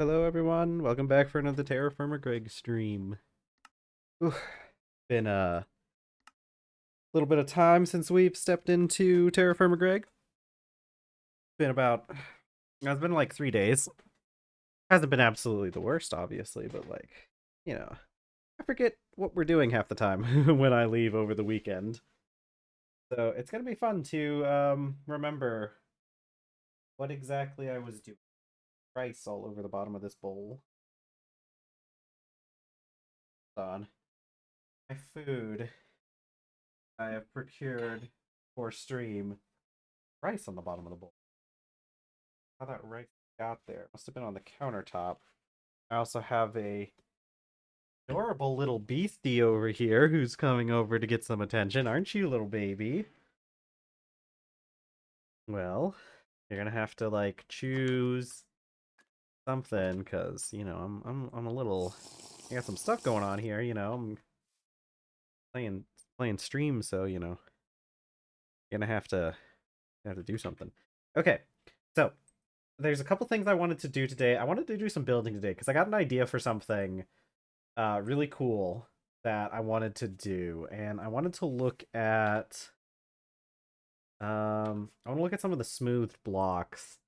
Hello everyone, welcome back for another TerrafirmaGreg stream. Ooh, been a little bit of time since we've stepped into TerrafirmaGreg. It's been like 3 days. Hasn't been absolutely the worst, obviously, but like, I forget what we're doing half the time when I leave over the weekend. So it's gonna be fun to remember what exactly I was doing. Rice all over the bottom of this bowl. Hold on. My food I have procured for stream. Rice on the bottom of the bowl. How that rice got there? Must have been on the countertop. I also have a adorable little beastie over here who's coming over to get some attention. Aren't you, little baby? Well, you're gonna have to like choose something because I'm a little. I got some stuff going on here. I'm playing stream, so you're gonna have to do something. Okay, so there's a couple things I wanted to do today. I wanted to do some building today because I got an idea for something really cool that I wanted to do, and I wanted to look at I want to look at some of the smoothed blocks.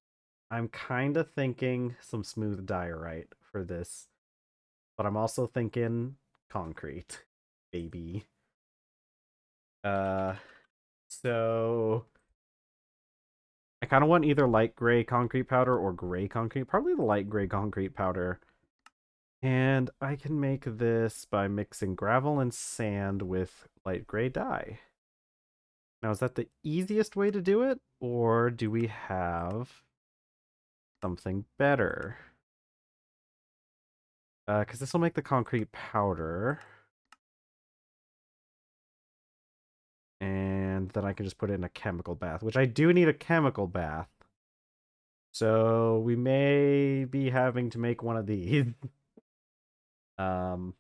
I'm kind of thinking some smooth diorite for this, but I'm also thinking concrete, baby. Uh, so I kind of want either light gray concrete powder or gray concrete, probably the light gray concrete powder. And I can make this by mixing gravel and sand with light gray dye. Now, is that the easiest way to do it? Or do we have something better? Because this will make the concrete powder. And then I can just put it in a chemical bath, which I do need a chemical bath. So we may be having to make one of these. um,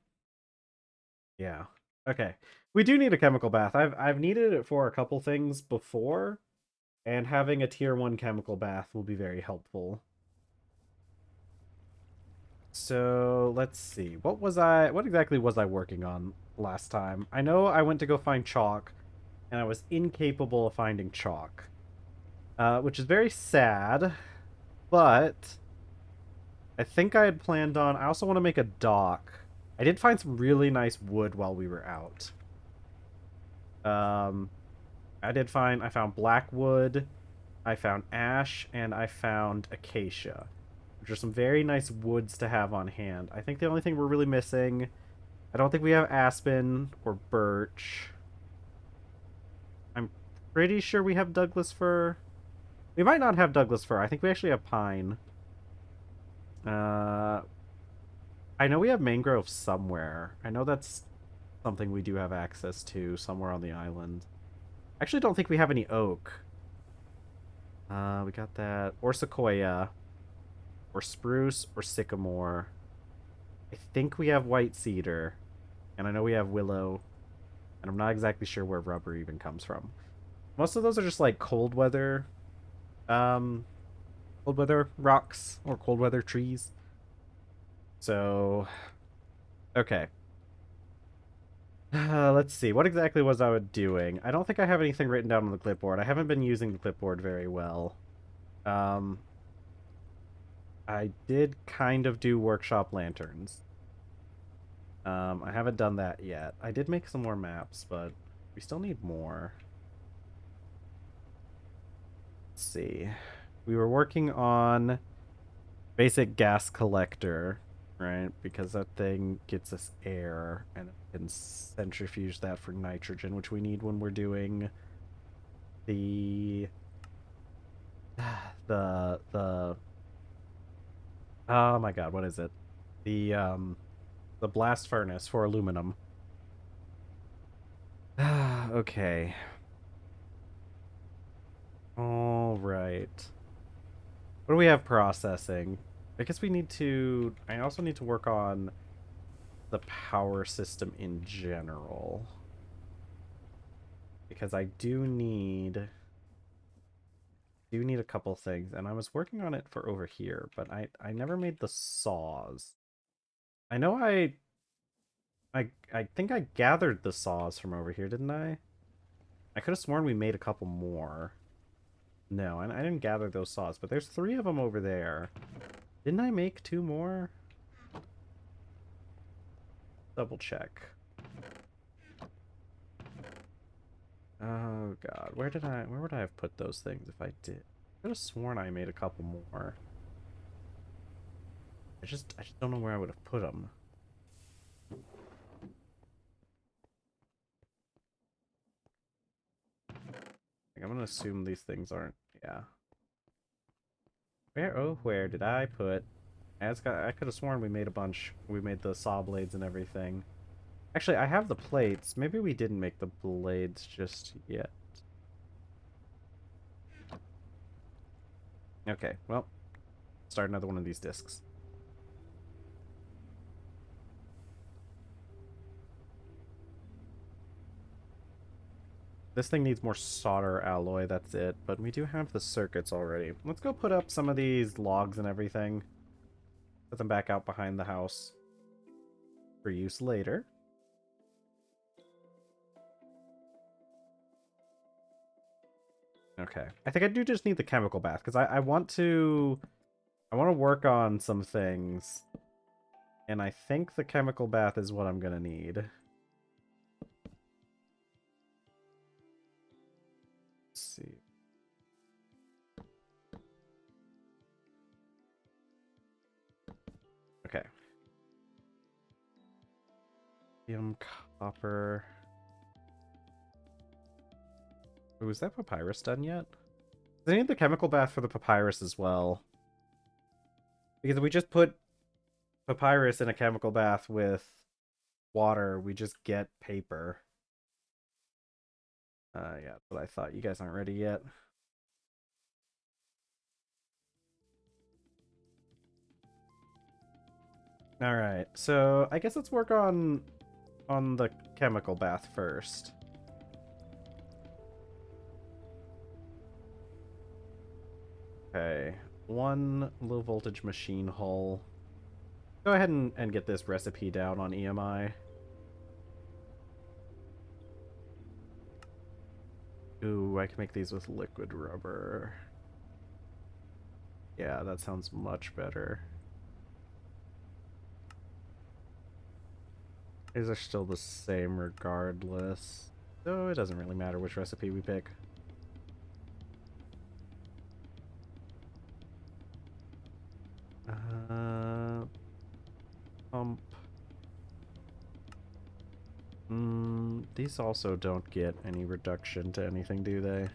yeah. Okay. We do need a chemical bath. I've needed it for a couple things before, and having a tier 1 chemical bath will be very helpful. So, let's see. What exactly was I working on last time? I know I went to go find chalk, and I was incapable of finding chalk. Which is very sad, but I think I had planned on... I also want to make a dock. I did find some really nice wood while we were out. I found black wood, I found ash, and I found acacia, which are some very nice woods to have on hand. I think the only thing we're really missing, I don't think we have aspen or birch. I'm pretty sure we have Douglas fir. We might not have Douglas fir. I think we actually have pine. I know we have mangrove somewhere. I know that's something we do have access to somewhere on the island. I actually don't think we have any oak. We got that. Or sequoia. Or spruce. Or sycamore. I think we have white cedar. And I know we have willow. And I'm not exactly sure where rubber even comes from. Most of those are just like cold weather rocks or cold weather trees. So, okay. Let's see. What exactly was I doing? I don't think I have anything written down on the clipboard. I haven't been using the clipboard very well. I did kind of do workshop lanterns. I haven't done that yet. I did make some more maps, but we still need more. Let's see. We were working on basic gas collector, right? Because that thing gets us air and it can centrifuge that for nitrogen, which we need when we're doing the the oh my god, what is it? The blast furnace for aluminum. Okay. All right. What do we have processing? I guess we need to... I also need to work on the power system in general. Because I do need... do need a couple things, and I was working on it for over here, but I never made the saws. I know I think I gathered the saws from over here, didn't I? I could have sworn we made a couple more. No, I didn't gather those saws, but there's 3 of them over there. Didn't I make 2 more? Double check. Oh god, where would I have put those things if I did? I could have sworn I made a couple more. I just don't know where I would have put them. Like, I'm gonna assume these things aren't. Yeah. Where did I put? I could have sworn we made a bunch. We made the saw blades and everything. Actually, I have the plates. Maybe we didn't make the blades just yet. Okay, well, start another one of these discs. This thing needs more solder alloy, that's it. But we do have the circuits already. Let's go put up some of these logs and everything. Put them back out behind the house. For use later. Okay. I think I do just need the chemical bath, because I want to work on some things. And I think the chemical bath is what I'm gonna need. Let's see. Okay. Copper. Ooh, is that papyrus done yet? I need the chemical bath for the papyrus as well. Because if we just put papyrus in a chemical bath with water, we just get paper. Yeah, but I thought. You guys aren't ready yet. Alright, so I guess let's work on the chemical bath first. Okay, 1 low voltage machine hull. Go ahead and get this recipe down on EMI. Ooh, I can make these with liquid rubber. Yeah, that sounds much better. These are still the same regardless. So it doesn't really matter which recipe we pick. Pump. These also don't get any reduction to anything, do they?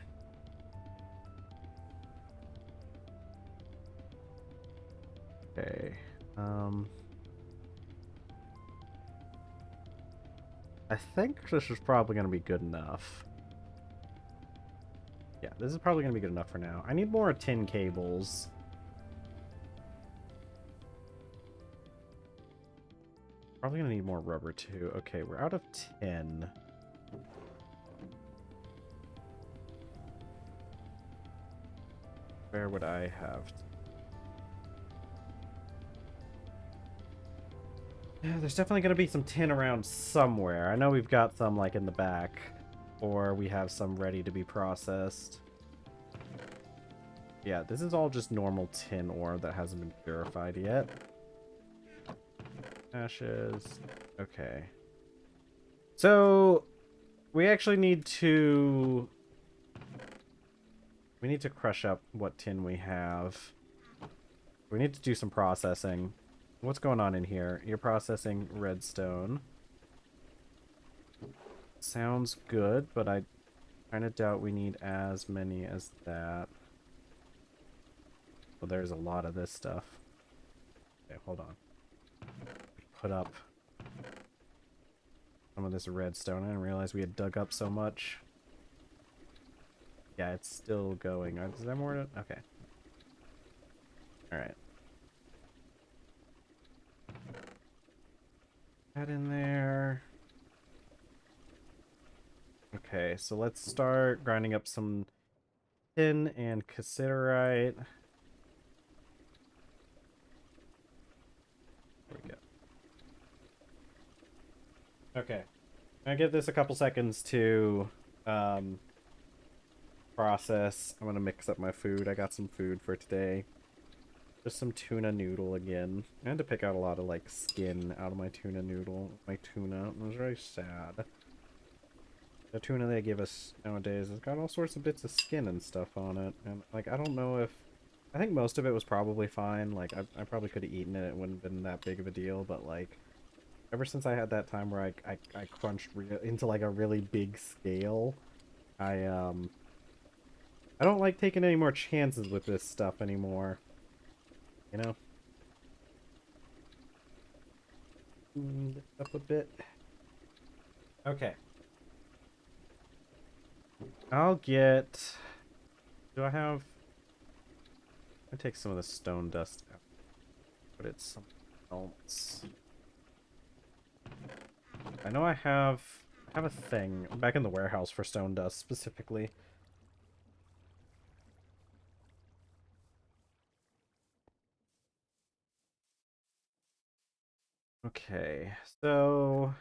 Okay. I think this is probably going to be good enough. Yeah, this is probably going to be good enough for now. I need more tin cables. Probably going to need more rubber too. Okay, we're out of tin. Where would I have... Yeah, there's definitely going to be some tin around somewhere. I know we've got some like in the back, or we have some ready to be processed. Yeah, this is all just normal tin ore that hasn't been purified yet. Ashes. Okay. So, we actually need to... We need to crush up what tin we have. We need to do some processing. What's going on in here? You're processing redstone. Sounds good, but I kind of doubt we need as many as that. Well, there's a lot of this stuff. Okay, hold on. Put up some of this redstone. I didn't realize we had dug up so much. Yeah, it's still going. Is there more to... Okay. Alright. That in there. Okay, so let's start grinding up some tin and cassiterite. There we go. Okay. I give this a couple seconds to um, process. I'm gonna mix up my food. I got some food for today. Just some tuna noodle again. I had to pick out a lot of like skin out of my tuna noodle. My tuna. It was very sad. The tuna they give us nowadays has got all sorts of bits of skin and stuff on it. And like I don't know if I think most of it was probably fine. Like I probably could have eaten it. It wouldn't have been that big of a deal, but like ever since I had that time where I crunched into like a really big scale, I don't like taking any more chances with this stuff anymore. You know? Lift up a bit. Okay. I'll get... Do I have... I take some of the stone dust out. But it's something else. I know I have a thing back in the warehouse for stone dust specifically. Okay, so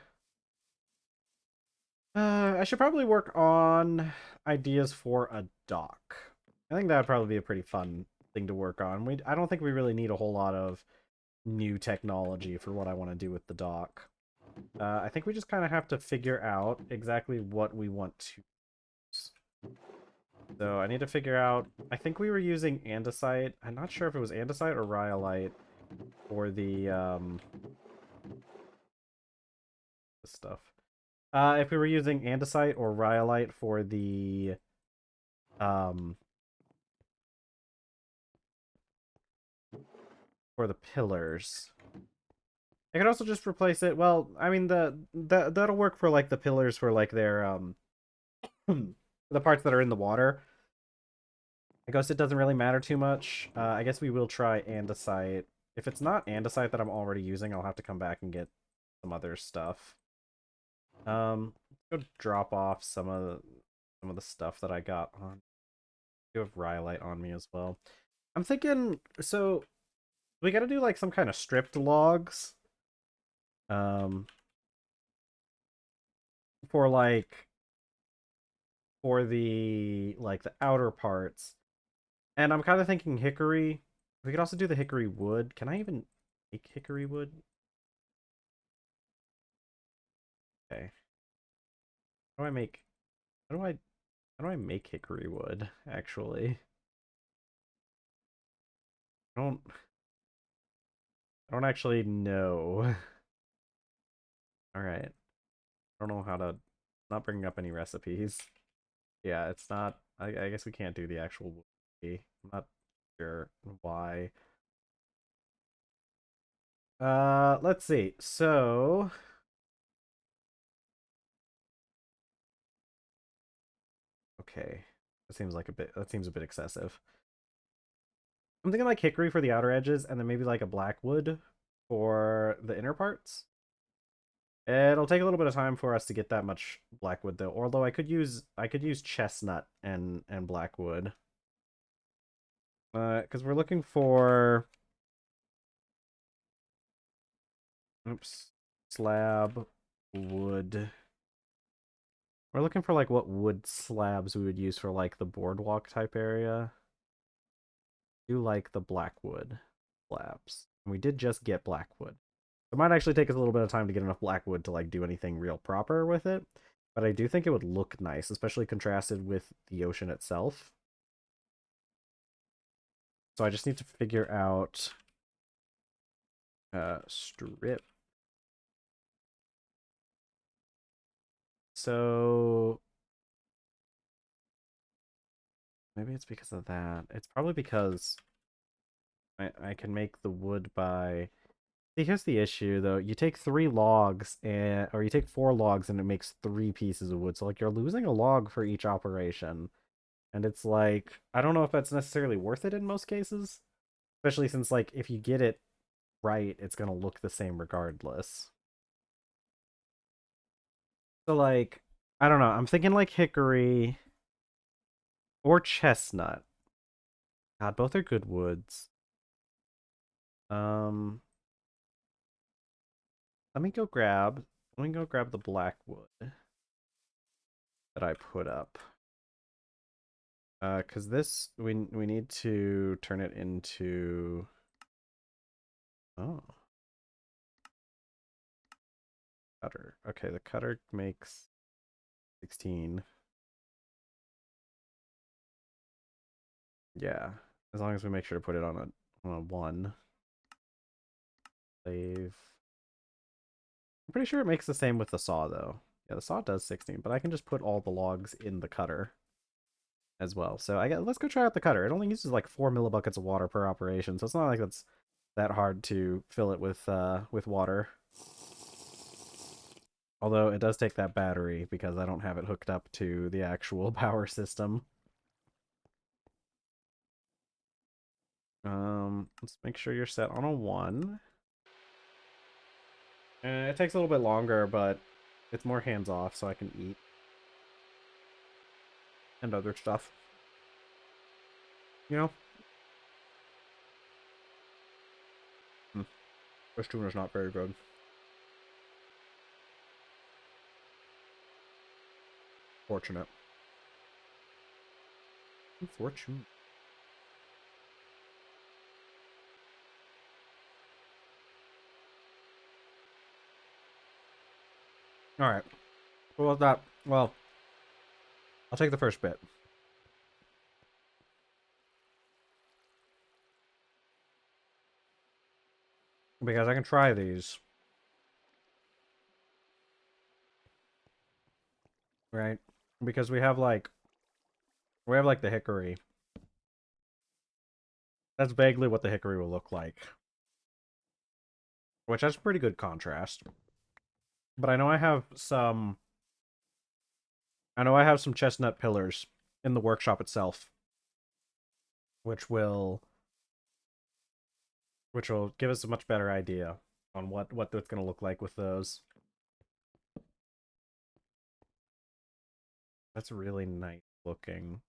I should probably work on ideas for a dock. I think that would probably be a pretty fun thing to work on. I don't think we really need a whole lot of new technology for what I want to do with the dock. I think we just kind of have to figure out exactly what we want to use. So I need to figure out... I think we were using andesite. I'm not sure if it was andesite or rhyolite for the stuff. If we were using andesite or rhyolite um for the pillars. I could also just replace it. Well, I mean that'll work for like the pillars for like their the parts that are in the water. I guess it doesn't really matter too much. I guess we will try andesite. If it's not andesite that I'm already using, I'll have to come back and get some other stuff. Let's go drop off some of the stuff that I got on. I do have rhyolite on me as well. I'm thinking, so we gotta do like some kind of stripped logs. Um, for like for the outer parts. And I'm kind of thinking hickory. We could also do the hickory wood. Can I even make hickory wood? Okay. How do I make how do I how do I make hickory wood actually? I don't actually know. All right. I don't know how to not bringing up any recipes. Yeah, it's not I guess we can't do the actual wood. I'm not sure why. Let's see. So, okay. That seems a bit excessive. I'm thinking like hickory for the outer edges and then maybe like a black wood for the inner parts. It'll take a little bit of time for us to get that much blackwood though. Although I could use chestnut and blackwood. Because we're looking for oops slab wood. We're looking for like what wood slabs we would use for like the boardwalk type area. I do like the blackwood slabs. And we did just get blackwood. It might actually take us a little bit of time to get enough blackwood to like do anything real proper with it, but I do think it would look nice, especially contrasted with the ocean itself. So I just need to figure out strip. So maybe it's because of that. It's probably because I can make the wood by... See, here's the issue though. You take 3 logs or you take 4 logs and it makes 3 pieces of wood. So like you're losing a log for each operation. And it's like, I don't know if that's necessarily worth it in most cases. Especially since like if you get it right, it's gonna look the same regardless. So like, I don't know. I'm thinking like hickory Or chestnut. God, both are good woods. Um, let me go grab. Let me go grab the black wood that I put up. Cause this we need to turn it into. Oh, cutter. Okay, the cutter makes 16. Yeah, as long as we make sure to put it on a 1. Save. I'm pretty sure it makes the same with the saw though. Yeah, the saw does 16, but I can just put all the logs in the cutter as well. So let's go try out the cutter. It only uses like 4 millibuckets of water per operation, so it's not like it's that hard to fill it with water. Although it does take that battery because I don't have it hooked up to the actual power system. Let's make sure you're set on a 1. It takes a little bit longer, but it's more hands-off, so I can eat. And other stuff. You know? This tuna's not very good. Fortunate. Unfortunate. Alright. Well, that... Well, I'll take the first bit. Because I can try these. Right? Because we have like... We have like the hickory. That's vaguely what the hickory will look like. Which has pretty good contrast. But I know I have some... I know I have some chestnut pillars in the workshop itself. Which will give us a much better idea on what it's going to look like with those. That's really nice looking.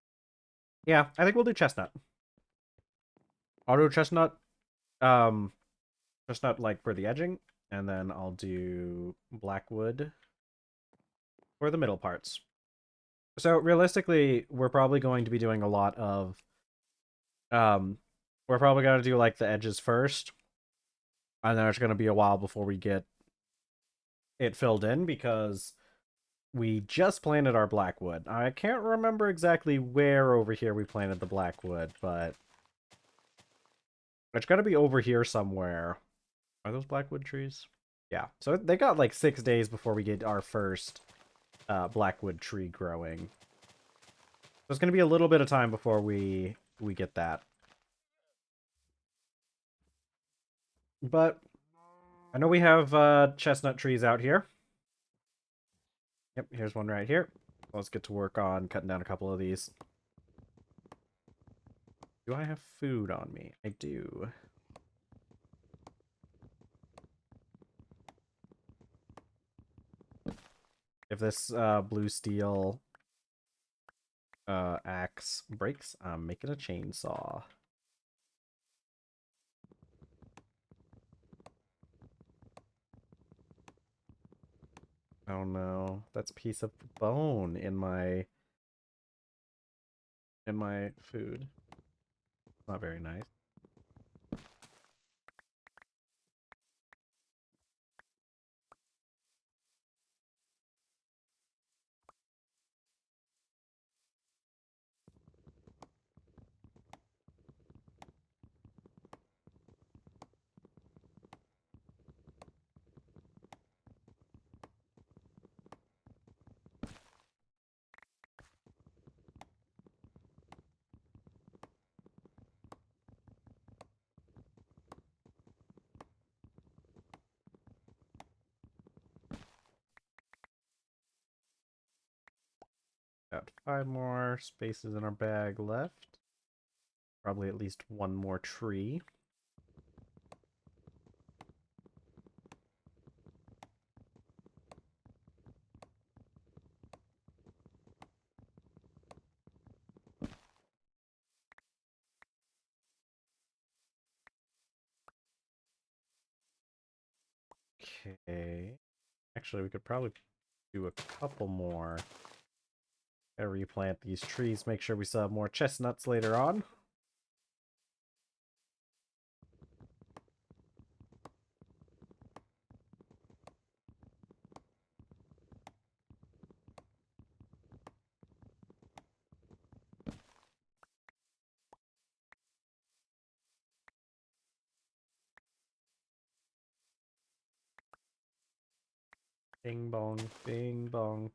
Yeah, I think we'll do chestnut. I'll do chestnut, um, chestnut like for the edging, and then I'll do blackwood for the middle parts. So realistically, we're probably going to be doing a lot of, we're probably going to do like the edges first, and then it's going to be a while before we get it filled in because we just planted our blackwood. I can't remember exactly where over here we planted the blackwood, but it's got to be over here somewhere. Are those blackwood trees? Yeah. So they got like 6 days before we get our first blackwood tree growing. So it's going to be a little bit of time before we get that. But I know we have chestnut trees out here. Yep, here's one right here. Let's get to work on cutting down a couple of these. Do I have food on me? I do. If this blue steel axe breaks, I'm making a chainsaw. Oh no, that's a piece of bone in my food. Not very nice. Got 5 more spaces in our bag left. Probably at least one more tree. Okay. Actually, we could probably do a couple more. Gotta replant these trees, make sure we still have more chestnuts later on. Bing bong, bing bong.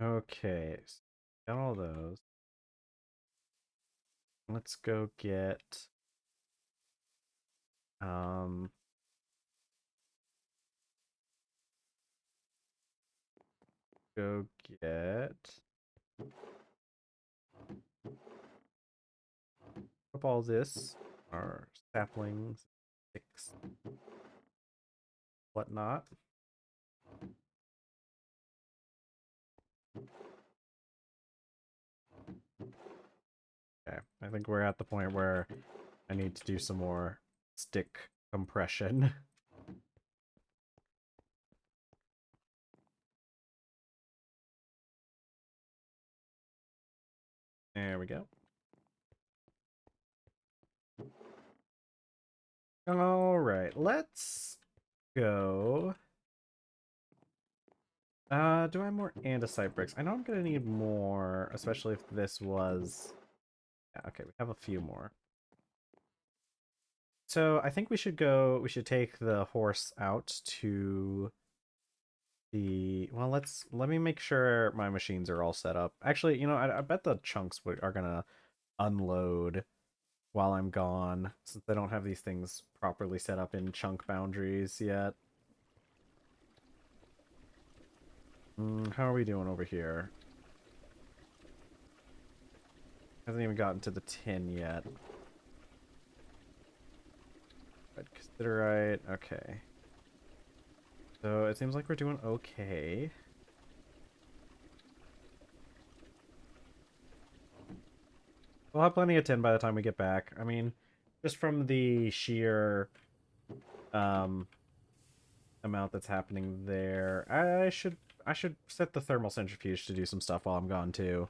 Okay, so got all those. Let's go get um go get up all this, our saplings, sticks, whatnot. Okay, I think we're at the point where I need to do some more stick compression. There we go. All right, let's go. Do I have more andesite bricks? I know I'm gonna need more, especially if this was... Yeah, okay, we have a few more. So I think we should take the horse out to the... Well, let me make sure my machines are all set up. Actually, you know, I bet the chunks are gonna unload while I'm gone, since they don't have these things properly set up in chunk boundaries yet. How are we doing over here? Hasn't even gotten to the tin yet. Red cassiterite, okay. So it seems like we're doing okay. We'll have plenty of tin by the time we get back. I mean, just from the sheer um, amount that's happening there, I should set the thermal centrifuge to do some stuff while I'm gone too.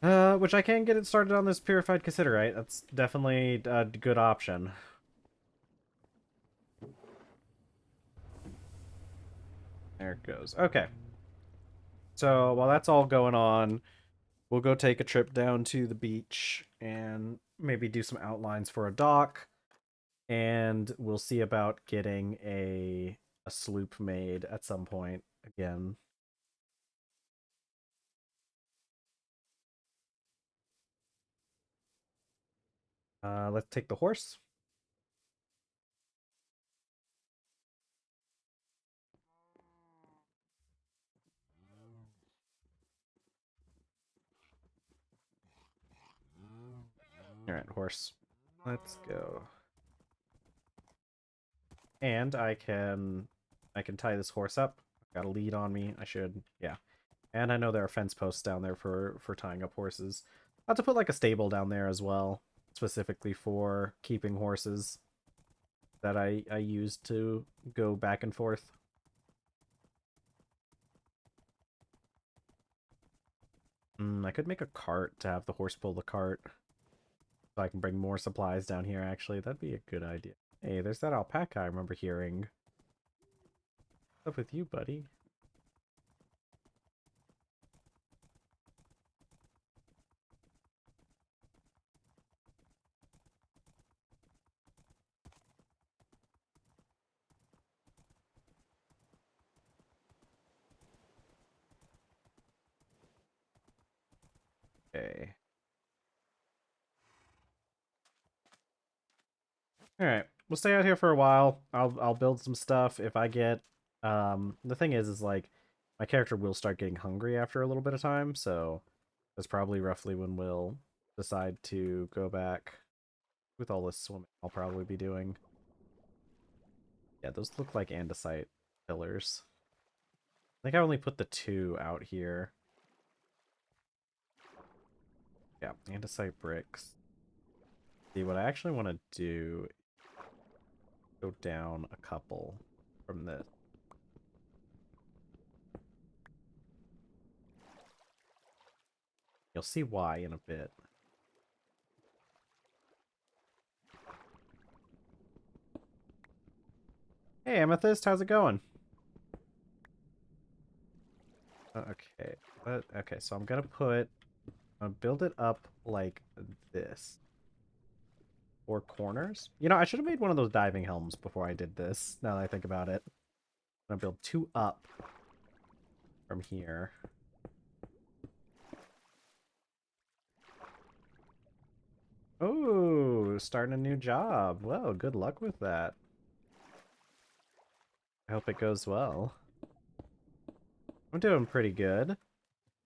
Which I can get it started on this purified cassiterite. That's definitely a good option. There it goes. Okay. So while that's all going on, we'll go take a trip down to the beach and maybe do some outlines for a dock. And we'll see about getting a sloop made at some point again. Let's take the horse. All right, horse. Let's go. And I can tie this horse up. Got a lead on me. I should, yeah. And I know there are fence posts down there for tying up horses. I'll have to put like a stable down there as well, specifically for keeping horses that I use to go back and forth. I could make a cart to have the horse pull the cart. So I can bring more supplies down here, actually. That'd be a good idea. Hey, there's that alpaca I remember hearing. What's up with you, buddy? Okay. Alright. We'll stay out here for a while. I'll build some stuff. If I get the thing is like my character will start getting hungry after a little bit of time, so that's probably roughly when we'll decide to go back with all this swimming I'll probably be doing. Yeah, those look like andesite pillars. I think I only put the two out here. Yeah, andesite bricks. See, what I actually want to do, go down a couple from this. You'll see why in a bit. Hey, Amethyst, how's it going? Okay, okay, so I'm gonna build it up like this. 4 corners. You know, I should have made one of those diving helms before I did this, now that I think about it. I'm gonna build 2 up from here. Oh, starting a new job. Well, good luck with that. I hope it goes well. I'm doing pretty good.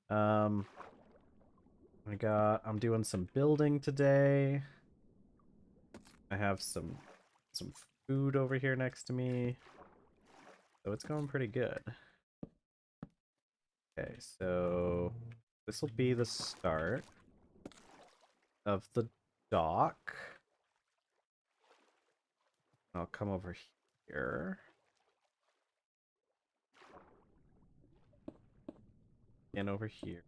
Um, I'm doing some building today. I have some food over here next to me. So it's going pretty good. Okay, so this will be the start of the dock. I'll come over here. And over here.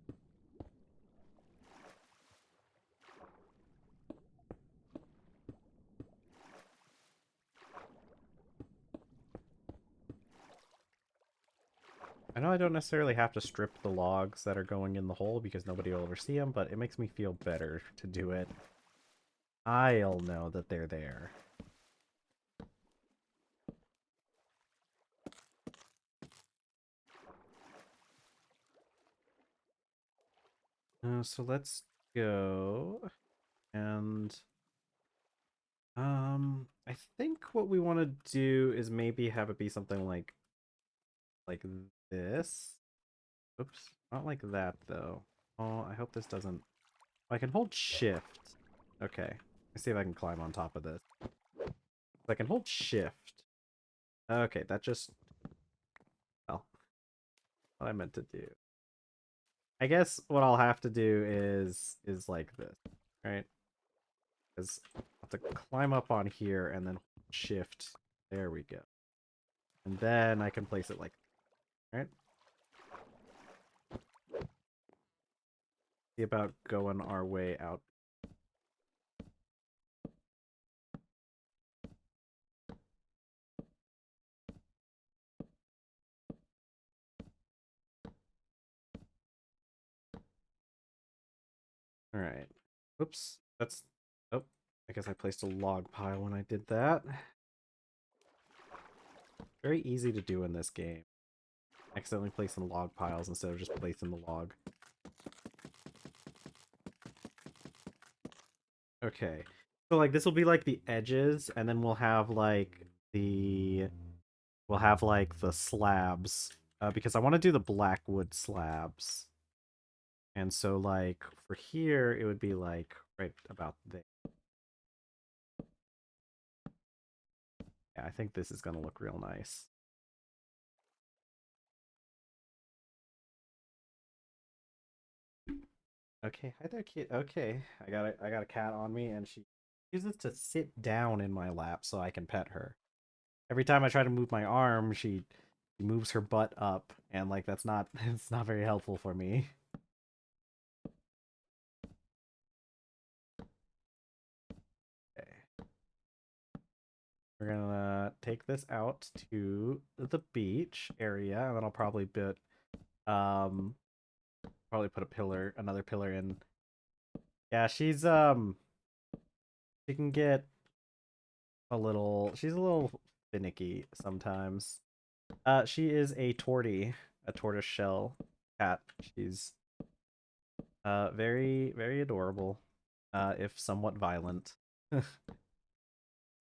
I know I don't necessarily have to strip the logs that are going in the hole because nobody will ever see them, but it makes me feel better to do it. I'll know that they're there. So let's go and I think what we want to do is maybe have it be something like this. Oops, not like that though. Oh, I hope this doesn't. I can hold shift. Okay, let's see if I can climb on top of this. I can hold shift. Okay, that just, well, what I meant to do. I guess what I'll have to do is like this, right? Because I have to climb up on here and then shift. There we go. And then I can place it like, right? See about going our way out. All right. Oops. That's, oh, I guess I placed a log pile when I did that. Very easy to do in this game. Accidentally placing log piles instead of just placing the log. Okay. So like this will be like the edges, and then we'll have like the slabs. Because I want to do the black wood slabs. And so like for here it would be like right about there. Yeah, I think this is gonna look real nice. Okay, hi there, kid. Okay, I got a cat on me, and she uses to sit down in my lap so I can pet her. Every time I try to move my arm, she moves her butt up, and like that's not it's not very helpful for me. Okay, we're gonna take this out to the beach area, and then I'll um probably put another pillar in. Yeah, she can get she's a little finicky sometimes. She is a a tortoise shell cat. She's very adorable, if somewhat violent.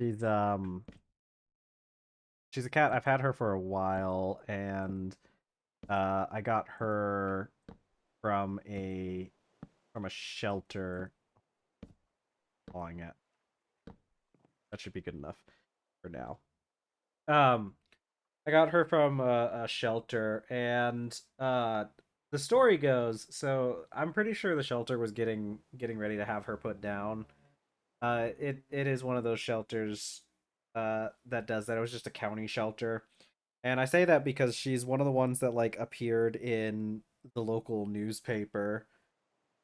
She's she's a cat. I've had her for a while, and I got her from a shelter. Clawing it. That should be good enough for now. Um, I got her from a shelter, and the story goes, so I'm pretty sure the shelter was getting ready to have her put down. It is one of those shelters that does that. It was just a county shelter. And I say that because she's one of the ones that like appeared in the local newspaper,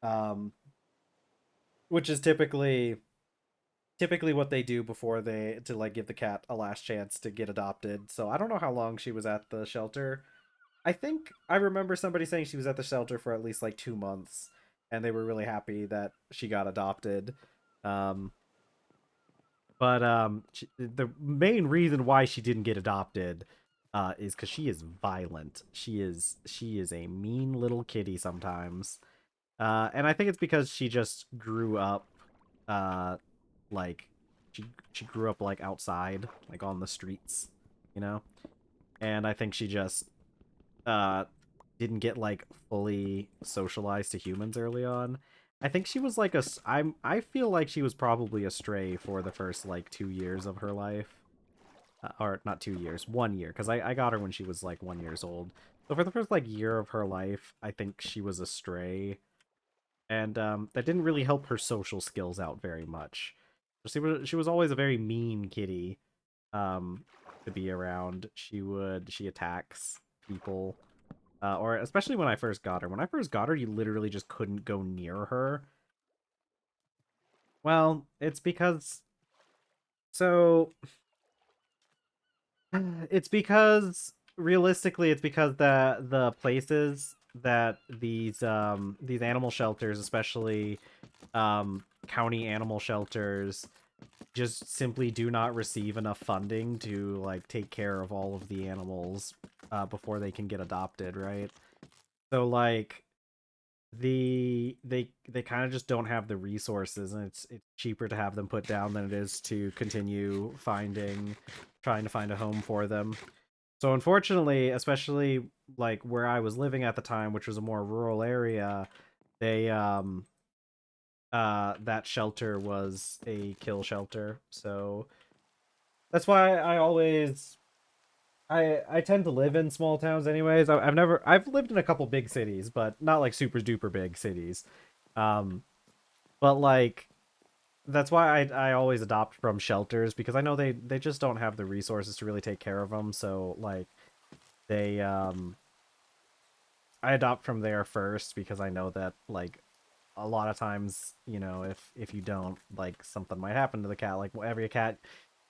um, which is typically what they do before they to like give the cat a last chance to get adopted. So I don't know how long she was at the shelter. I think I remember somebody saying she was at the shelter for at least like 2 months, and they were really happy that she got adopted. Um, the main reason why she didn't get adopted is because she is violent. She is a mean little kitty sometimes, and I think it's because she just grew up, uh, like she grew up like outside, like on the streets, you know. And I think she just uh didn't get like fully socialized to humans early on. I think she was like I feel like she was probably a stray for the first like 2 years of her life. Or not 2 years, 1 year, because I got her when she was like 1 years old. So for the first like year of her life, I think she was a stray, and that didn't really help her social skills out very much. She was always a very mean kitty, um, to be around. She attacks people, or especially when I first got her. When I first got her, you literally just couldn't go near her. Well, it's because so it's because realistically, it's because the places that these animal shelters, especially county animal shelters, just simply do not receive enough funding to like take care of all of the animals before they can get adopted, right? So like they kind of just don't have the resources, and it's cheaper to have them put down than it is to continue trying to find a home for them. So unfortunately, especially like where I was living at the time, which was a more rural area, they that shelter was a kill shelter. So that's why I tend to live in small towns anyways. I've lived in a couple big cities, but not like super duper big cities. Um but like that's why I always adopt from shelters, because I know they just don't have the resources to really take care of them. So like they I adopt from there first, because I know that like a lot of times, if you don't, like something might happen to the cat. Like every cat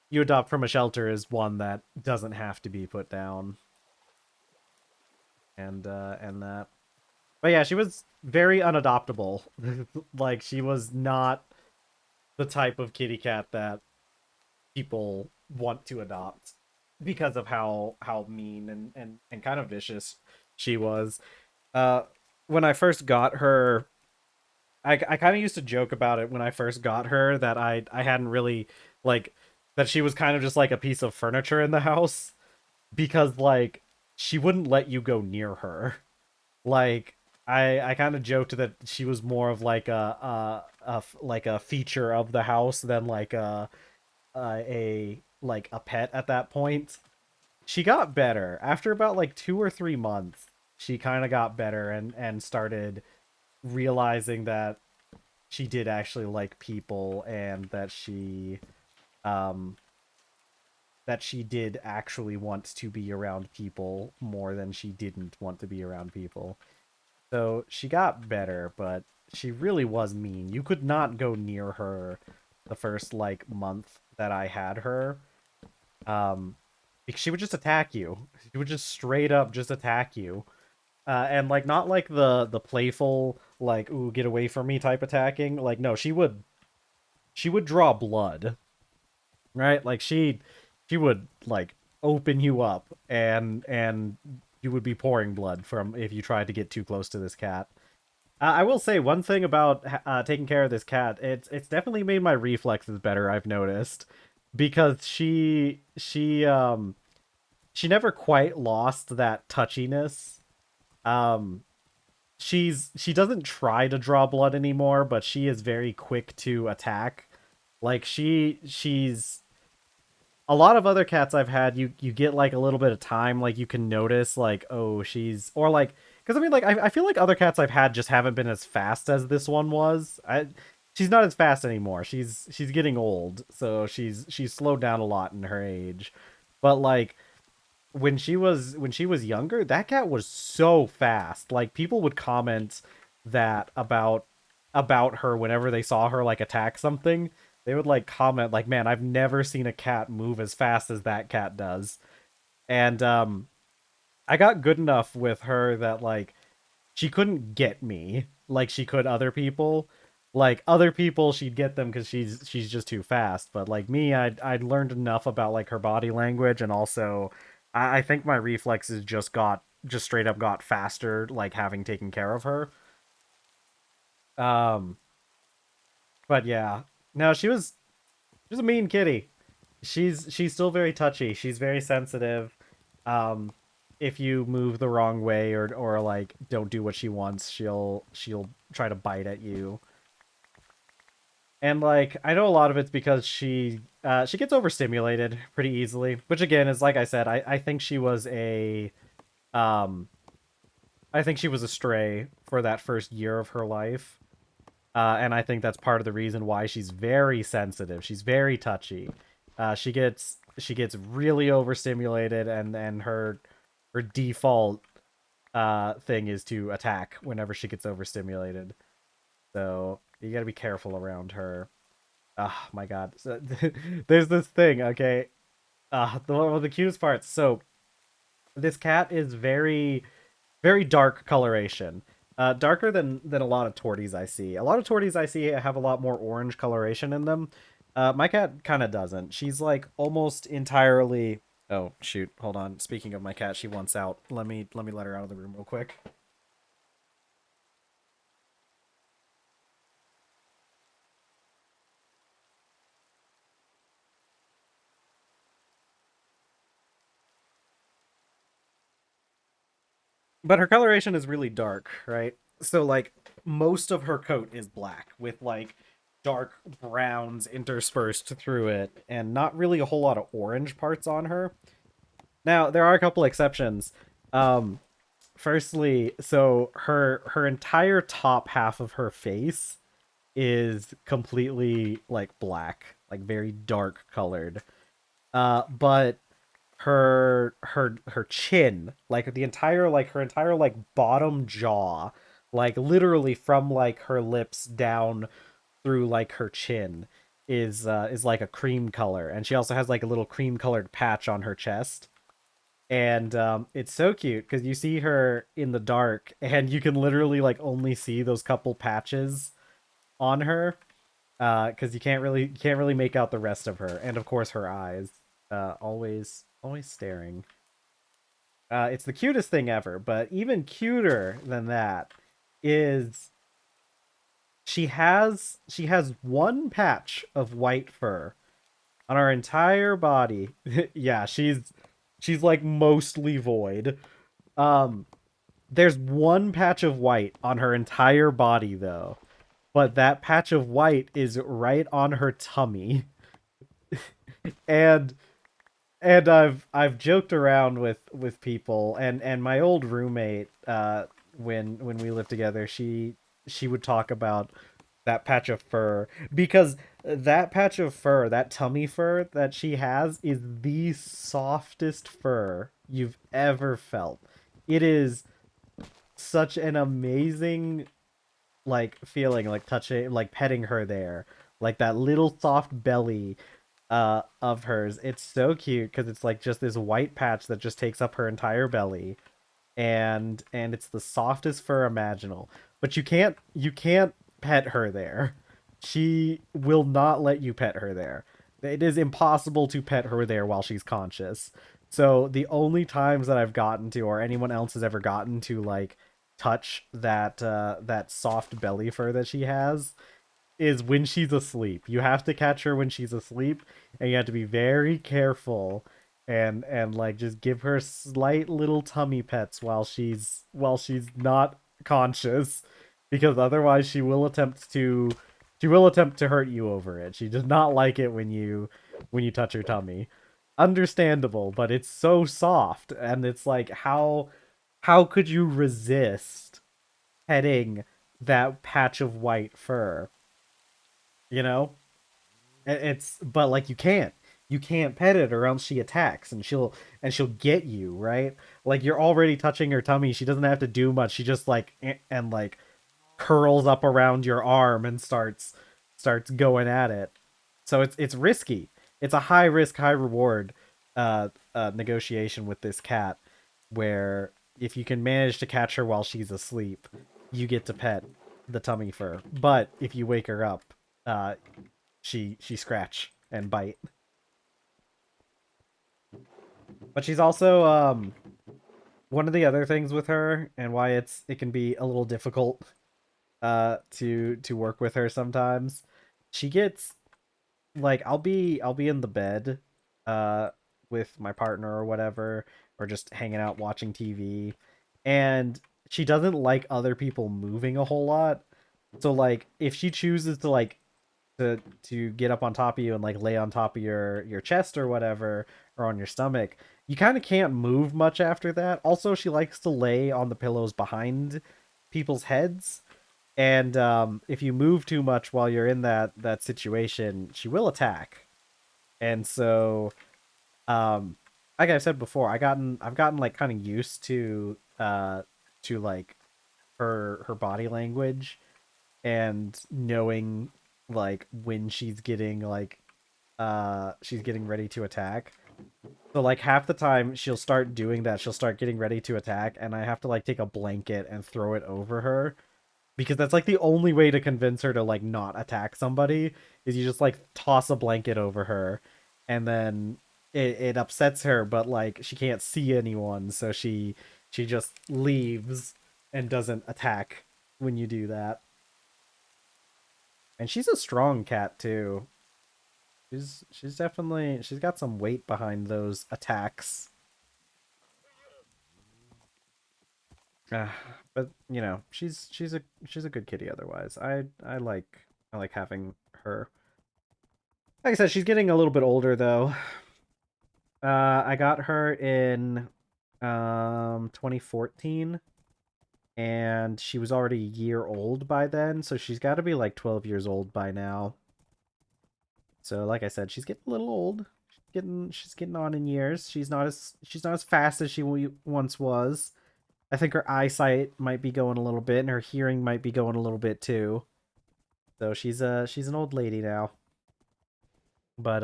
you adopt from a shelter is one that doesn't have to be put down, and that. But yeah, she was very unadoptable. Like she was not the type of kitty cat that people want to adopt because of how mean and kind of vicious she was. Uh when I first got her, I kind of used to joke about it when I first got her, that I hadn't really like that she was kind of just like a piece of furniture in the house, because like she wouldn't let you go near her. Like I kind of joked that she was more of like like a feature of the house than like a like a pet at that point. She got better after about like 2 or 3 months. She kind of got better and started realizing that she did actually like people, and um that she did actually want to be around people more than she didn't want to be around people. So she got better, but she really was mean. You could not go near her the first like month that I had her. Because she would just attack you. She would just straight up just attack you. And like not like the playful like ooh get away from me type attacking. Like no, she would draw blood, right? Like she would like open you up, and you would be pouring blood from if you tried to get too close to this cat. I will say one thing about taking care of this cat. It's definitely made my reflexes better, I've noticed, because she never quite lost that touchiness. Um, she doesn't try to draw blood anymore, but she is very quick to attack. Like she's a lot of other cats I've had, you get like a little bit of time, like you can notice like, oh, she's or like Because I mean, like, I feel like other cats I've had just haven't been as fast as this one was. She's not as fast anymore. She's getting old, so she's slowed down a lot in her age. But like when she was younger, that cat was so fast. Like people would comment that about her whenever they saw her like attack something. They would like comment like, "Man, I've never seen a cat move as fast as that cat does." And I got good enough with her that like she couldn't get me like she could other people. Like other people, she'd get them because she's just too fast. But like me, I'd learned enough about like her body language, and also I think my reflexes just straight up got faster, like having taken care of her. Um, but yeah, no, she was a mean kitty. She's still very touchy. She's very sensitive. Um, if you move the wrong way or like don't do what she wants, she'll try to bite at you. And like I know a lot of it's because she gets overstimulated pretty easily, which again is like I said, I think she was a um I think she was a stray for that first year of her life. And I think that's part of the reason why she's very sensitive. She's very touchy. She gets really overstimulated, and her default thing is to attack whenever she gets overstimulated. So you gotta be careful around her. Oh my god. So, there's this thing, okay? One of the cutest parts. So this cat is very dark coloration. Darker than a lot of torties I see. A lot of torties I see have a lot more orange coloration in them. My cat kind of doesn't. She's like almost entirely. Oh shoot! Hold on. Speaking of my cat, she wants out. Let me let her out of the room real quick. But her coloration is really dark, right? So like most of her coat is black with like dark browns interspersed through it, and not really a whole lot of orange parts on her. Now there are a couple exceptions. Um, Firstly, so her entire top half of her face is completely like black, like very dark colored. But her chin, like the entire like her entire like bottom jaw, like literally from like her lips down through like her chin is like a cream color, and she also has like a little cream colored patch on her chest. And it's so cute because you see her in the dark and you can literally like only see those couple patches on her because you can't really make out the rest of her, and of course her eyes always staring. It's the cutest thing ever, but even cuter than that is she has one patch of white fur on her entire body. Yeah, she's like mostly void. Um, there's one patch of white on her entire body though, but that patch of white is right on her tummy. And I've joked around with people, and my old roommate when we lived together, she would talk about that patch of fur because that patch of fur, that tummy fur that she has is the softest fur you've ever felt. It is such an amazing like feeling, like touching, like petting her there, like that little soft belly of hers. It's so cute because it's like just this white patch that just takes up her entire belly, and it's the softest fur imaginable. But you can't pet her there. She will not let you pet her there. It is impossible to pet her there while she's conscious. So the only times that I've gotten to, or anyone else has ever gotten to, like touch that soft belly fur that she has, is when she's asleep. You have to catch her when she's asleep, and you have to be very careful and like just give her slight little tummy pets while she's not conscious, because otherwise she will attempt to hurt you over it. She does not like it when you touch her tummy. Understandable, but it's so soft, and it's like how could you resist petting that patch of white fur? You know? It's but like you can't pet it or else she attacks and she'll get you, right? Like you're already touching her tummy, she doesn't have to do much, she just like and like curls up around your arm and starts going at it. So it's risky. It's a high risk high reward negotiation with this cat, where if you can manage to catch her while she's asleep, you get to pet the tummy fur, but if you wake her up, uh she scratch and bite. But she's also one of the other things with her, and why it can be a little difficult to work with her sometimes. She gets like I'll be in the bed uh with my partner or whatever, or just hanging out watching TV, and she doesn't like other people moving a whole lot. So like if she chooses to like to get up on top of you and like lay on top of your chest or whatever, or on your stomach, you kind of can't move much after that. Also, she likes to lay on the pillows behind people's heads, and if you move too much while you're in that situation, she will attack. And so like I said before, I've gotten like kind of used to like her body language, and knowing like when she's getting ready to attack. So like half the time she'll start doing that, she'll start getting ready to attack, and I have to like take a blanket and throw it over her, because that's like the only way to convince her to like not attack somebody, is you just like toss a blanket over her, and then it upsets her, but like she can't see anyone, so she just leaves and doesn't attack when you do that. And she's a strong cat too. She's definitely, she's got some weight behind those attacks. Uh, but you know, she's a good kitty otherwise. I like having her. Like I said, she's getting a little bit older though. I got her in 2014, and she was already a year old by then, so she's got to be like 12 years old by now. So like I said, she's getting a little old. She's getting on in years. She's not as fast as she once was. I think her eyesight might be going a little bit, and her hearing might be going a little bit too. So she's an old lady now. But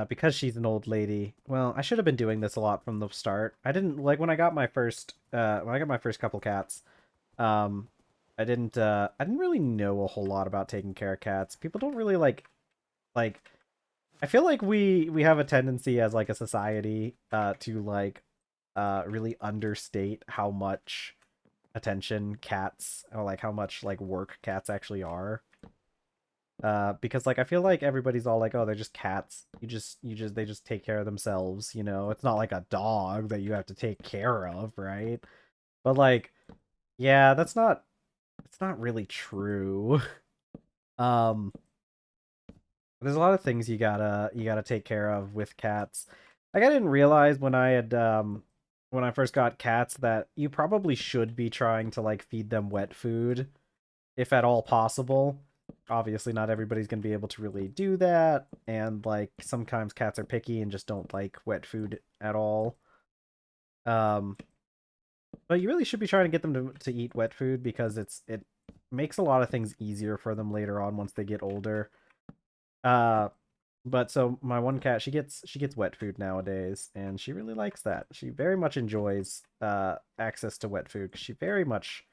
because she's an old lady, well, I should have been doing this a lot from the start. I didn't like when I got my first couple cats. Um, I didn't really know a whole lot about taking care of cats. People don't really like. I feel like we have a tendency as like a society to like really understate how much attention cats, or like how much like work cats actually are. Because like I feel like everybody's all like, oh, they're just cats. They just take care of themselves, you know. It's not like a dog that you have to take care of, right? But like, yeah, it's not really true. Um, there's a lot of things you gotta take care of with cats. Like I didn't realize when I first got cats that you probably should be trying to like feed them wet food if at all possible. Obviously, not everybody's gonna be able to really do that, and like sometimes cats are picky and just don't like wet food at all. Um, but you really should be trying to get them to eat wet food, because it makes a lot of things easier for them later on once they get older. Uh, but so my one cat, she gets wet food nowadays, and she really likes that. She very much enjoys access to wet food, because she very much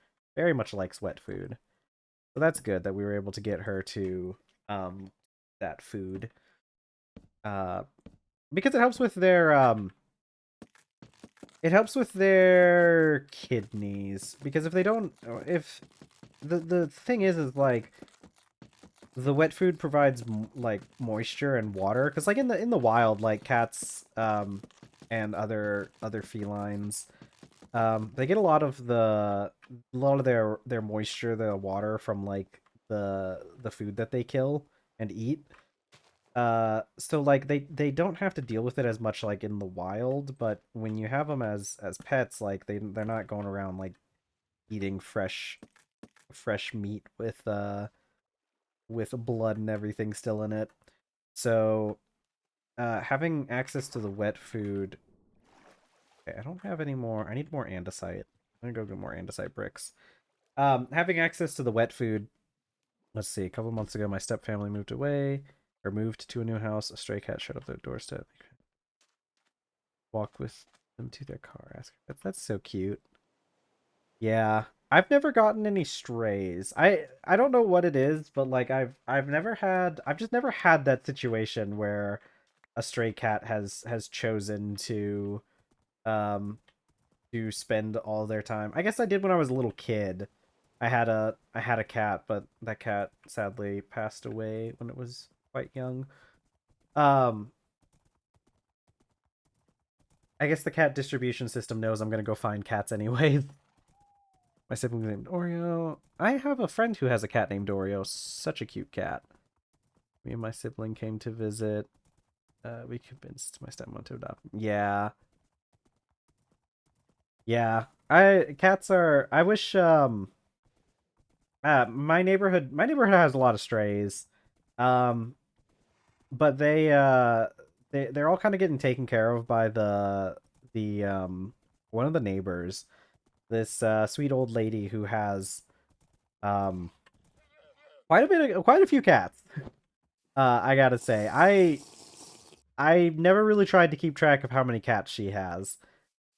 likes wet food. So that's good that we were able to get her to that food. Uh, because it helps with their kidneys, because if they don't, if the thing is like the wet food provides like moisture and water, because like in the wild, like cats and other felines, they get a lot of their moisture, the water, from like the food that they kill and eat. So like they don't have to deal with it as much like in the wild, but when you have them as pets, like they're not going around like eating fresh meat with blood and everything still in it. So having access to the wet food. Okay, I don't have any more. I need more andesite. I'm gonna go get more andesite bricks. Having access to the wet food. Let's see. A couple months ago, my step family moved away or moved to a new house. A stray cat showed up their doorstep. Walk with them to their car. Ask. That's so cute. Yeah, I've never gotten any strays. I don't know what it is, but like I've just never had that situation where a stray cat has chosen um to spend all their time. I guess I did when I was a little kid. I had a cat, but that cat sadly passed away when it was quite young. Um I guess the cat distribution system knows I'm gonna go find cats anyways. My sibling named Oreo. I have a friend who has a cat named Oreo. Such a cute cat. Me and my sibling came to visit. We convinced my stepmom to adopt. Yeah, yeah. I cats are. I wish. My neighborhood has a lot of strays. Um, but they're all kind of getting taken care of by the one of the neighbors. This sweet old lady who has um quite a few cats. I gotta say, I never really tried to keep track of how many cats she has,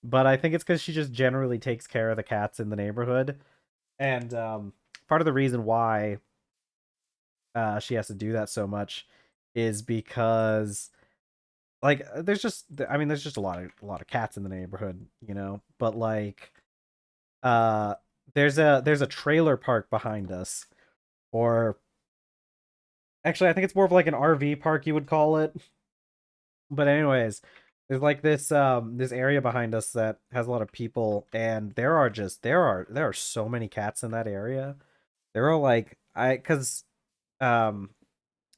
but I think it's because she just generally takes care of the cats in the neighborhood, and part of the reason why she has to do that so much is because like there's just a lot of cats in the neighborhood, but like uh there's a trailer park behind us, or actually I think it's more of like an RV park you would call it. But anyways, there's like this area behind us that has a lot of people, and there are so many cats in that area. There are like I cuz um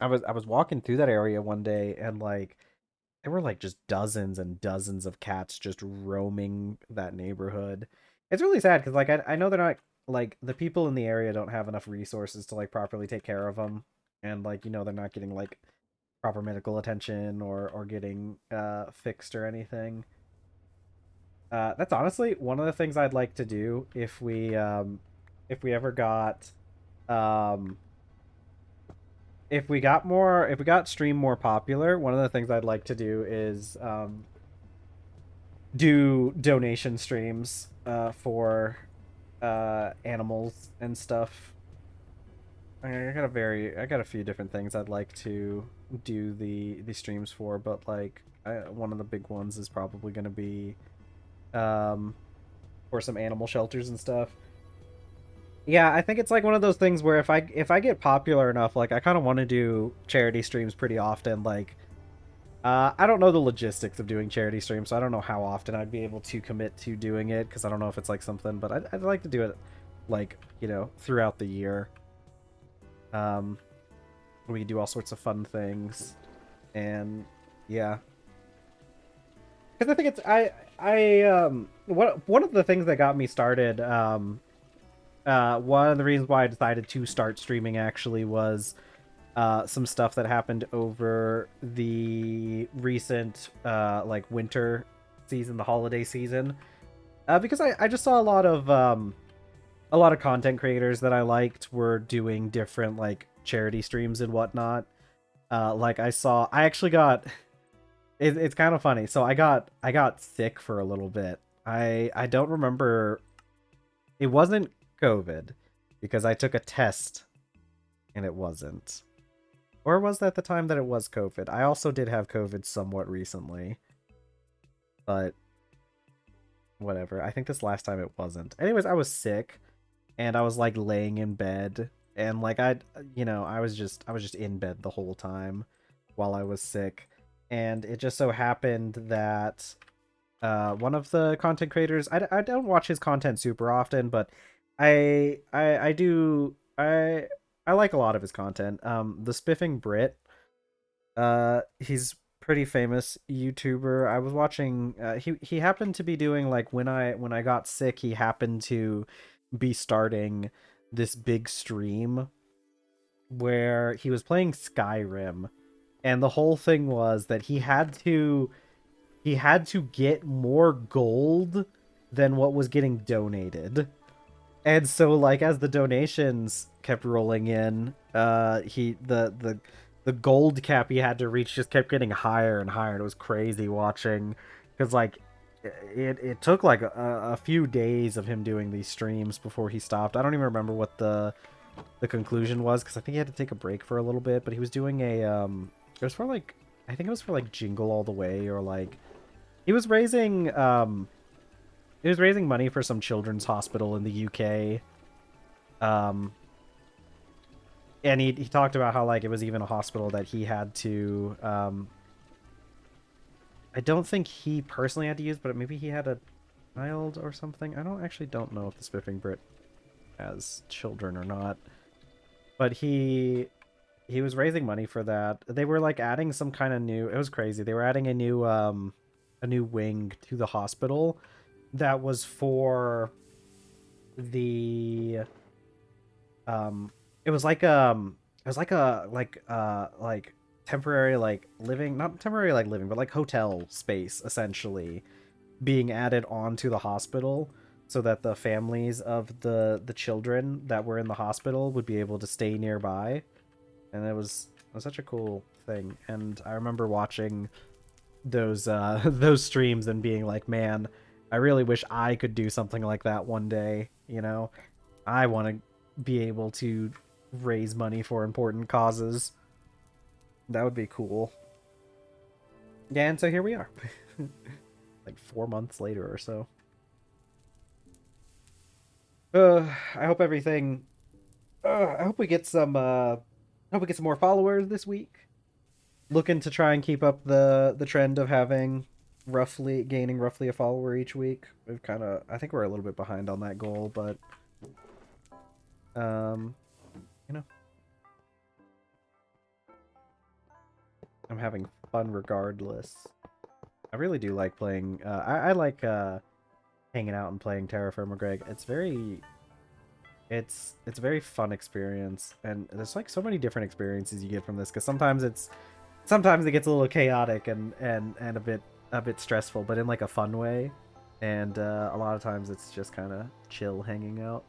I was walking through that area one day, and like there were like just dozens and dozens of cats just roaming that neighborhood. It's really sad cuz like I know they're not like the people in the area don't have enough resources to like properly take care of them, and like they're not getting like proper medical attention or getting fixed or anything. That's honestly one of the things I'd like to do if we ever got um if we got stream more popular. One of the things I'd like to do is do donation streams for animals and stuff. I got a few different things I'd like to do the streams for, but like one of the big ones is probably going to be um for some animal shelters and stuff. Yeah, I think it's like one of those things where if I get popular enough, like I kind of want to do charity streams pretty often. Like I don't know the logistics of doing charity streams, so I don't know how often I'd be able to commit to doing it because I don't know if it's like something, but I'd like to do it like throughout the year. Um, we can do all sorts of fun things, and yeah, because I think it's one of the things that got me started one of the reasons why I decided to start streaming actually was some stuff that happened over the recent like winter season, the holiday season, because I just saw a lot of content creators that I liked were doing different like charity streams and whatnot. Like I actually got it's kind of funny. So I got sick for a little bit. I don't remember. It wasn't COVID because I took a test and it wasn't. Or was that the time that it was COVID? I also did have COVID somewhat recently, but whatever. I think this last time it wasn't. Anyways, I was sick and I was like laying in bed, and like I was just in bed the whole time while I was sick. And it just so happened that one of the content creators, I don't watch his content super often, but I do I like a lot of his content. The Spiffing Brit, He's pretty famous YouTuber. I was watching. He happened to be doing like when I got sick. He happened to be starting this big stream where he was playing Skyrim, and the whole thing was that he had to get more gold than what was getting donated. And so like as the donations kept rolling in, the gold cap he had to reach just kept getting higher and higher. And it was crazy watching cuz like it took like a few days of him doing these streams before he stopped. I don't even remember what the conclusion was cuz I think he had to take a break for a little bit, but he was doing a it was for like I think it was for like Jingle All the Way, or like he was raising money for some children's hospital in the UK. Um, and he talked about how like it was even a hospital that he had to. I don't think he personally had to use, but maybe he had a child or something. I don't know if the Spiffing Brit has children or not. But he was raising money for that. They were like adding some kind of new. It was crazy. They were adding a new wing to the hospital that was for the it was like a like temporary like living, not temporary like living, but like hotel space essentially being added onto the hospital so that the families of the children that were in the hospital would be able to stay nearby. And it was such a cool thing. And I remember watching those those streams and being like, man, I really wish I could do something like that one day, you know. I want to be able to raise money for important causes. That would be cool. Yeah, and so here we are. Like 4 months later or so. I hope everything I hope we get some more followers this week. Looking to try and keep up the trend of having gaining roughly a follower each week. We've kind of, I think we're a little bit behind on that goal, but um you know, I'm having fun regardless. I really do like playing I like hanging out and playing TerrafirmaGreg. It's a very fun experience, and there's like so many different experiences you get from this, because sometimes it gets a little chaotic and a bit stressful, but in like a fun way. And a lot of times it's just kind of chill hanging out.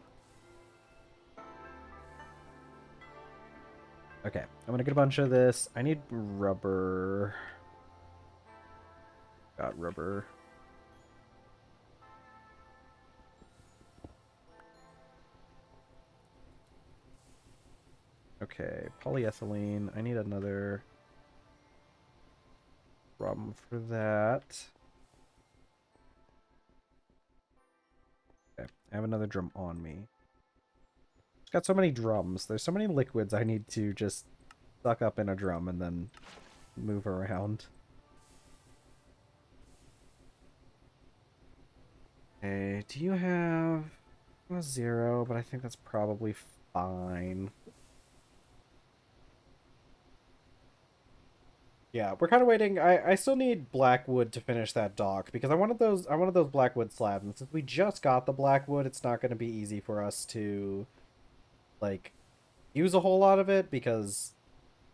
Okay, I'm gonna get a bunch of this. I need rubber. Got rubber. Okay, polyethylene. I need another drum for that. Okay, I have another drum on me. It's got so many drums. There's so many liquids I need to just suck up in a drum and then move around. Okay, do you have a 0? But I think that's probably fine. Yeah, we're kind of waiting. I still need black wood to finish that dock, because I wanted those black wood slabs, and since we just got the black wood, it's not going to be easy for us to like use a whole lot of it, because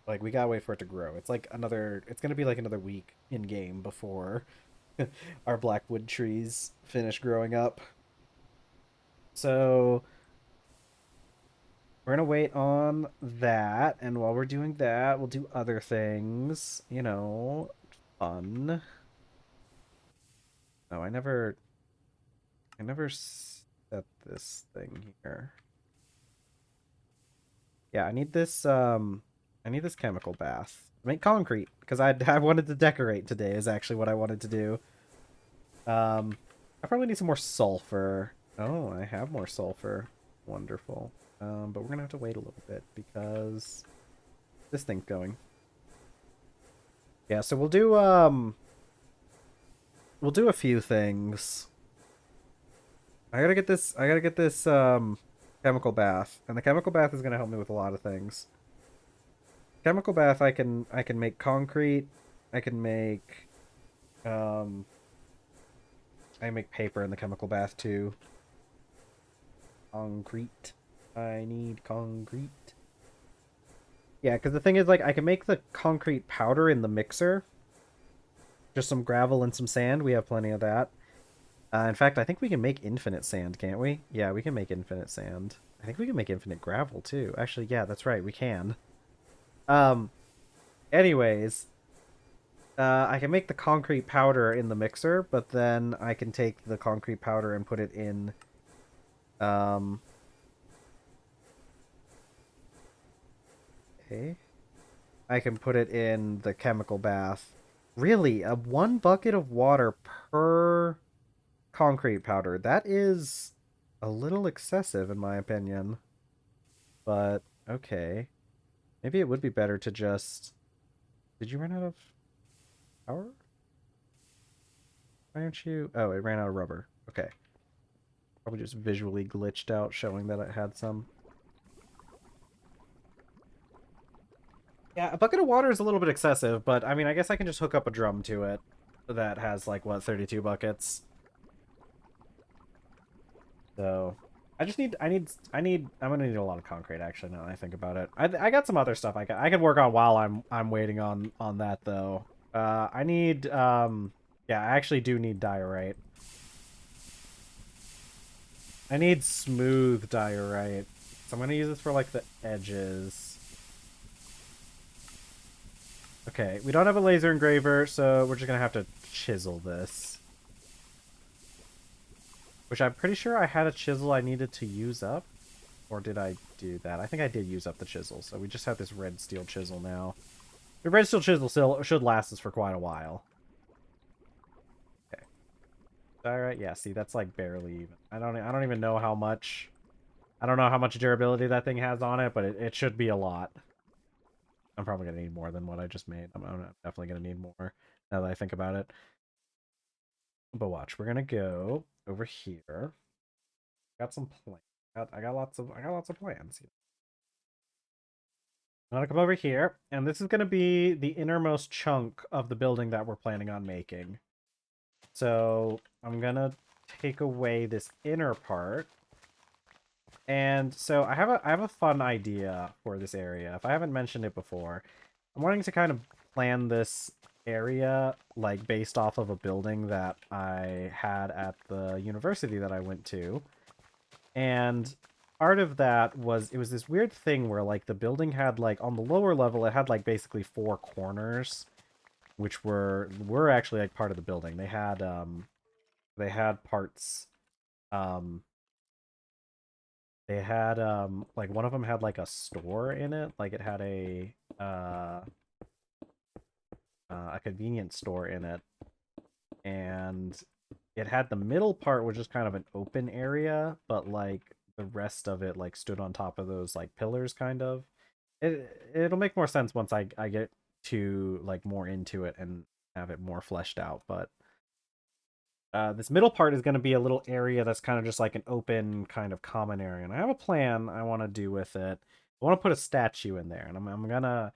like we gotta wait for it to grow. It's gonna be like another week in game before our blackwood trees finish growing up. So we're gonna wait on that, and while we're doing that, we'll do other things, fun. Oh, I never set this thing here. Yeah, I need this chemical bath. Make concrete, because I wanted to decorate today is actually what I wanted to do. I probably need some more sulfur. Oh, I have more sulfur. Wonderful. But we're gonna have to wait a little bit because this thing's going. Yeah, so we'll do a few things. I gotta get this chemical bath, and the chemical bath is gonna help me with a lot of things. chemical bath, I can make concrete. I can make um I make paper in the chemical bath too. Concrete. I need concrete. Yeah, because the thing is, like, I can make the concrete powder in the mixer. Just some gravel and some sand. We have plenty of that. In fact, I think we can make infinite sand, can't we? Yeah, we can make infinite sand. I think we can make infinite gravel too. Actually, yeah, that's right, we can. Um, anyways, I can make the concrete powder in the mixer, but then I can take the concrete powder and put it in um okay. I can put it in the chemical bath. Really, a 1 bucket of water per concrete powder. That is a little excessive in my opinion. But okay. Maybe it would be better to just... Did you run out of power? Why aren't you... Oh, it ran out of rubber. Okay. Probably just visually glitched out, showing that it had some. Yeah, a bucket of water is a little bit excessive, but I mean, I guess I can just hook up a drum to it that has, like, what, 32 buckets? So... I'm gonna need a lot of concrete, actually, now that I think about it. I got some other stuff I can work on while I'm waiting on that, though. I need, yeah, I actually do need diorite. I need smooth diorite. So I'm gonna use this for, like, the edges. Okay, we don't have a laser engraver, so we're just gonna have to chisel this. Which I'm pretty sure I had a chisel I needed to use up. Or did I do that? I think I did use up the chisel, so we just have this red steel chisel now. The red steel chisel still should last us for quite a while. Okay. Alright, yeah, see, that's like barely even. I don't even know how much... I don't know how much durability that thing has on it, but it should be a lot. I'm probably going to need more than what I just made. I'm definitely going to need more now that I think about it. But watch, we're going to go over here. Got some plans. I got lots of plans. I'm gonna come over here, and this is gonna be the innermost chunk of the building that we're planning on making. So I'm gonna take away this inner part. And so I have a fun idea for this area. If I haven't mentioned it before, I'm wanting to kind of plan this area like based off of a building that I had at the university that I went to. And part of that was it was this weird thing where like the building had like on the lower level it had like basically 4 corners which were actually like part of the building. They had parts um they had like one of them had like a store in it, like it had a convenience store in it, and it had the middle part which is kind of an open area, but like the rest of it like stood on top of those like pillars kind of. It'll make more sense once I get to like more into it and have it more fleshed out, but this middle part is going to be a little area that's kind of just like an open kind of common area, and I have a plan I want to do with it. I want to put a statue in there, and I'm gonna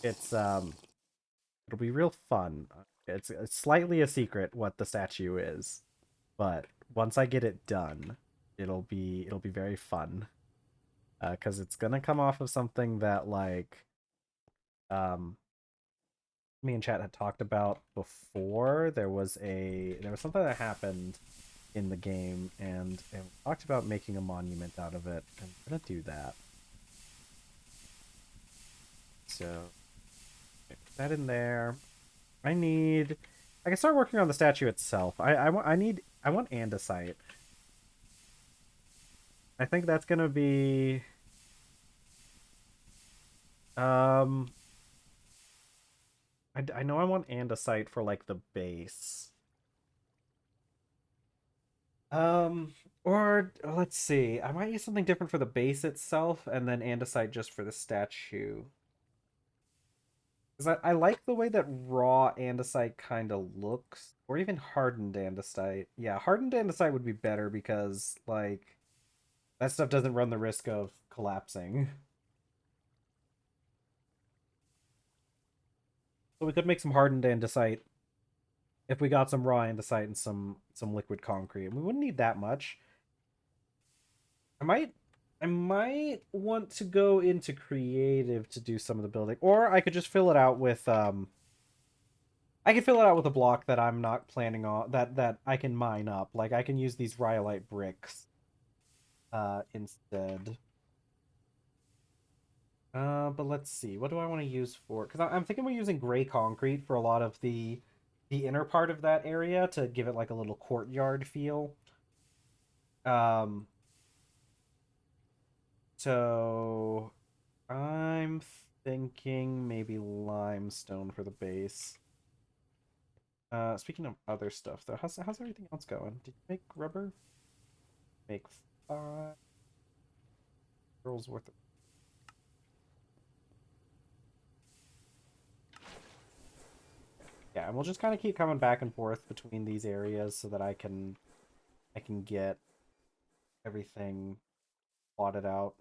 it's it'll be real fun. It's slightly a secret what the statue is, but once I get it done, it'll be very fun. Because it's gonna come off of something that like um me and chat had talked about before. There was something that happened in the game, and we talked about making a monument out of it. I'm gonna do that. So put that in there. I can start working on the statue itself. I want andesite. I think that's gonna be um I know I want andesite for like the base. Or let's see. I might use something different for the base itself, and then andesite just for the statue. Because I like the way that raw andesite kind of looks, or even hardened andesite. Yeah, hardened andesite would be better because like that stuff doesn't run the risk of collapsing. So we could make some hardened andesite if we got some raw andesite and some liquid concrete. We wouldn't need that much. I might want to go into creative to do some of the building, or I could just fill it out with I can fill it out with a block that I'm not planning on that I can mine up. Like I can use these rhyolite bricks instead. But let's see. What do I want to use for? Because I'm thinking we're using gray concrete for a lot of the inner part of that area to give it like a little courtyard feel. Um, so I'm thinking maybe limestone for the base. Speaking of other stuff though, how's everything else going? Did you make rubber? Make 5 girls worth of. Yeah, and we'll just kind of keep coming back and forth between these areas so that I can get everything plotted out.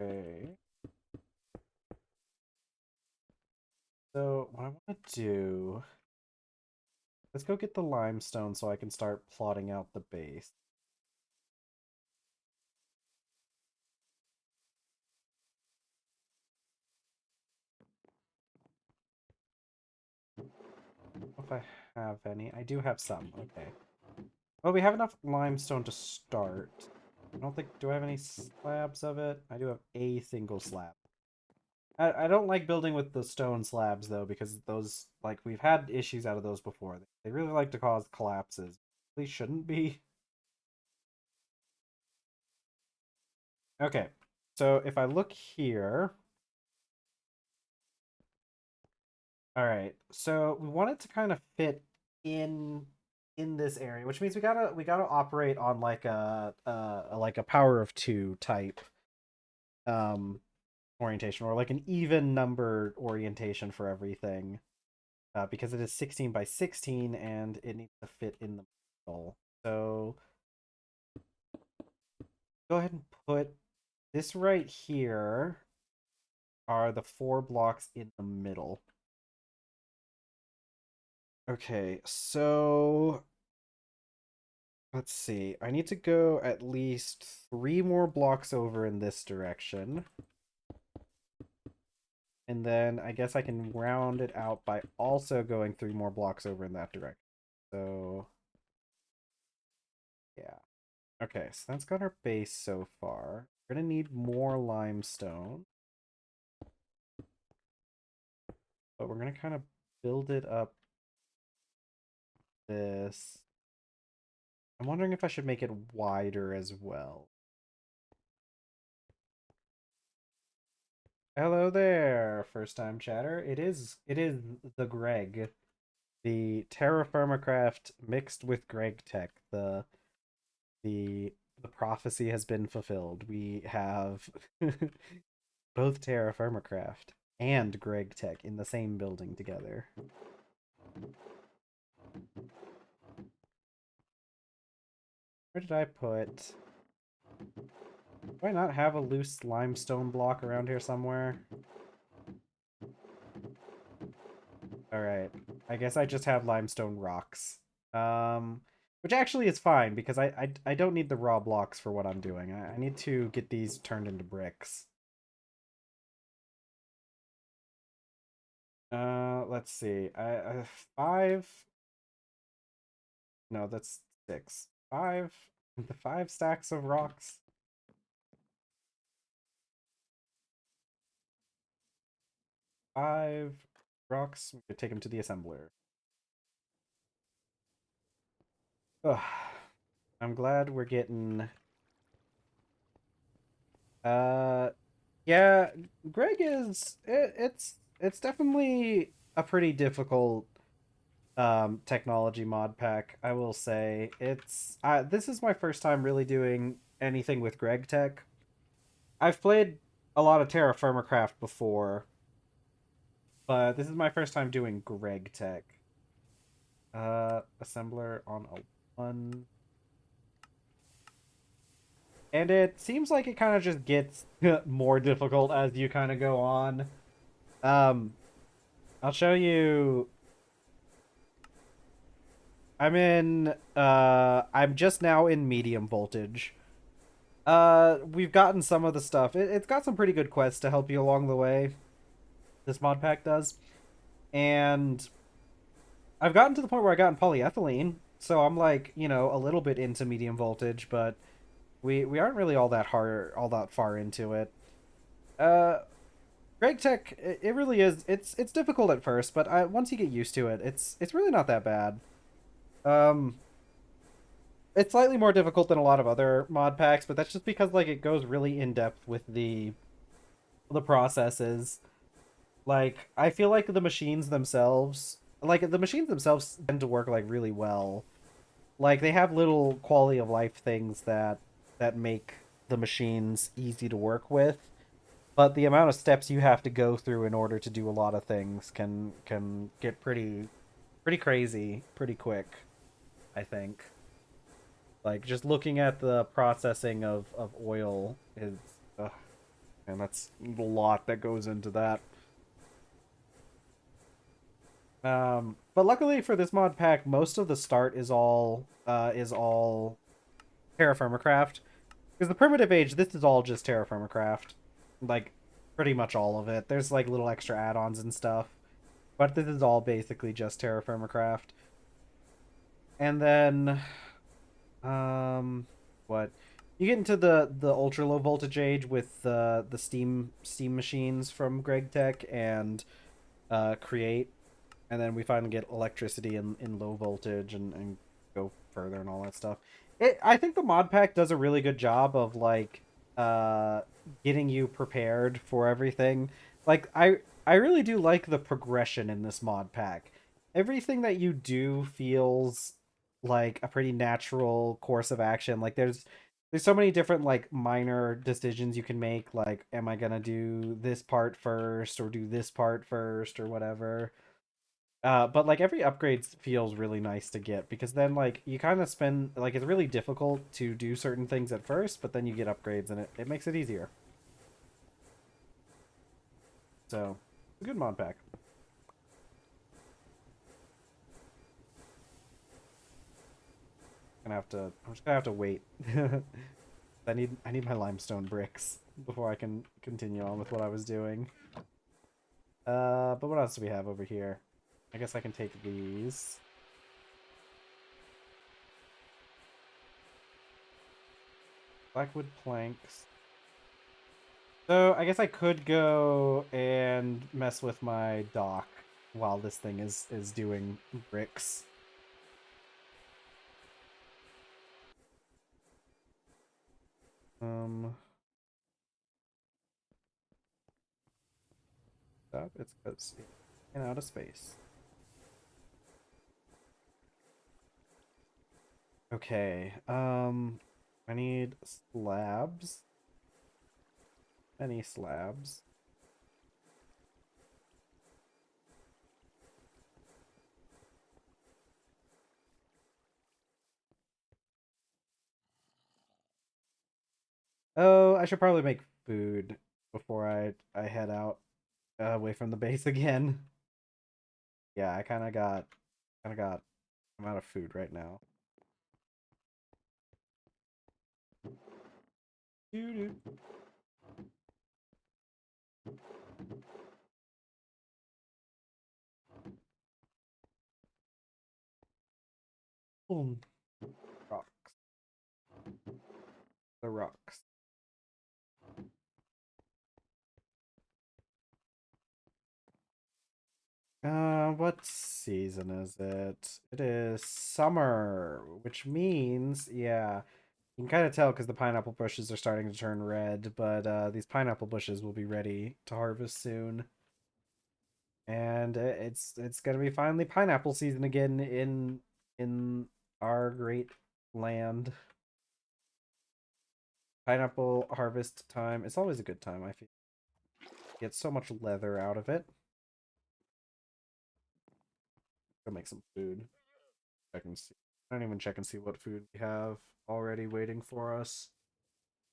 Okay. So what I want to do, let's go get the limestone so I can start plotting out the base. If I have any, I do have some. Okay. Well, we have enough limestone to start. I don't think. Do I have any slabs of it? I do have a single slab. I don't like building with the stone slabs though because those like we've had issues out of those before. They really like to cause collapses. They shouldn't be. Okay. So if I look here, all right. So we want it to kind of fit in in this area, which means we gotta operate on like a power of 2 type um orientation or like an even number orientation for everything. Because it is 16 by 16 and it needs to fit in the middle. So go ahead and put this right here are the 4 blocks in the middle. Okay, so let's see. I need to go at least 3 more blocks over in this direction. And then I guess I can round it out by also going 3 more blocks over in that direction. So, yeah. Okay, so that's got our base so far. We're gonna need more limestone. But we're gonna kind of build it up this. I'm wondering if I should make it wider as well. Hello there, first time chatter. It is the Greg, the TerrafirmaCraft mixed with Greg Tech. The the prophecy has been fulfilled. We have both TerrafirmaCraft and Greg Tech in the same building together. Where did I put? Do I not have a loose limestone block around here somewhere? Alright. I guess I just have limestone rocks. Which actually is fine because I don't need the raw blocks for what I'm doing. I need to get these turned into bricks. Let's see. 5. No, that's 6. 5. The 5 stacks of rocks. 5 rocks. We could take them to the assembler. Ugh. I'm glad we're getting. Uh, yeah, Greg is. It's definitely a pretty difficult technology mod pack. I will say it's. This is my first time really doing anything with Greg Tech. I've played a lot of Terra Firma Craft before, but this is my first time doing Greg Tech. Assembler on a 1. And it seems like it kind of just gets more difficult as you kind of go on. Um, I'll show you. I'm just now in medium voltage. We've gotten some of the stuff. It's got some pretty good quests to help you along the way. This mod pack does. And I've gotten to the point where I got in polyethylene, so I'm like, a little bit into medium voltage, but we aren't really all that far into it. Uh Greg Tech, it really is. It's difficult at first, but once you get used to it, it's really not that bad. Um, it's slightly more difficult than a lot of other mod packs, but that's just because like it goes really in depth with the processes. Like I feel like the machines themselves tend to work like really well. Like they have little quality of life things that make the machines easy to work with. But the amount of steps you have to go through in order to do a lot of things can get pretty crazy pretty quick, I think. Like just looking at the processing of oil is and that's a lot that goes into that. But luckily for this mod pack, most of the start is all TerrafirmaCraft. Because the primitive age, this is all just TerrafirmaCraft. Like pretty much all of it. There's like little extra add-ons and stuff. But this is all basically just TerrafirmaCraft. And then what? You get into the ultra low voltage age with the steam machines from Greg Tech and Create, and then we finally get electricity in low voltage and go further and all that stuff. I think the mod pack does a really good job of like uh getting you prepared for everything. Like I really do like the progression in this mod pack. Everything that you do feels like a pretty natural course of action. Like there's so many different like minor decisions you can make, like am I gonna do this part first or do this part first or whatever. But like every upgrade feels really nice to get because then like you kind of spend like it's really difficult to do certain things at first, but then you get upgrades and it makes it easier. So it's a good mod pack. I'm just gonna have to wait. I need my limestone bricks before I can continue on with what I was doing. But what else do we have over here? I guess I can take these. Blackwood planks. So I guess I could go and mess with my dock while this thing is doing bricks. Stop. It's because in out of space. Okay. I need slabs. Any slabs? Oh, I should probably make food before I head out away from the base again. Yeah, I kind of got I'm out of food right now. Doo-doo. Boom. Rocks. The rocks. What season is it? It is summer, which means, yeah, you can kind of tell because the pineapple bushes are starting to turn red, but these pineapple bushes will be ready to harvest soon. And it's gonna be finally pineapple season again in our great land. Pineapple harvest time. It's always a good time, I feel. Get so much leather out of it. Go make some food. Check and see. I don't even check and see what food we have already waiting for us,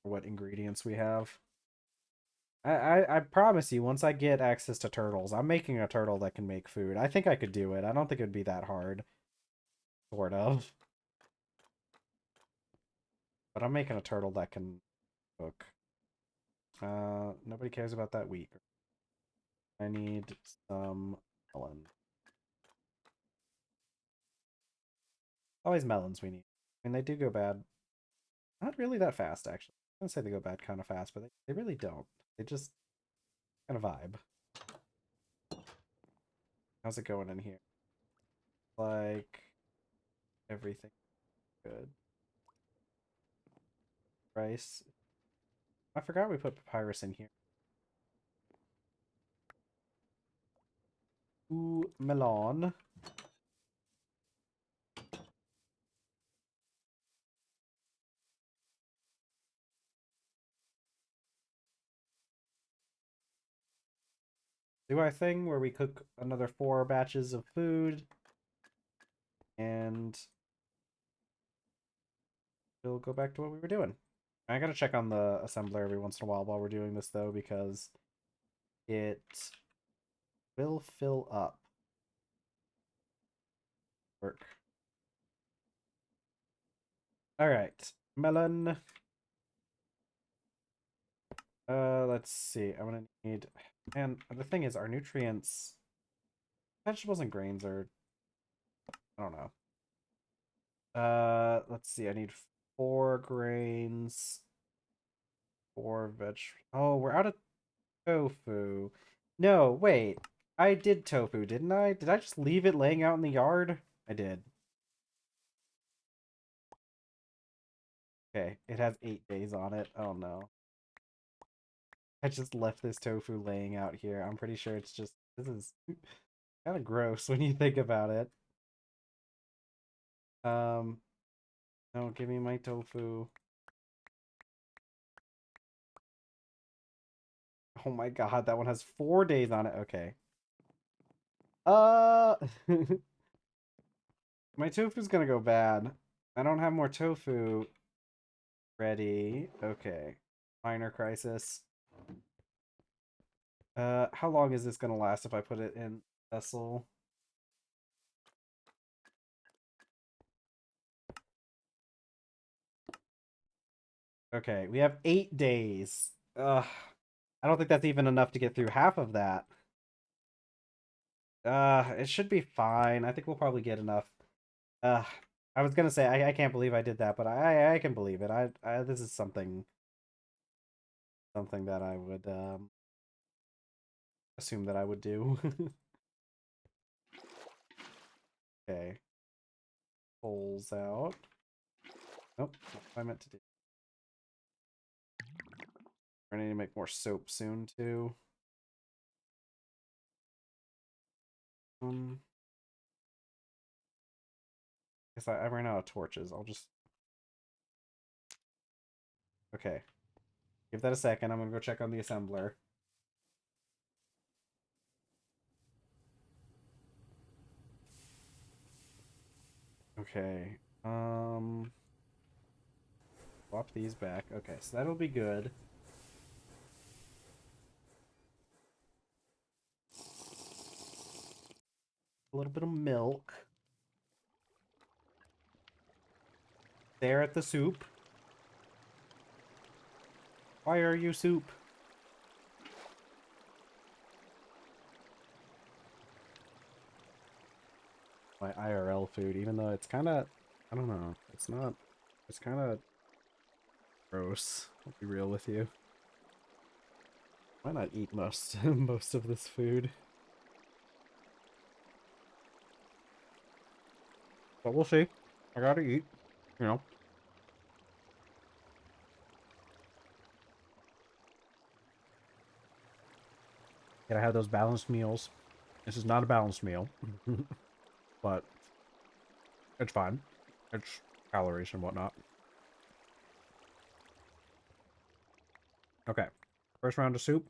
or what ingredients we have. I promise you, once I get access to turtles, I'm making a turtle that can make food. I think I could do it. I don't think it'd be that hard. Sort of. But I'm making a turtle that can cook. Nobody cares about that wheat. I need some melon. Always melons we need. I mean, they do go bad. Not really that fast, actually. I'm gonna say they go bad kind of fast, but they really don't. They just kind of vibe. How's it going in here? Like everything good. Rice. I forgot we put papyrus in here. Ooh, melon. Do our thing where we cook another 4 batches of food. And we'll go back to what we were doing. I gotta check on the assembler every once in a while we're doing this, though, because it will fill up. Work. Alright. Melon. Let's see. I'm gonna need... And the thing is, our nutrients... Vegetables and grains are... I don't know. Let's see. I need 4 grains. 4 veg... Oh, we're out of tofu. No, wait. I did tofu, didn't I? Did I just leave it laying out in the yard? I did. Okay, it has 8 days on it. Oh no. I just left this tofu laying out here. I'm pretty sure it's just... This is kind of gross when you think about it. No, give me my tofu. Oh my god, that one has 4 days on it. Okay. Uh... My tofu's gonna go bad. I don't have more tofu ready. Okay. Minor crisis. How long is this gonna last if I put it in vessel? Okay, we have 8 days. Ugh. I don't think that's even enough to get through half of that. It should be fine. I think we'll probably get enough. Uh, I was gonna say I can't believe I did that, but I can believe it. This is something that I would assume that I would do. Okay. Pulls out. Nope, not what I meant to do. I need to make more soap soon too. Guess I ran out of torches. I'll just... Okay. Give that a second. I'm gonna go check on the assembler. Okay. Swap these back. Okay, so that'll be good. A little bit of milk. There at the soup. Why are you soup? My IRL food, even though it's kind of... I don't know. It's not... It's kind of gross. I'll be real with you. Why not eat most most of this food? But we'll see. I gotta eat, you know. Gotta have those balanced meals. This is not a balanced meal, but it's fine. It's calories and whatnot. Okay, first round of soup.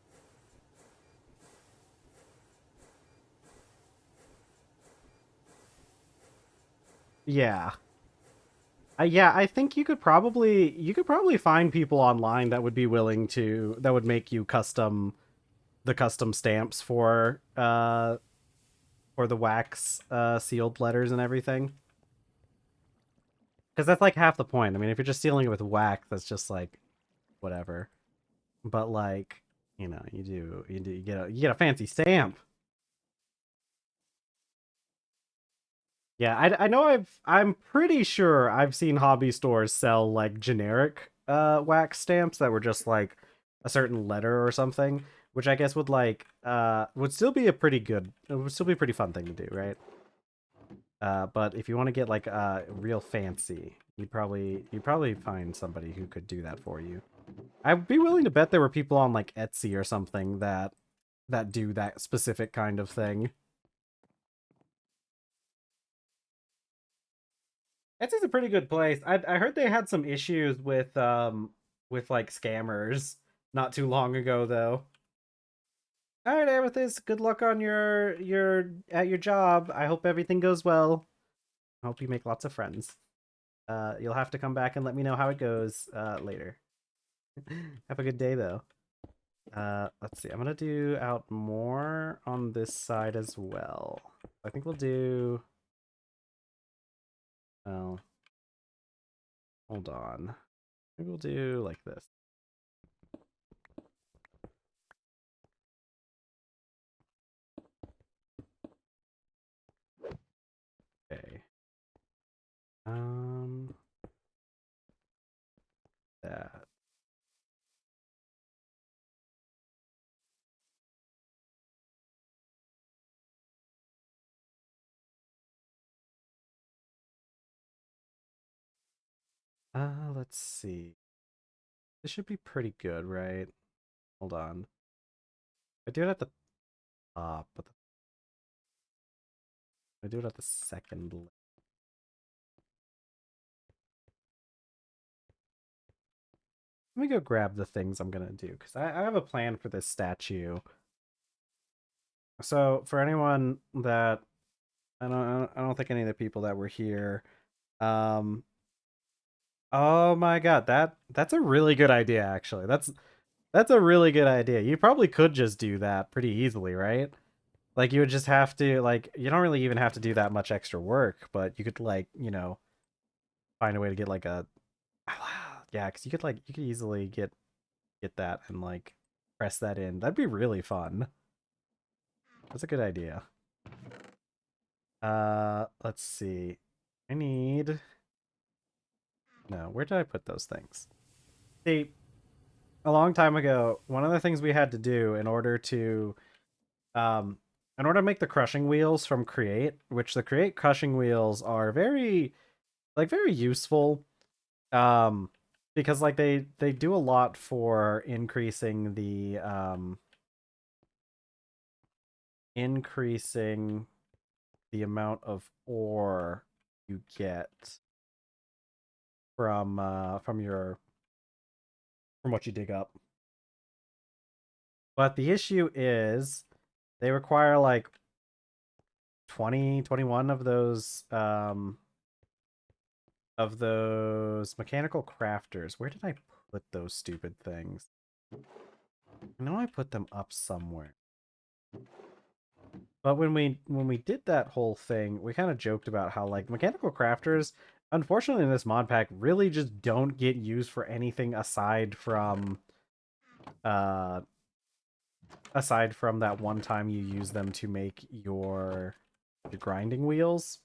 Yeah. Yeah, I think you could probably find people online that would be willing to that would make you custom stamps for the wax sealed letters and everything. Because that's like half the point. I mean, if you're just sealing it with wax, that's just like whatever. But like, you get a fancy stamp. Yeah, I know I'm pretty sure I've seen hobby stores sell like generic wax stamps that were just like a certain letter or something, which I guess would still be it would still be a pretty fun thing to do, right? But if you want to get like real fancy, you'd probably find somebody who could do that for you. I'd be willing to bet there were people on like Etsy or something that do that specific kind of thing. Etsy's a pretty good place. I heard they had some issues with like scammers not too long ago though. All right, Amethyst, good luck on your at your job. I hope everything goes well. I hope you make lots of friends. You'll have to come back and let me know how it goes later. Have a good day though. Let's see. I'm gonna do out more on this side as well. I think we'll do. Well, hold on. Maybe we'll do like this. Okay. Um, that. Let's see. This should be pretty good, right? Hold on. I do it at the top, but I do it at the second. Let me go grab the things I'm gonna do because I have a plan for this statue. So for anyone that I don't think any of the people that were here, um, oh my god, that's a really good idea actually. That's a really good idea. You probably could just do that pretty easily, right? Like you would just have to like you don't really even have to do that much extra work, but you could like, find a way to get like a yeah, because you could easily get that and like press that in. That'd be really fun. That's a good idea. Let's see. I need no, where did I put those things? See, a long time ago, one of the things we had to do um in order to make the crushing wheels from Create, which the Create crushing wheels are very useful. Because like they do a lot for increasing the amount of ore you get from what you dig up. But the issue is they require like 21 of those mechanical crafters. Where did I put those stupid things? I know I put them up somewhere. But when we did that whole thing, we kind of joked about how like mechanical crafters, unfortunately in this mod pack, really just don't get used for anything uh aside from that one time you use them to make your grinding wheels.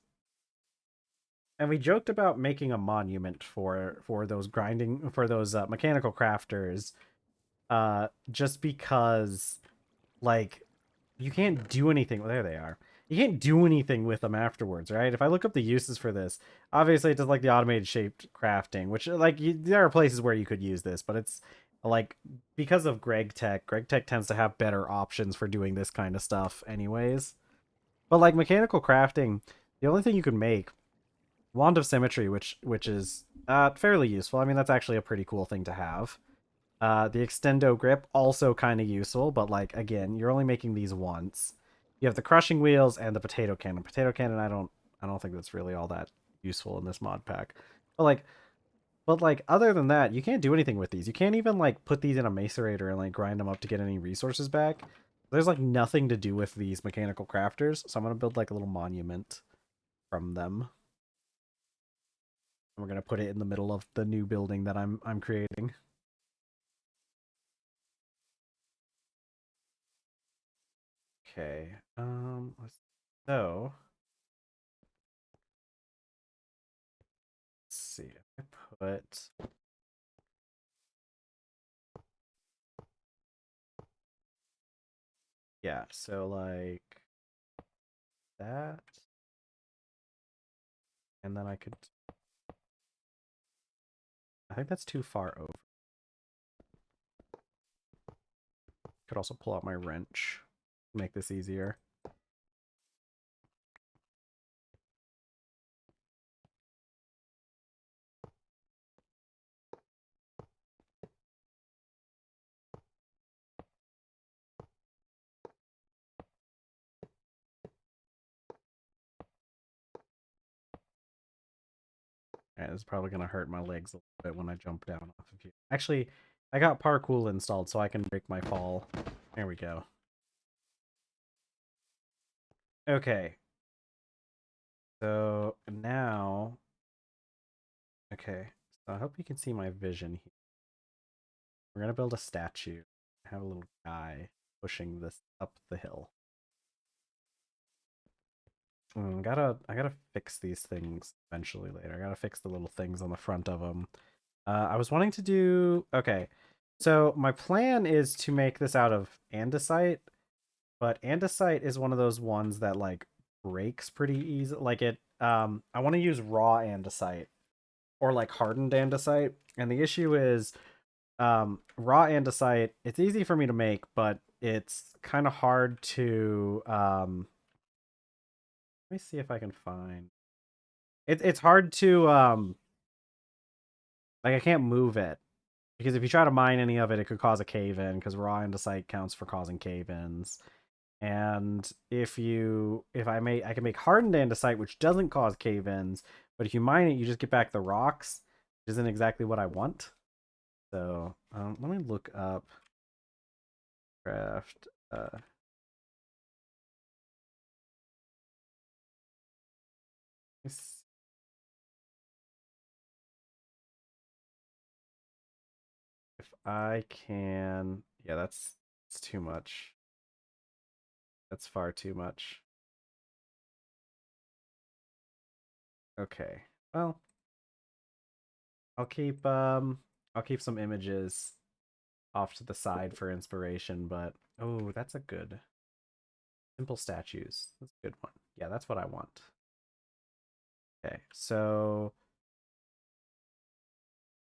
And we joked about making a monument for those mechanical crafters, just because like you can't do anything. Well, there they are. You can't do anything with them afterwards, right? If I look up the uses for this, obviously it does like the automated shaped crafting, which like there are places where you could use this, but it's like because of Greg Tech tends to have better options for doing this kind of stuff, anyways. But like mechanical crafting, the only thing you can make Wand of Symmetry, which is fairly useful. I mean, that's actually a pretty cool thing to have. The Extendo Grip, also kind of useful, but like again, you're only making these once. You have the crushing wheels and the potato cannon. Potato cannon, I don't think that's really all that useful in this mod pack. But like other than that, you can't do anything with these. You can't even like put these in a macerator and like grind them up to get any resources back. There's like nothing to do with these mechanical crafters, so I'm gonna build like a little monument from them. And we're gonna put it in the middle of the new building that I'm creating. Okay. So let's see. If I put yeah, so like that, and then I think that's too far over. Could also pull out my wrench, make this easier. Alright, this is probably gonna hurt my legs a little bit when I jump down off of you. Actually, I got parkour installed so I can break my fall. There we go. Okay. So now, okay. So I hope you can see my vision here. We're gonna build a statue. Have a little guy pushing this up the hill. I gotta fix these things eventually later. I gotta fix the little things on the front of them. I was wanting to do okay. So my plan is to make this out of andesite, but andesite is one of those ones that like breaks pretty easy. Like it, I want to use raw andesite or like hardened andesite, and the issue is, raw andesite. It's easy for me to make, but it's kind of hard to. Let me see if I can find. It's hard to like I can't move it because if you try to mine any of it, it could cause a cave in because raw andesite counts for causing cave ins. And I can make hardened andesite, which doesn't cause cave ins, but if you mine it, you just get back the rocks, which isn't exactly what I want. So let me look up craft. If I can, yeah, that's too much. That's far too much. Okay. Well, I'll keep um I'll keep some images off to the side for inspiration, but oh, that's a good simple statues. That's a good one. Yeah, that's what I want. Okay. So,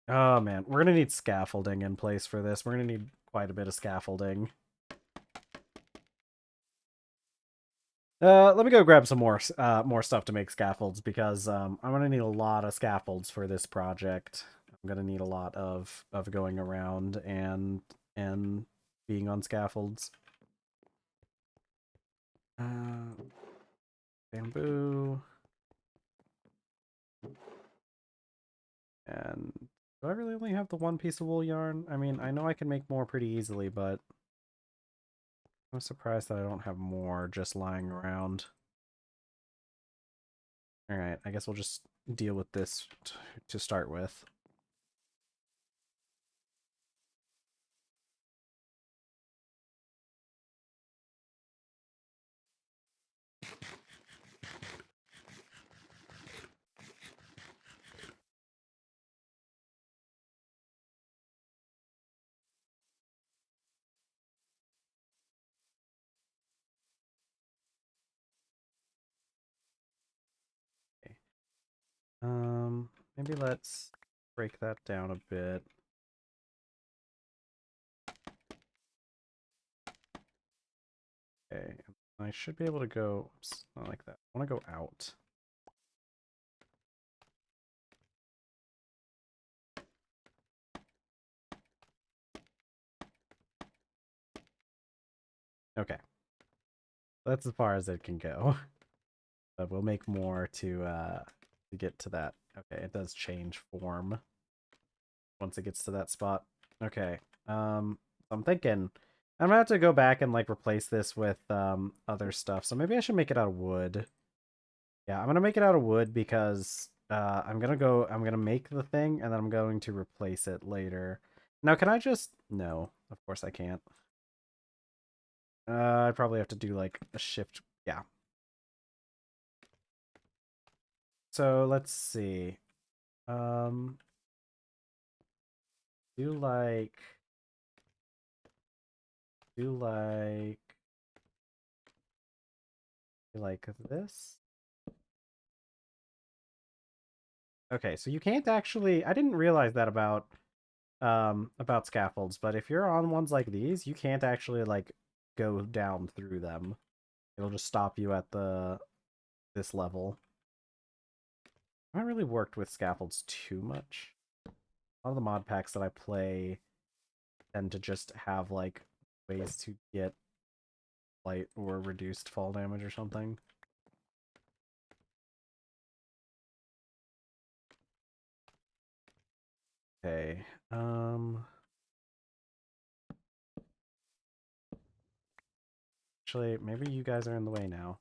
oh man, we're going to need scaffolding in place for this. We're going to need quite a bit of scaffolding. Let me go grab some more stuff to make scaffolds because I'm gonna need a lot of scaffolds for this project. I'm gonna need a lot of going around and being on scaffolds. Bamboo. And do I really only have the one piece of wool yarn? I mean, I know I can make more pretty easily, but I'm surprised that I don't have more just lying around. All right, I guess we'll just deal with this to start with. Okay. Maybe let's break that down a bit. Okay, I should be able to go, oops, not like that. I want to go out. Okay. That's as far as it can go. But we'll make more to to get to that. Okay, it does change form once it gets to that spot. Okay. I'm thinking I'm gonna have to go back and like replace this with other stuff. So maybe I should make it out of wood. Yeah, I'm gonna make it out of wood because I'm gonna make the thing and then I'm going to replace it later. Now, can I just no, of course I can't. I'd probably have to do like a shift. Yeah. So let's see. Um do like do like do like this. Okay, so you can't actually I didn't realize that about scaffolds, but if you're on ones like these, you can't actually like go down through them. It'll just stop you at this level. I haven't really worked with scaffolds too much. A lot of the mod packs that I play tend to just have like ways to get light or reduced fall damage or something. Okay. Actually, maybe you guys are in the way now.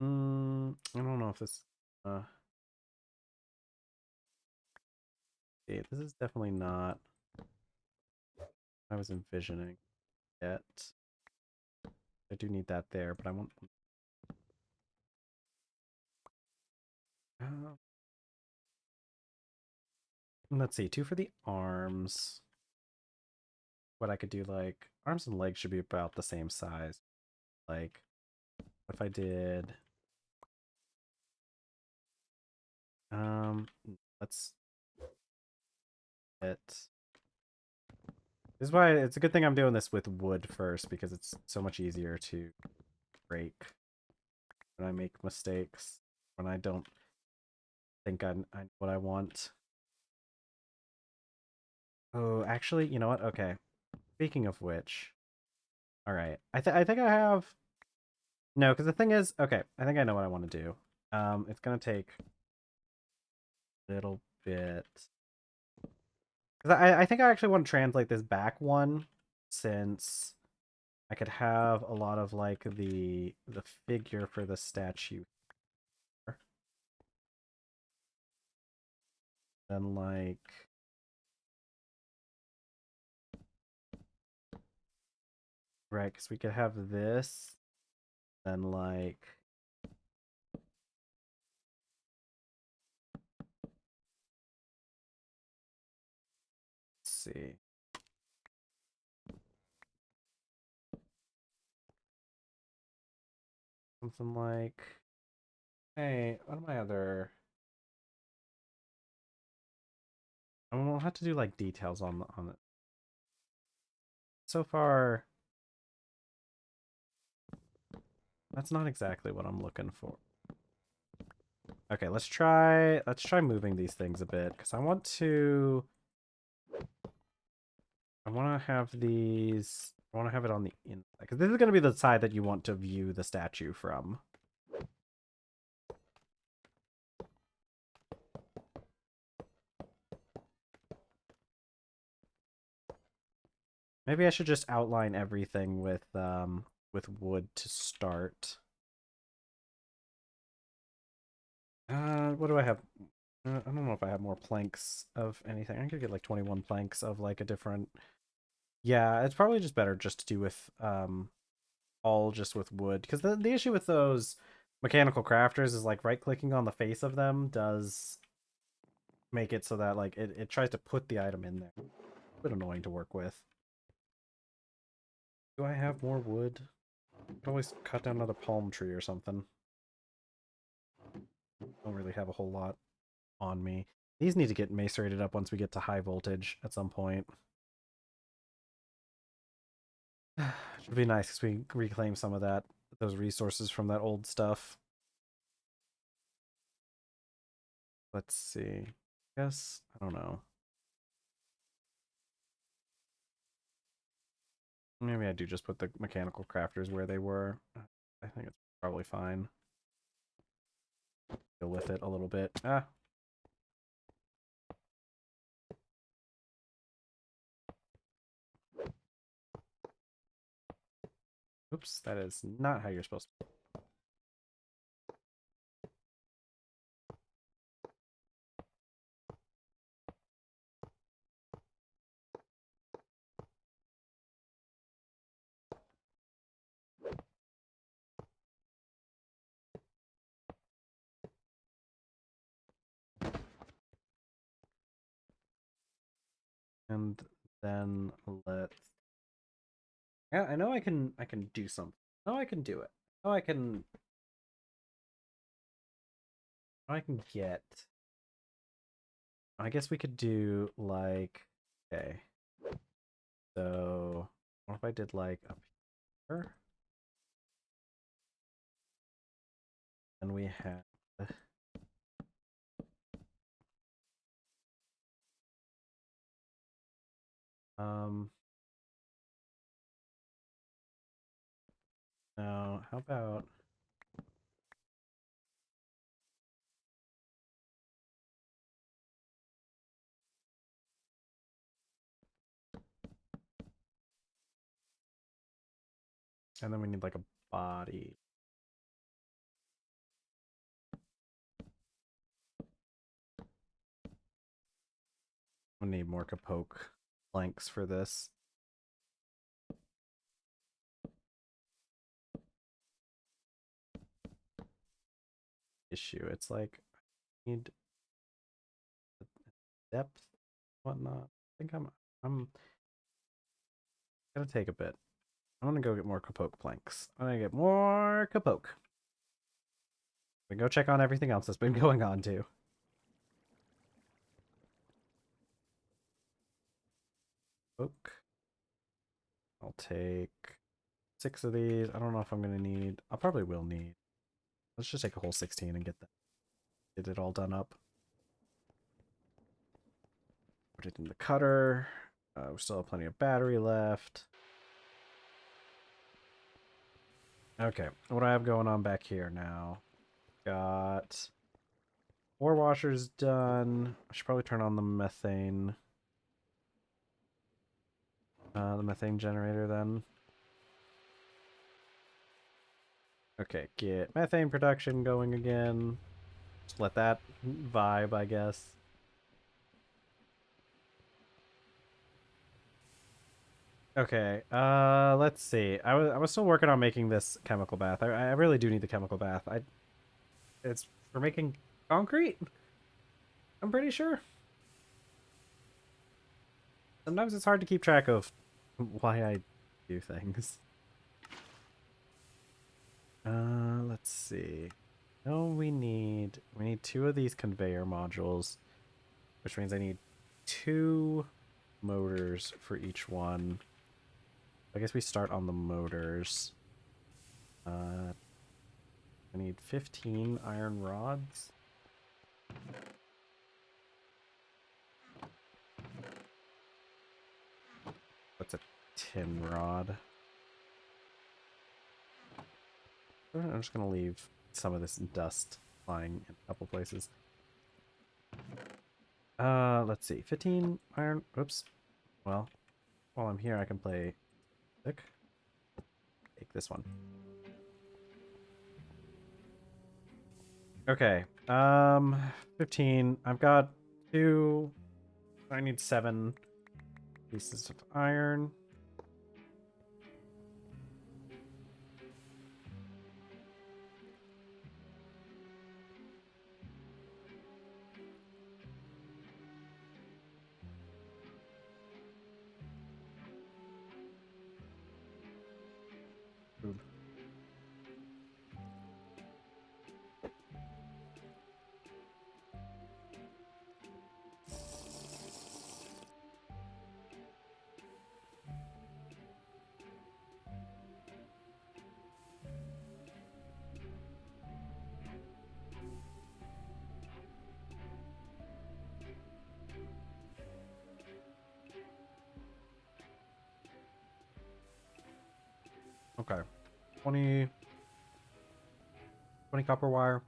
I don't know if this yeah, this is definitely not what I was envisioning yet. I do need that there, but I want uh, let's see, two for the arms. What I could do, like arms and legs should be about the same size. Like if I did um let's hit this is why it's a good thing I'm doing this with wood first because it's so much easier to break when I make mistakes, when I don't think I know what I want. Oh, actually, you know what? Okay. Speaking of which, all right. I think I have no, because the thing is, okay, I think I know what I want to do. It's gonna take a little bit. 'Cause I think I actually want to translate this back one, since I could have a lot of like the figure for the statue. Then like right, because we could have this, then like let's see. Something like hey, what am I other I will have to do like details on it. So far, that's not exactly what I'm looking for. Okay, let's try moving these things a bit because I want to have these I want to have it on the inside because this is going to be the side that you want to view the statue from. Maybe I should just outline everything with wood to start. What do I have? I don't know if I have more planks of anything. I could get like 21 planks of like a different. Yeah, it's probably just better just to do with all just with wood because the issue with those mechanical crafters is like right clicking on the face of them does make it so that like it tries to put the item in there. A bit annoying to work with. Do I have more wood? I could always cut down another palm tree or something. Don't really have a whole lot on me. These need to get macerated up once we get to high voltage at some point. Should be nice because we reclaim some of those resources from that old stuff. Let's see. I guess I don't know. Maybe I do just put the mechanical crafters where they were. I think it's probably fine. Deal with it a little bit. Ah. Oops, that is not how you're supposed to. And then let's. Yeah, I know I can do something. I know I can do it. I know I can get. I guess we could do like, okay. So what if I did like up here? And we have um now how about and then we need like a body. We need more capoke planks for this. Issue. It's like I need depth, whatnot. I think I'm gonna take a bit. I'm gonna go get more capoke planks. I'm gonna get more capoke. We go check on everything else that's been going on too. Oak. I'll take 6 of these. I don't know if I'm gonna need. I probably will need. Let's just take a whole 16 and get it all done up. Put it in the cutter. We still have plenty of battery left. Okay, what do I have going on back here now? Got 4 washers done. I should probably turn on the methane generator then. Okay, get methane production going again. Just let that vibe, I guess. Okay, let's see. I was still working on making this chemical bath. I really do need the chemical bath. It's for making concrete? I'm pretty sure. Sometimes it's hard to keep track of why I do things. Let's see. No, we need 2 of these conveyor modules, which means I need 2 motors for each one. I guess we start on the motors. I need 15 iron rods. What's a tin rod? I'm just gonna leave some of this dust lying in a couple places. Let's see. 15 iron. Oops. Well, while I'm here, I can play music. Take this one. Okay. 15. I've got 2. I need 7 pieces of iron. Ooh. Okay. 20 copper wire.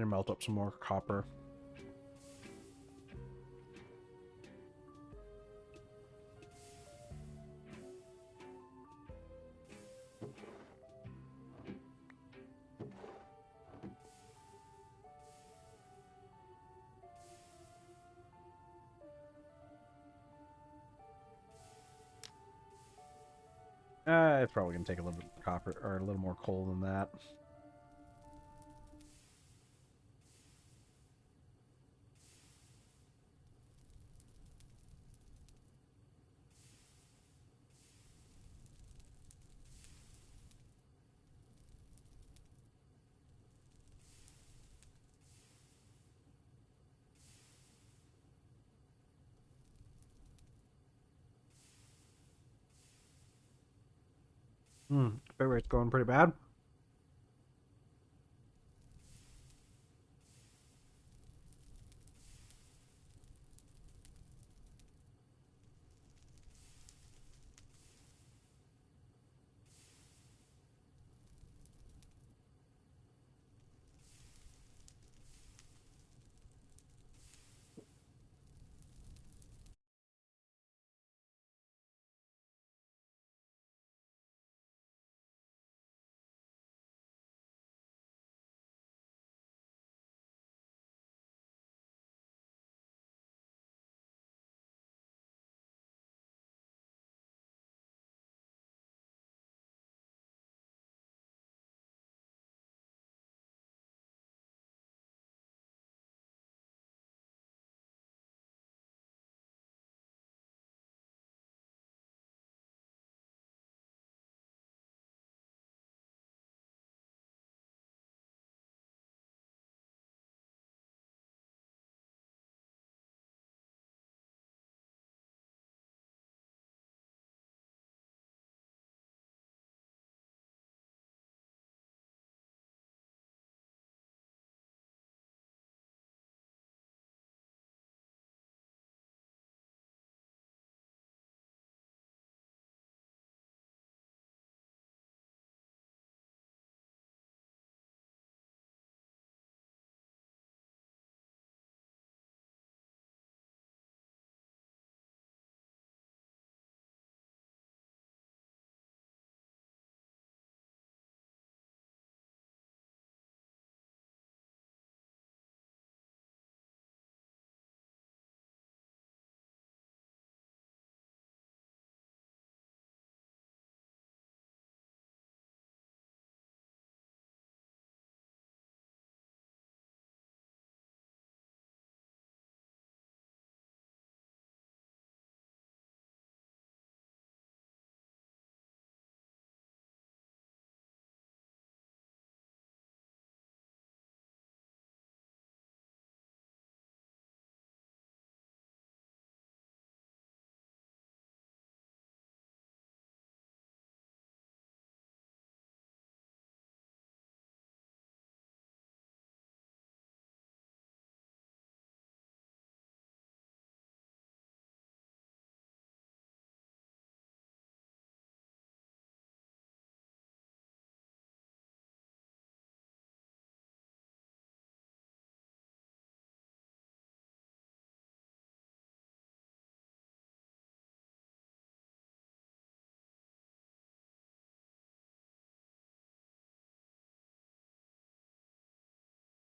And melt up some more copper. It's probably gonna take a little bit of copper or a little more coal than that. Bit rate's going pretty bad.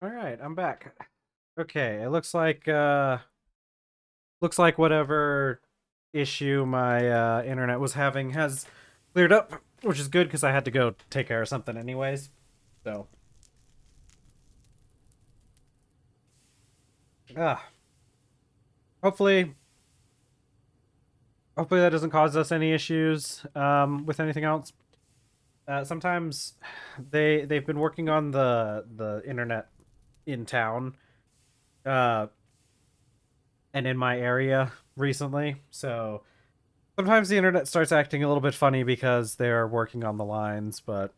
All right, I'm back. Okay, it looks like whatever issue my internet was having has cleared up, which is good because I had to go take care of something anyways. So, ah, hopefully, hopefully that doesn't cause us any issues with anything else. Sometimes they've been working on the internet in town, uh, and in my area recently, so sometimes the internet starts acting a little bit funny because they're working on the lines, but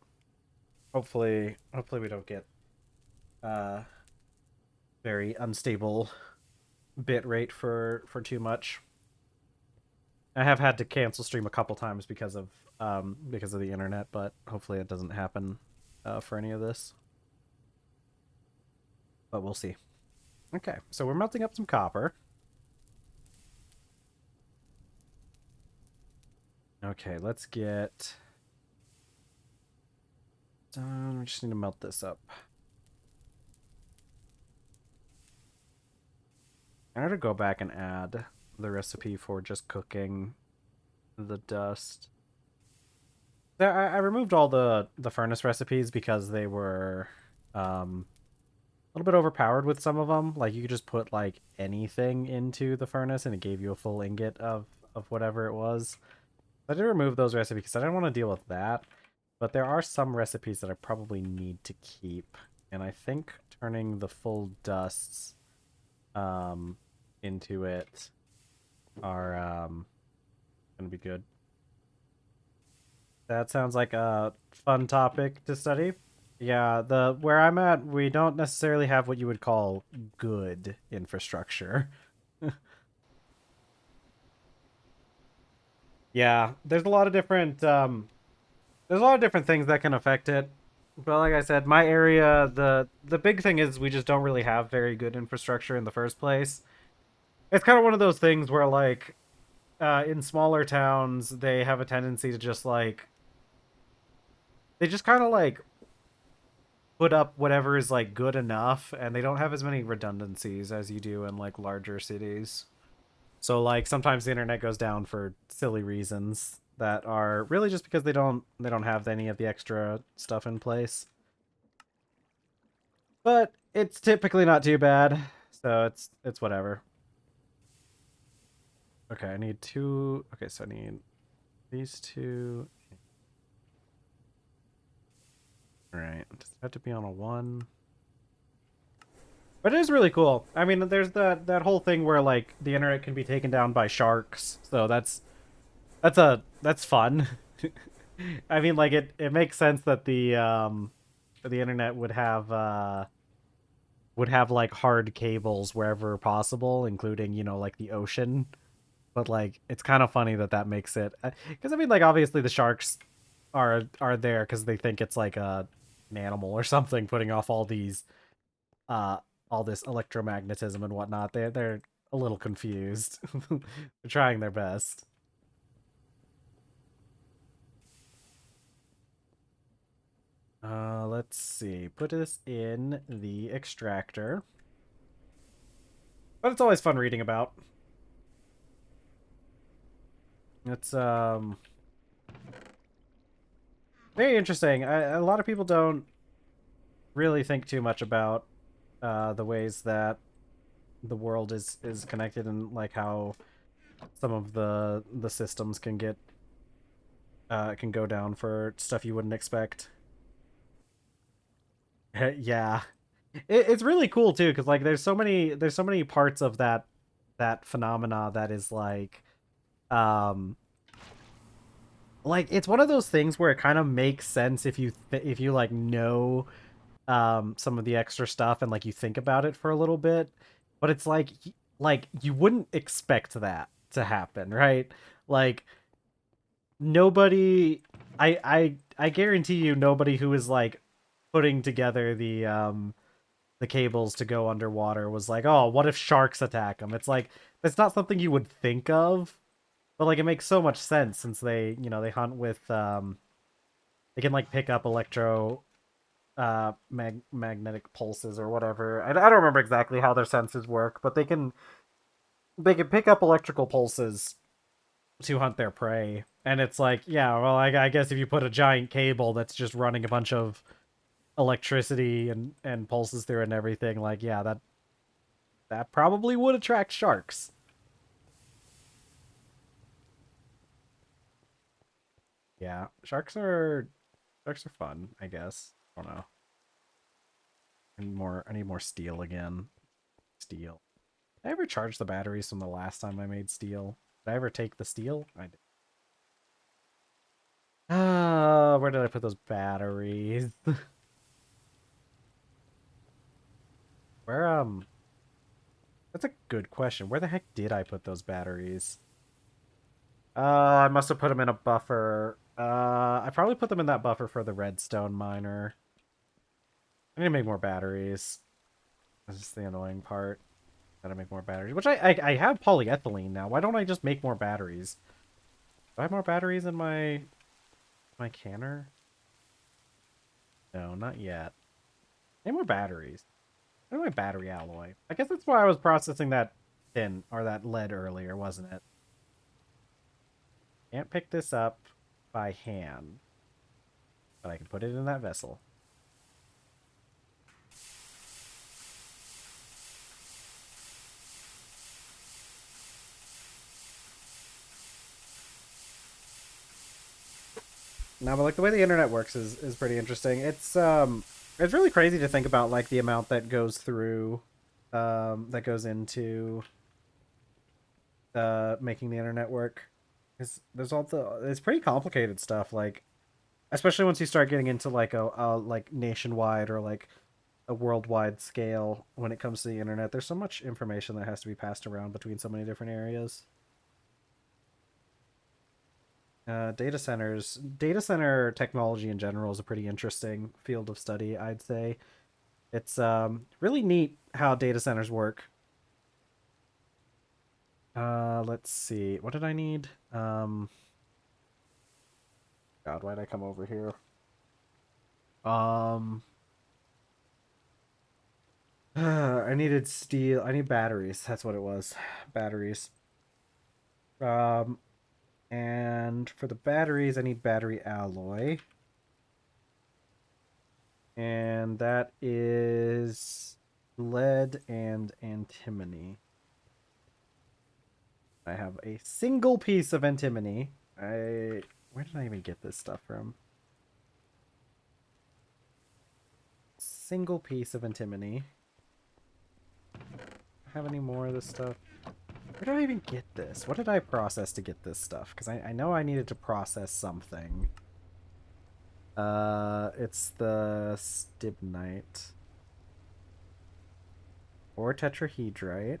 hopefully we don't get uh very unstable bit rate for too much. I have had to cancel stream a couple times because of the internet, but hopefully it doesn't happen for any of this. but we'll see. Okay, so we're melting up some copper. Okay, let's get done. We just need to melt this up. I had to go back and add the recipe for just cooking the dust. I removed all the furnace recipes because they were a little bit overpowered with some of them. Like you could just put like anything into the furnace and it gave you a full ingot of whatever it was. I did remove those recipes because I didn't want to deal with that. But there are some recipes that I probably need to keep. And I think turning the full dusts into it are gonna be good. That sounds like a fun topic to study. Yeah, the where I'm at, we don't necessarily have what you would call good infrastructure. Yeah, there's a lot of different there's a lot of different things that can affect it. But like I said, my area, the big thing is we just don't really have very good infrastructure in the first place. It's kind of one of those things where like in smaller towns, they have a tendency to just like they just kind of like put up whatever is like good enough, and they don't have as many redundancies as you do in like larger cities. So like sometimes the internet goes down for silly reasons that are really just because they don't have any of the extra stuff in place. But it's typically not too bad, so it's whatever. Okay, I need two. Okay, so I need these two. All right, does it have to be on a one? But it is really cool. I mean, there's that whole thing where like the internet can be taken down by sharks, so that's fun. I mean, like it makes sense that the internet would have like hard cables wherever possible, including like the ocean. But like it's kind of funny that makes it because I mean like obviously the sharks are there because they think it's like an animal or something putting off uh all this electromagnetism and whatnot. They're a little confused. They're trying their best. Let's see. Put this in the extractor. But it's always fun reading about. It's very interesting. A lot of people don't really think too much about the ways that the world is connected and like how some of the systems can go down for stuff you wouldn't expect. Yeah, it's really cool too because like there's so many parts of that phenomena that is um like it's one of those things where it kind of makes sense if you like know some of the extra stuff and like you think about it for a little bit, but it's like you wouldn't expect that to happen, right? Like nobody I guarantee you nobody who is like putting together the cables to go underwater was like, "Oh, what if sharks attack them?" It's like that's not something you would think of, but like it makes so much sense since they hunt with they can like pick up magnetic pulses or whatever. I don't remember exactly how their senses work, but they can pick up electrical pulses to hunt their prey. And it's like, yeah, well, I guess if you put a giant cable that's just running a bunch of electricity and pulses through it and everything, like, yeah, that probably would attract sharks. Yeah, sharks are fun, I guess. I don't know. I need more steel again. Steel. Did I ever charge the batteries from the last time I made steel? Did I ever take the steel? I did. Where did I put those batteries? Where that's a good question. Where the heck did I put those batteries? I must have put them in a buffer. I probably put them in that buffer for the redstone miner. I need to make more batteries. This is the annoying part. Gotta make more batteries. Which I have polyethylene now. Why don't I just make more batteries? Do I have more batteries in my canner? No, not yet. Any more batteries? Where's my battery alloy? I guess that's why I was processing that tin or that lead earlier, wasn't it? Can't pick this up by hand, but I can put it in that vessel. No, but like the way the internet works is pretty interesting. It's really crazy to think about like the amount that goes through that goes into making the internet work. There's all it's pretty complicated stuff, like especially once you start getting into like a like nationwide or like a worldwide scale when it comes to the internet. There's so much information that has to be passed around between so many different areas. Data center technology in general is a pretty interesting field of study, I'd say. It's really neat how data centers work. Let's see. What did I need? God, why'd I come over here? Um, I needed steel. I need batteries. That's what it was. Batteries. Um, and for the batteries, I need battery alloy. And that is lead and antimony. I have a single piece of antimony. Where did I even get this stuff from? Single piece of antimony. Have any more of this stuff? Where did I even get this? What did I process to get this stuff? Because I know I needed to process something. It's the stibnite. Or tetrahedrite.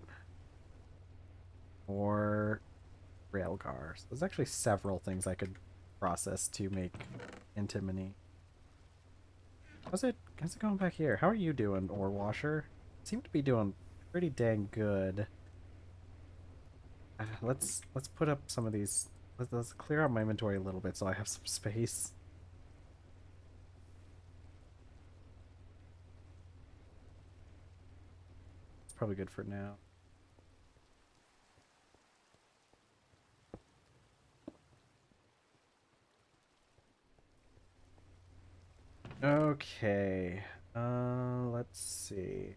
Or railgar. So there's actually several things I could process to make antimony. How's it going back here? How are you doing, ore washer? Seem to be doing pretty dang good. Let's put up some of these. Let's clear out my inventory a little bit so I have some space. It's probably good for now. Okay. Let's see.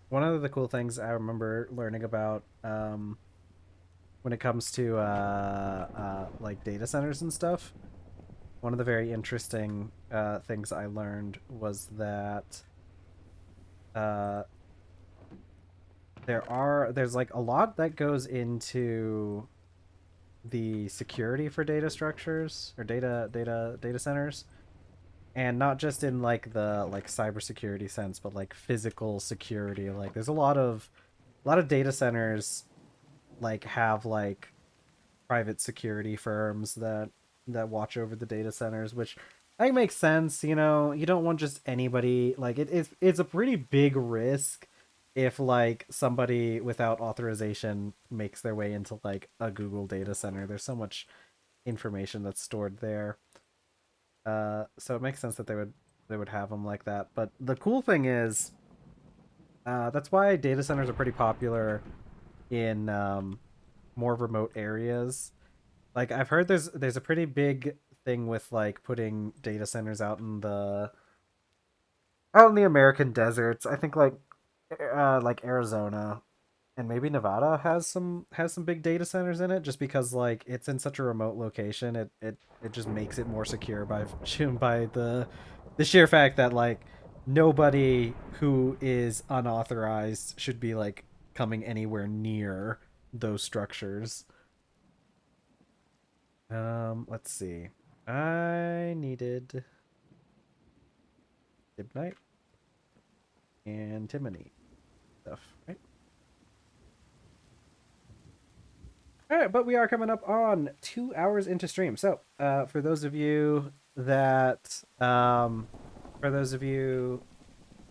One of the cool things I remember learning about when it comes to like data centers and stuff, one of the very interesting things I learned was that uh, there's like a lot that goes into the security for data structures or data centers, and not just in like the like cybersecurity sense, but like physical security. Like there's a lot of data centers like have like private security firms that watch over the data centers, which I think makes sense. You know, you don't want just anybody. Like it's a pretty big risk if like somebody without authorization makes their way into like a Google data center. There's so much information that's stored there. So it makes sense that they would have them like that. But the cool thing is, that's why data centers are pretty popular in more remote areas. Like I've heard there's a pretty big thing with like putting data centers out in the American deserts. I think like Arizona and maybe Nevada has some big data centers in it just because like it's in such a remote location. It just makes it more secure by by the sheer fact that like nobody who is unauthorized should be like coming anywhere near those structures. Let's see. I needed Dibnite and Timony stuff, right? All right, but we are coming up on 2 hours into stream. So, for those of you that,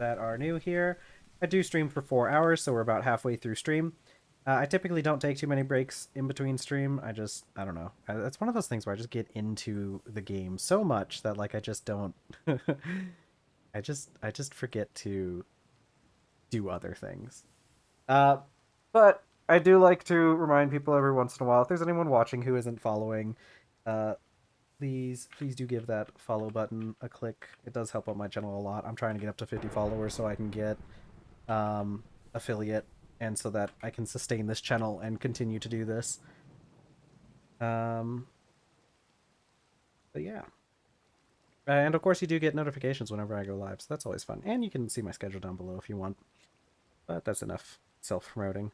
are new here, I do stream for 4 hours, so we're about halfway through stream. I typically don't take too many breaks in between stream. I don't know. It's one of those things where I just get into the game so much that like I just don't. I just forget to do other things. Uh, but I do like to remind people every once in a while, if there's anyone watching who isn't following, uh, please do give that follow button a click. It does help out my channel a lot. I'm trying to get up to 50 followers so I can get affiliate and so that I can sustain this channel and continue to do this. But yeah. And of course you do get notifications whenever I go live, so that's always fun. And you can see my schedule down below if you want. But that's enough self-promoting.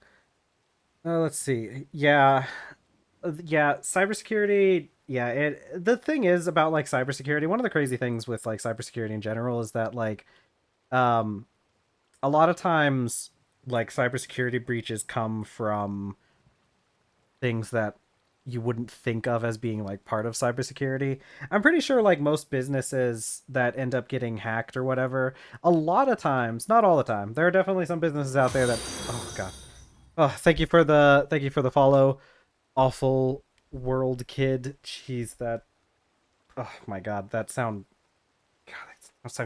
Let's see. Yeah. Yeah, cybersecurity. Yeah, the thing is about like cybersecurity, one of the crazy things with like cybersecurity in general is that like um a lot of times like cybersecurity breaches come from things that you wouldn't think of as being like part of cybersecurity. I'm pretty sure like most businesses that end up getting hacked or whatever, a lot of times, not all the time. There are definitely some businesses out there that oh god. Oh, thank you for the follow. Awful world kid. Jeez, that oh my god, God, that sound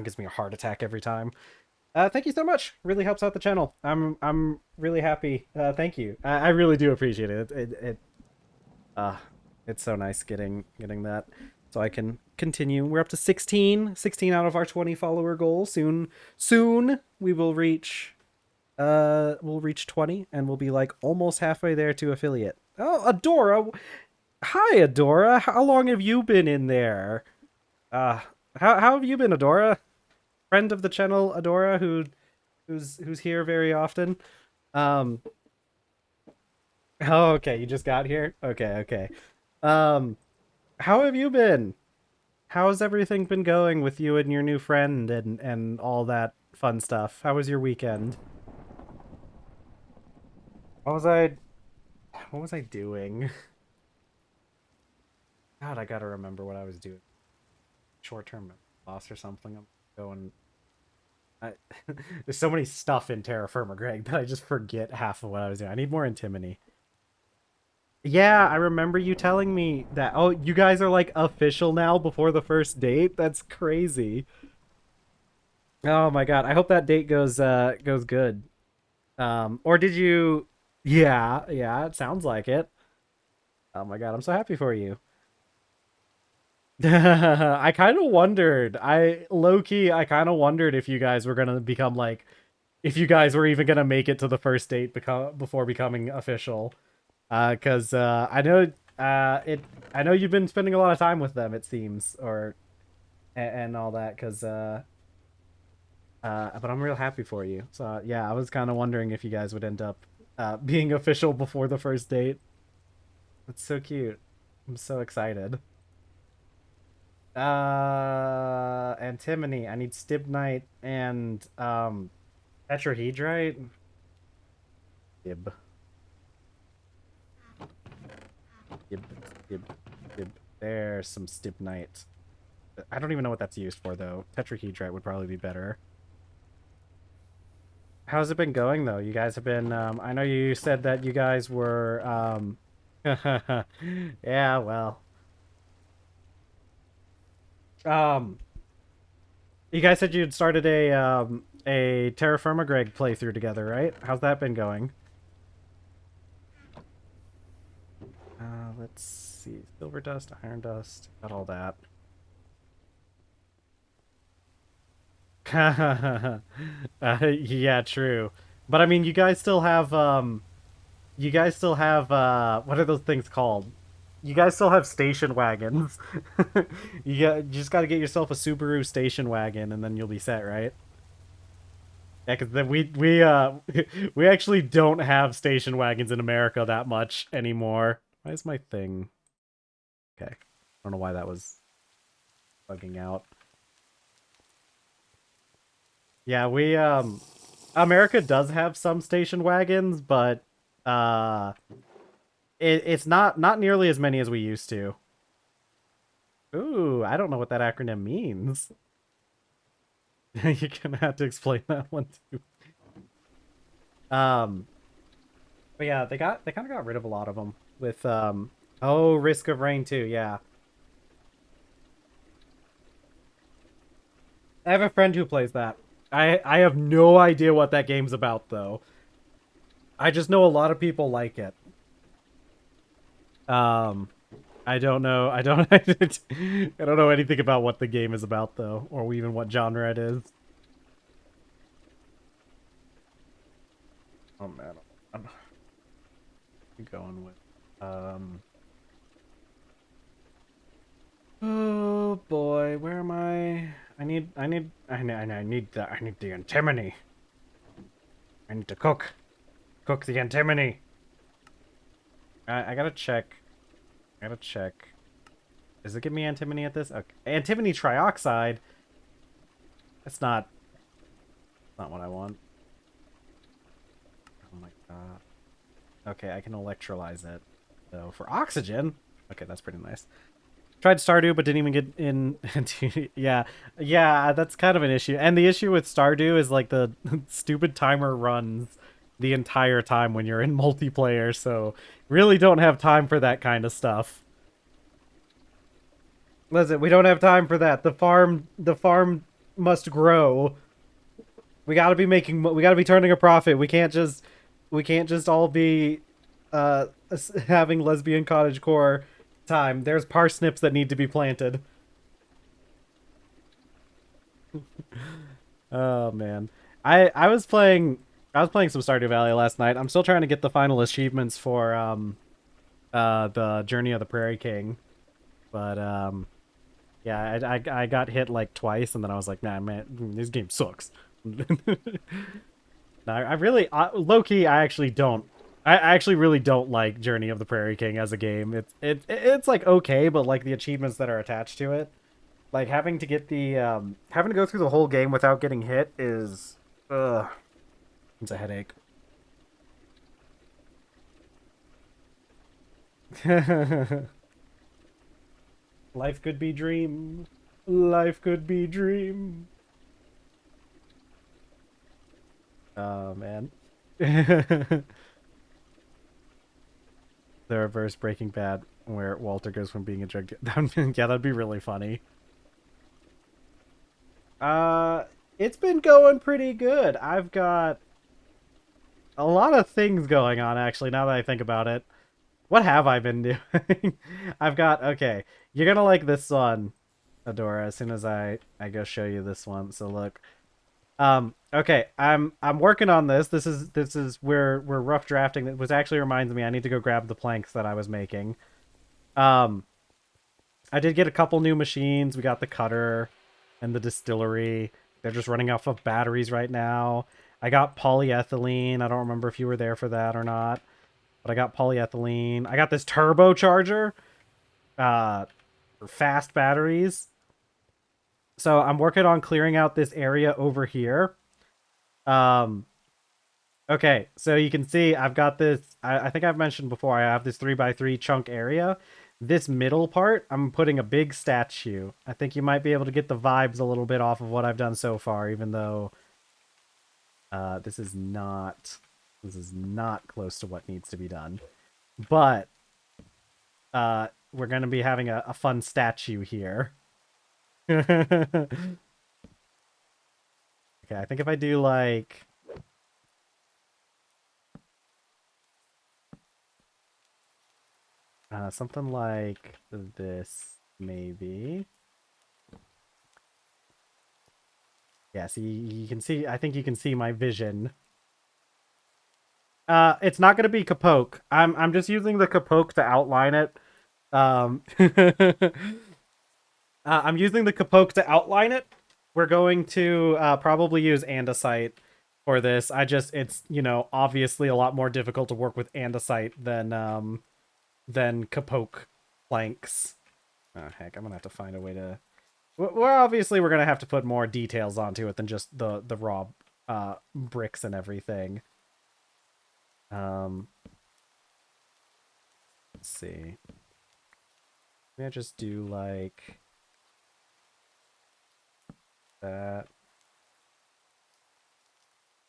gives me a heart attack every time. Thank you so much. Really helps out the channel. I'm really happy. Thank you. I really do appreciate it. Uh it's so nice getting that. So I can continue. We're up to 16 out of our 20 follower goal. Soon we will reach we'll reach 20 and we'll be like almost halfway there to affiliate. Oh, Adora. Hi, Adora. How long have you been in there? Uh how have you been, Adora? Friend of the channel, Adora, who's here very often. Um, oh, okay, you just got here. Okay. Um, how have you been? How's everything been going with you and your new friend and all that fun stuff? How was your weekend? What was I what was I doing? God, I gotta remember what I was doing. Short term loss or something. I'm going. I, there's so many stuff in TerrafirmaGreg that I just forget half of what I was doing. I need more antimony. Yeah, I remember you telling me that. Oh, you guys are like official now before the first date? That's crazy. Oh my god. I hope that date goes good. Or did you yeah, it sounds like it. Oh my god, I'm so happy for you. I kind of wondered. I low key I kind of wondered if you guys were going to become like if you guys were even going to make it to the first date before becoming official. Because I know I know you've been spending a lot of time with them. It seems, or and all that. But I'm real happy for you. So yeah, I was kind of wondering if you guys would end up being official before the first date. That's so cute. I'm so excited. Antimony. I need stibnite and tetrahedrite. Stib. Stib. Stib. Stib. There's some stibnite. I don't even know what that's used for, though. Tetrahedrite would probably be better. How's it been going, though? You guys have been, I know you said that you guys were, yeah, well. Um, you guys said you'd started a TerrafirmaGreg playthrough together, right? How's that been going? Let's see. Silver dust, iron dust, got all that. Yeah, true. But I mean, you guys still have what are those things called? You guys still have station wagons. You just got to get yourself a Subaru station wagon and then you'll be set, right? Yeah, because then we actually don't have station wagons in America that much anymore. Why is my thing? Okay, I don't know why that was bugging out. Yeah, we America does have some station wagons, but uh It's not nearly as many as we used to. Ooh, I don't know what that acronym means. You're gonna have to explain that one too. Um, but yeah, they kind of got rid of a lot of them with oh, Risk of Rain too. Yeah, I have a friend who plays that. I have no idea what that game's about though. I just know a lot of people like it. Um, I don't know. I don't. I don't know anything about what the game is about though, or even what genre it is. Oh man, I'm going with oh boy, where am I? I need the antimony. I need to cook the antimony. I gotta check. I gotta check. Does it give me antimony at this? Okay. Antimony trioxide. That's not what I want. Oh my god. Okay, I can electrolyze it. So for oxygen, okay, that's pretty nice. Tried Stardew, but didn't even get in. Yeah, yeah, that's kind of an issue. And the issue with Stardew is like the stupid timer runs the entire time when you're in multiplayer. So really don't have time for that kind of stuff. Listen, we don't have time for that. The farm must grow. We gotta be making. We gotta be turning a profit. We can't just all be, having lesbian cottagecore time. There's parsnips that need to be planted. Oh man, I was playing some Stardew Valley last night. I'm still trying to get the final achievements for the Journey of the Prairie King, but yeah, I got hit like twice, and then I was like, nah, man, this game sucks. No, I really, low key, I actually don't. I actually really don't like Journey of the Prairie King as a game. It's like okay, but like the achievements that are attached to it, like having to get the having to go through the whole game without getting hit is, it's a headache. Life could be dream. Life could be dream. Oh man. The reverse Breaking Bad, where Walter goes from being a drug dealer. Yeah, that'd be really funny. Uh, it's been going pretty good. I've got a lot of things going on actually. Now that I think about it, what have I been doing? I've got okay. You're gonna like this one, Adora. As soon as I go show you this one. So look. Okay, I'm working on this. This is where we're rough drafting. It was actually reminds me I need to go grab the planks that I was making. Um, I did get a couple new machines. We got the cutter and the distillery. They're just running off of batteries right now. I got polyethylene. I don't remember if you were there for that or not, but I got polyethylene. I got this turbocharger, uh, for fast batteries. So I'm working on clearing out this area over here. Um, okay, so you can see I've got this. I think I've mentioned before. I have this 3x3 chunk area. This middle part, I'm putting a big statue. I think you might be able to get the vibes a little bit off of what I've done so far, even though this is not close to what needs to be done. But we're gonna be having a fun statue here. Okay, I think if I do like something like this, maybe. Yeah, see, you can see, I think you can see my vision. It's not gonna be Capoke. I'm just using the Capoke to outline it. I'm using the Capoke to outline it. We're going to probably use andesite for this. It's, you know, obviously a lot more difficult to work with andesite than Capoke planks. Oh heck, I'm gonna have to find a way to. We're gonna have to put more details onto it than just the raw bricks and everything. Um, Let's see. Maybe I just do like that.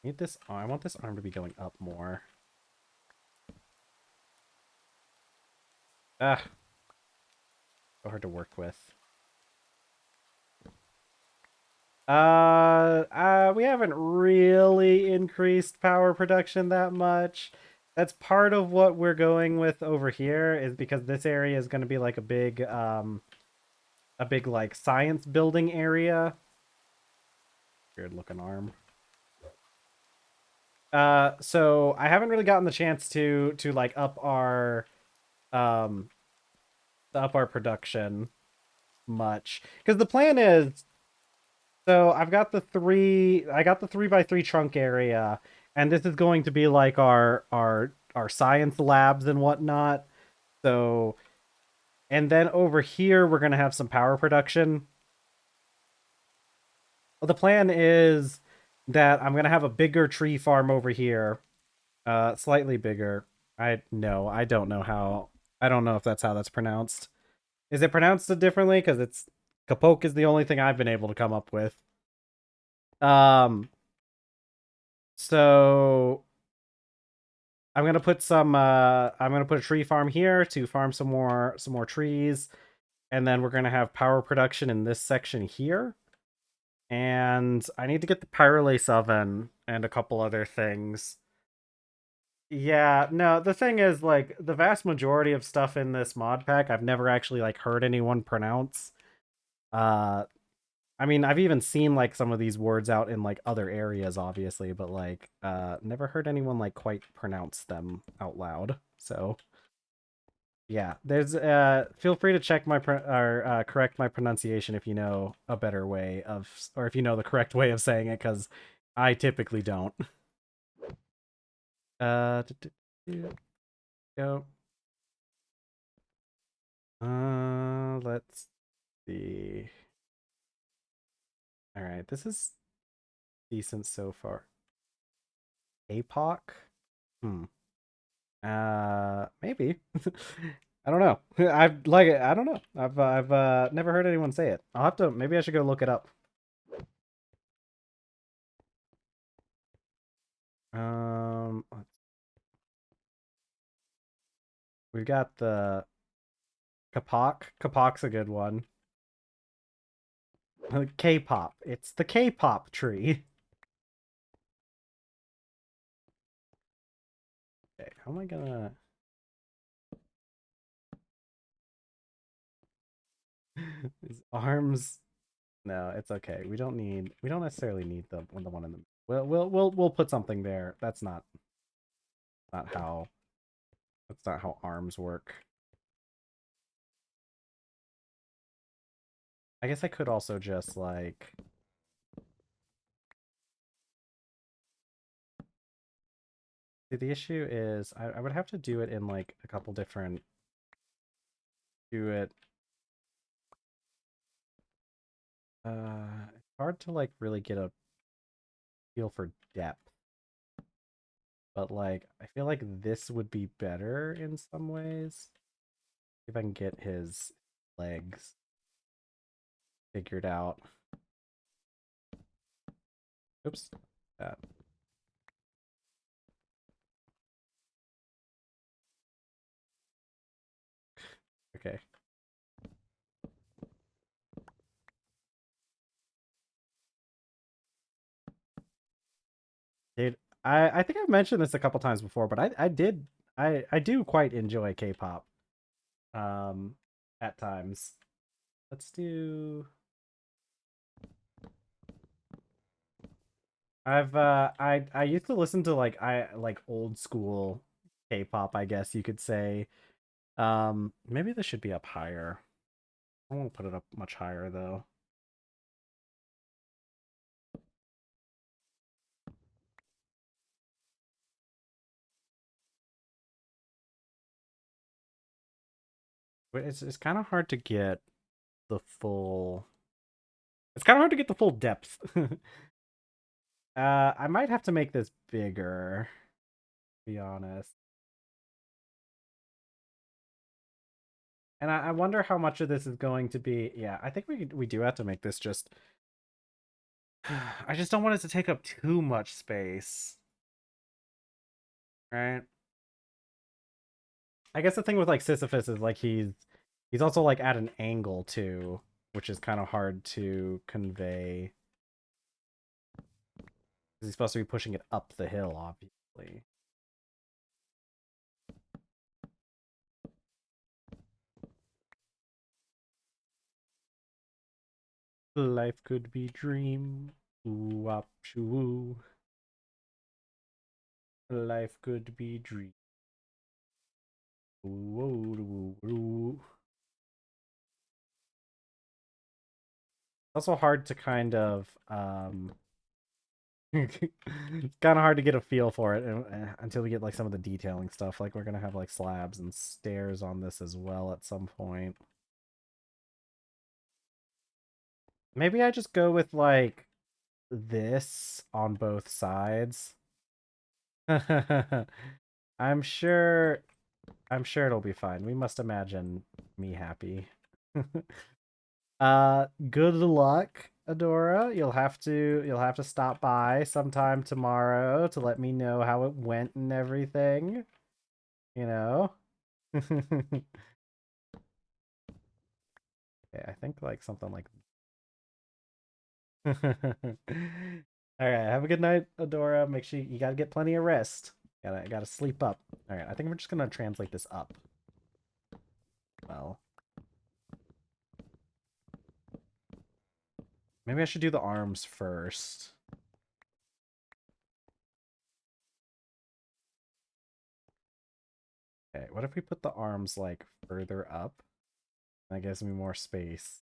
Need this. Oh, I want this arm to be going up more. Ah, so hard to work with. We haven't really increased power production that much. That's part of what we're going with over here, is because this area is going to be like a big like science building area. Weird looking arm. So I haven't really gotten the chance to like um up our production much, because the plan is, so I got the 3x3 trunk area, and this is going to be like our science labs and whatnot. So, and then over here we're gonna have some power production. Well, the plan is that I'm gonna have a bigger tree farm over here, slightly bigger. I don't know how. I don't know if that's how that's pronounced. Is it pronounced differently? Because it's Kapoke is the only thing I've been able to come up with. Um, so I'm gonna put I'm gonna put a tree farm here to farm some more trees, and then we're gonna have power production in this section here. And I need to get the pyrolase oven and a couple other things. Yeah, no, the thing is, like, the vast majority of stuff in this mod pack I've never actually like heard anyone pronounce. Uh I mean, I've even seen like some of these words out in like other areas, obviously, but like never heard anyone like quite pronounce them out loud. So yeah, there's feel free to check my or correct my pronunciation if you know a better way of, or if you know the correct way of saying it, because I typically don't. Uh, go. Let's see. All right, this is decent so far. APOC? Hmm. Maybe. I don't know. I've like I don't know. I've never heard anyone say it. I'll have to, maybe I should go look it up. Um, we've got the Kapok. Kapok's a good one. K-pop. It's the K-pop tree. Okay, how am I gonna? His arms. No, it's okay. We don't need. We don't necessarily need the one in the. We'll put something there. That's not how. That's not how arms work. I guess I could also just like. See, the issue is I would have to do it in like a couple different. Do it. It's hard to like really get a feel for depth, but like I feel like this would be better in some ways. If I can get his legs figured out. Oops. That. Okay. Dude, I think I've mentioned this a couple times before, but I do quite enjoy K-pop. Um at times. Let's do I used to listen to like I like old school K-pop, I guess you could say. Maybe this should be up higher. I won't put it up much higher though. But it's kind of hard to get the full. It's kind of hard to get the full depth. I might have to make this bigger, to be honest. And I wonder how much of this is going to be. Yeah, I think we do have to make this just. I just don't want it to take up too much space, right? I guess the thing with like Sisyphus is like he's also like at an angle too, which is kind of hard to convey. He's supposed to be pushing it up the hill, obviously. Life could be dream. Ooh wop shoo. Life could be dream. Ooh, ooh, ooh. Also hard to kind of it's kind of hard to get a feel for it until we get like some of the detailing stuff. Like we're gonna have like slabs and stairs on this as well at some point. Maybe I just go with like this on both sides. I'm sure I'm sure it'll be fine. We must imagine me happy. Good luck, Adora. You'll have to stop by sometime tomorrow to let me know how it went and everything. You know? Okay, I think like something like All right, have a good night, Adora. Make sure you gotta get plenty of rest. Gotta sleep up. All right, I think we're just gonna translate this up. Well, maybe I should do the arms first. Okay, what if we put the arms like further up? That gives me more space.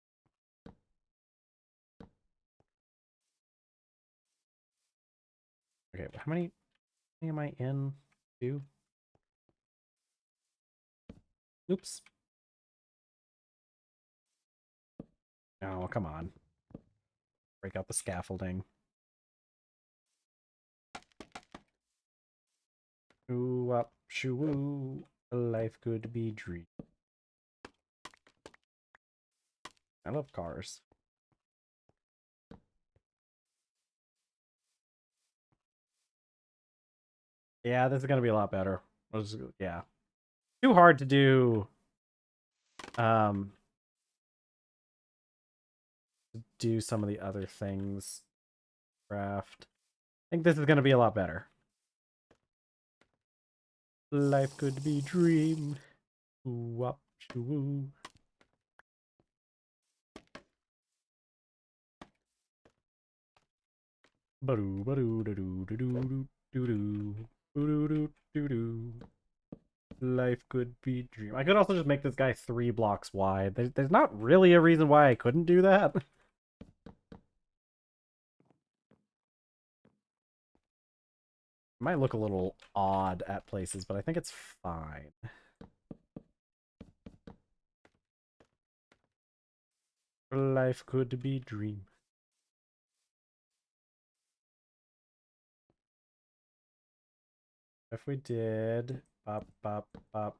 Okay, how many am I in? Two? Oops. Oh, come on. Break out the scaffolding. Ooh up, shoo, life could be dream. I love cars. Yeah, this is gonna be a lot better. Yeah. Too hard to um do some of the other things. Craft. I think this is gonna be a lot better. Life could be dream. Ooh up, shoo. Ba-doo, ba-doo, da-doo, da-doo, doo-doo, doo-doo, doo-doo. Life could be dream. I could also just make this guy 3 blocks wide. There's not really a reason why I couldn't do that. It might look a little odd at places, but I think it's fine. Life could be dream. If we did bop bop bop.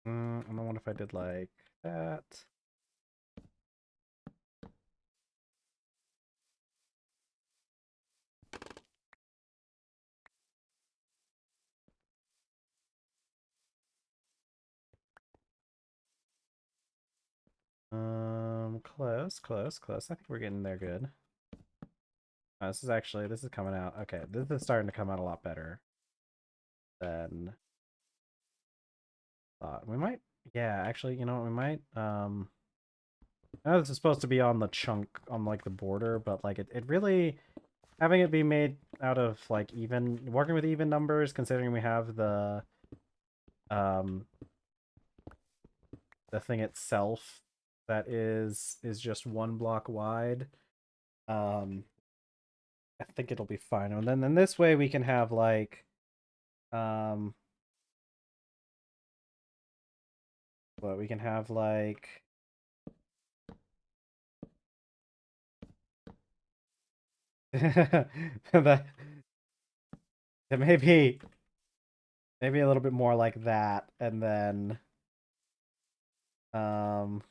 I don't know if I did like that. Close, close, close. I think we're getting there good. This is coming out. Okay, this is starting to come out a lot better than thought. We might, yeah, actually, you know what, we might, I know this is supposed to be on the chunk, on like the border, but like it really, having it be made out of like working with even numbers, considering we have um, the thing itself that is just 1 block wide. Um, I think it'll be fine. And then this way we can have like um what we can have like that It may be maybe a little bit more like that, and then um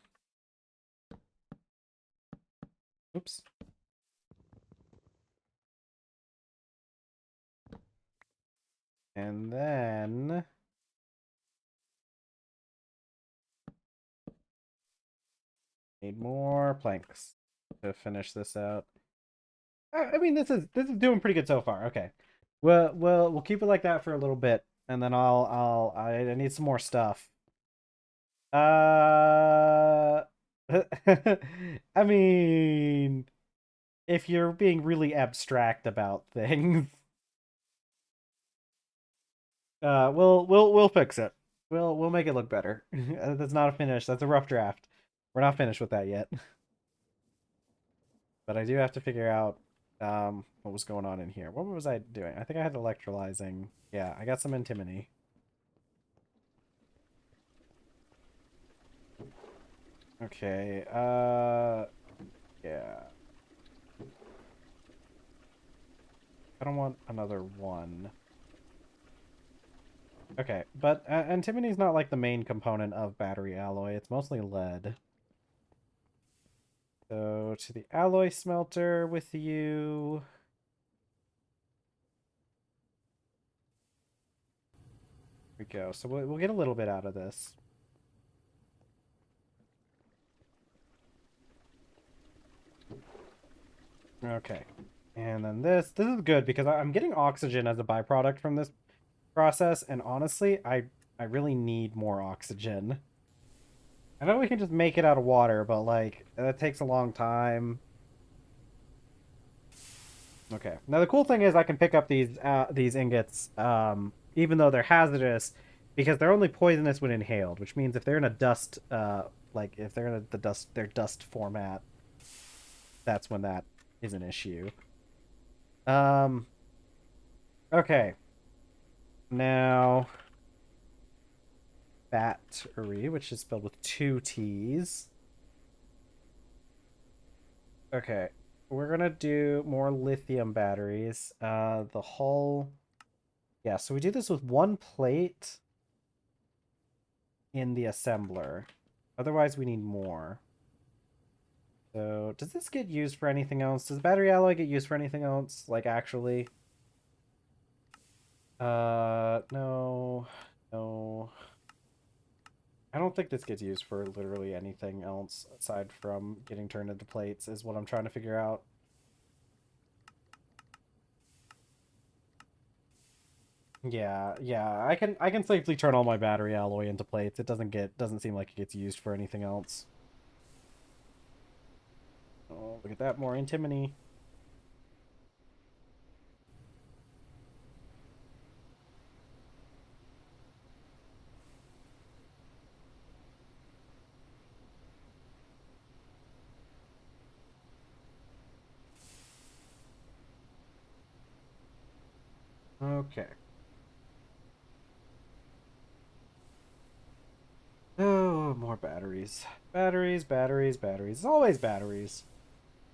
oops. And then need more planks to finish this out. I mean, this is doing pretty good so far. Okay, we'll keep it like that for a little bit, and then I need some more stuff. Uh, I mean, if you're being really abstract about things, we'll fix it. We'll make it look better. That's not a finish. That's a rough draft. We're not finished with that yet. But I do have to figure out what was going on in here. What was I doing? I think I had electrolyzing. Yeah, I got some antimony. Okay, yeah. I don't want another one. Okay, but antimony is not like the main component of battery alloy. It's mostly lead. So to the alloy smelter with you. Here we go. So we'll get a little bit out of this. Okay. And then this is good because I'm getting oxygen as a byproduct from this process, and honestly, I really need more oxygen. I know we can just make it out of water, but like that takes a long time. Okay. Now the cool thing is I can pick up these ingots even though they're hazardous because they're only poisonous when inhaled, which means if they're in a dust like if they're in their dust format, that's when that is an issue. Um okay. Now battery, which is spelled with two T's. Okay. We're gonna do more lithium batteries. The hull. Yeah, so we do this with one plate in the assembler. Otherwise, we need more. So, does this get used for anything else? Does battery alloy get used for anything else? Like, actually? No. No. I don't think this gets used for literally anything else aside from getting turned into plates, is what I'm trying to figure out. Yeah, I can safely turn all my battery alloy into plates. It doesn't seem like it gets used for anything else. Oh, look at that, more antimony. Okay. Oh, more batteries. Batteries. It's always batteries.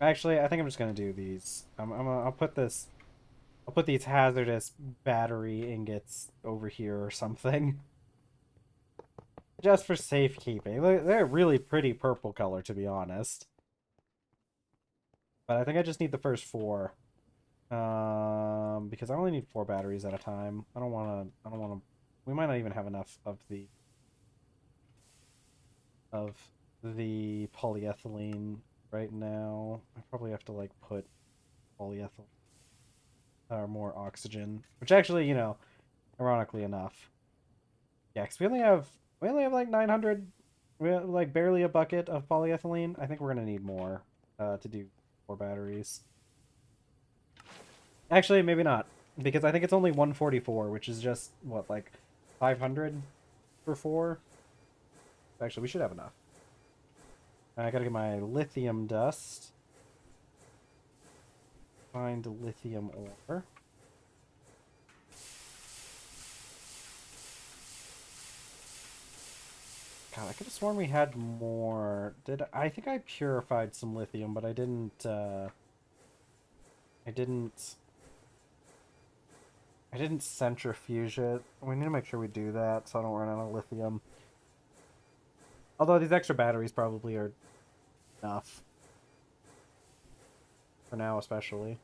Actually, I think I'm just gonna do these. I'll put these hazardous battery ingots over here or something. Just for safekeeping. They're really pretty purple color, to be honest. But I think I just need the first four. Because I only need 4 batteries at a time. I don't wanna we might not even have enough of the polyethylene right now. I probably have to like put polyethylene or more oxygen, which actually, ironically enough, yeah, because we only have like 900, we have like barely a bucket of polyethylene. I think we're gonna need more to do 4 batteries. Actually, maybe not, because I think it's only 144, which is just what, like 500 for 4. Actually, we should have enough. I gotta get my lithium dust. Find lithium ore. God, I could have sworn we had more. I think I purified some lithium, but I didn't I didn't centrifuge it. We need to make sure we do that so I don't run out of lithium. Although these extra batteries probably are enough. For now, especially.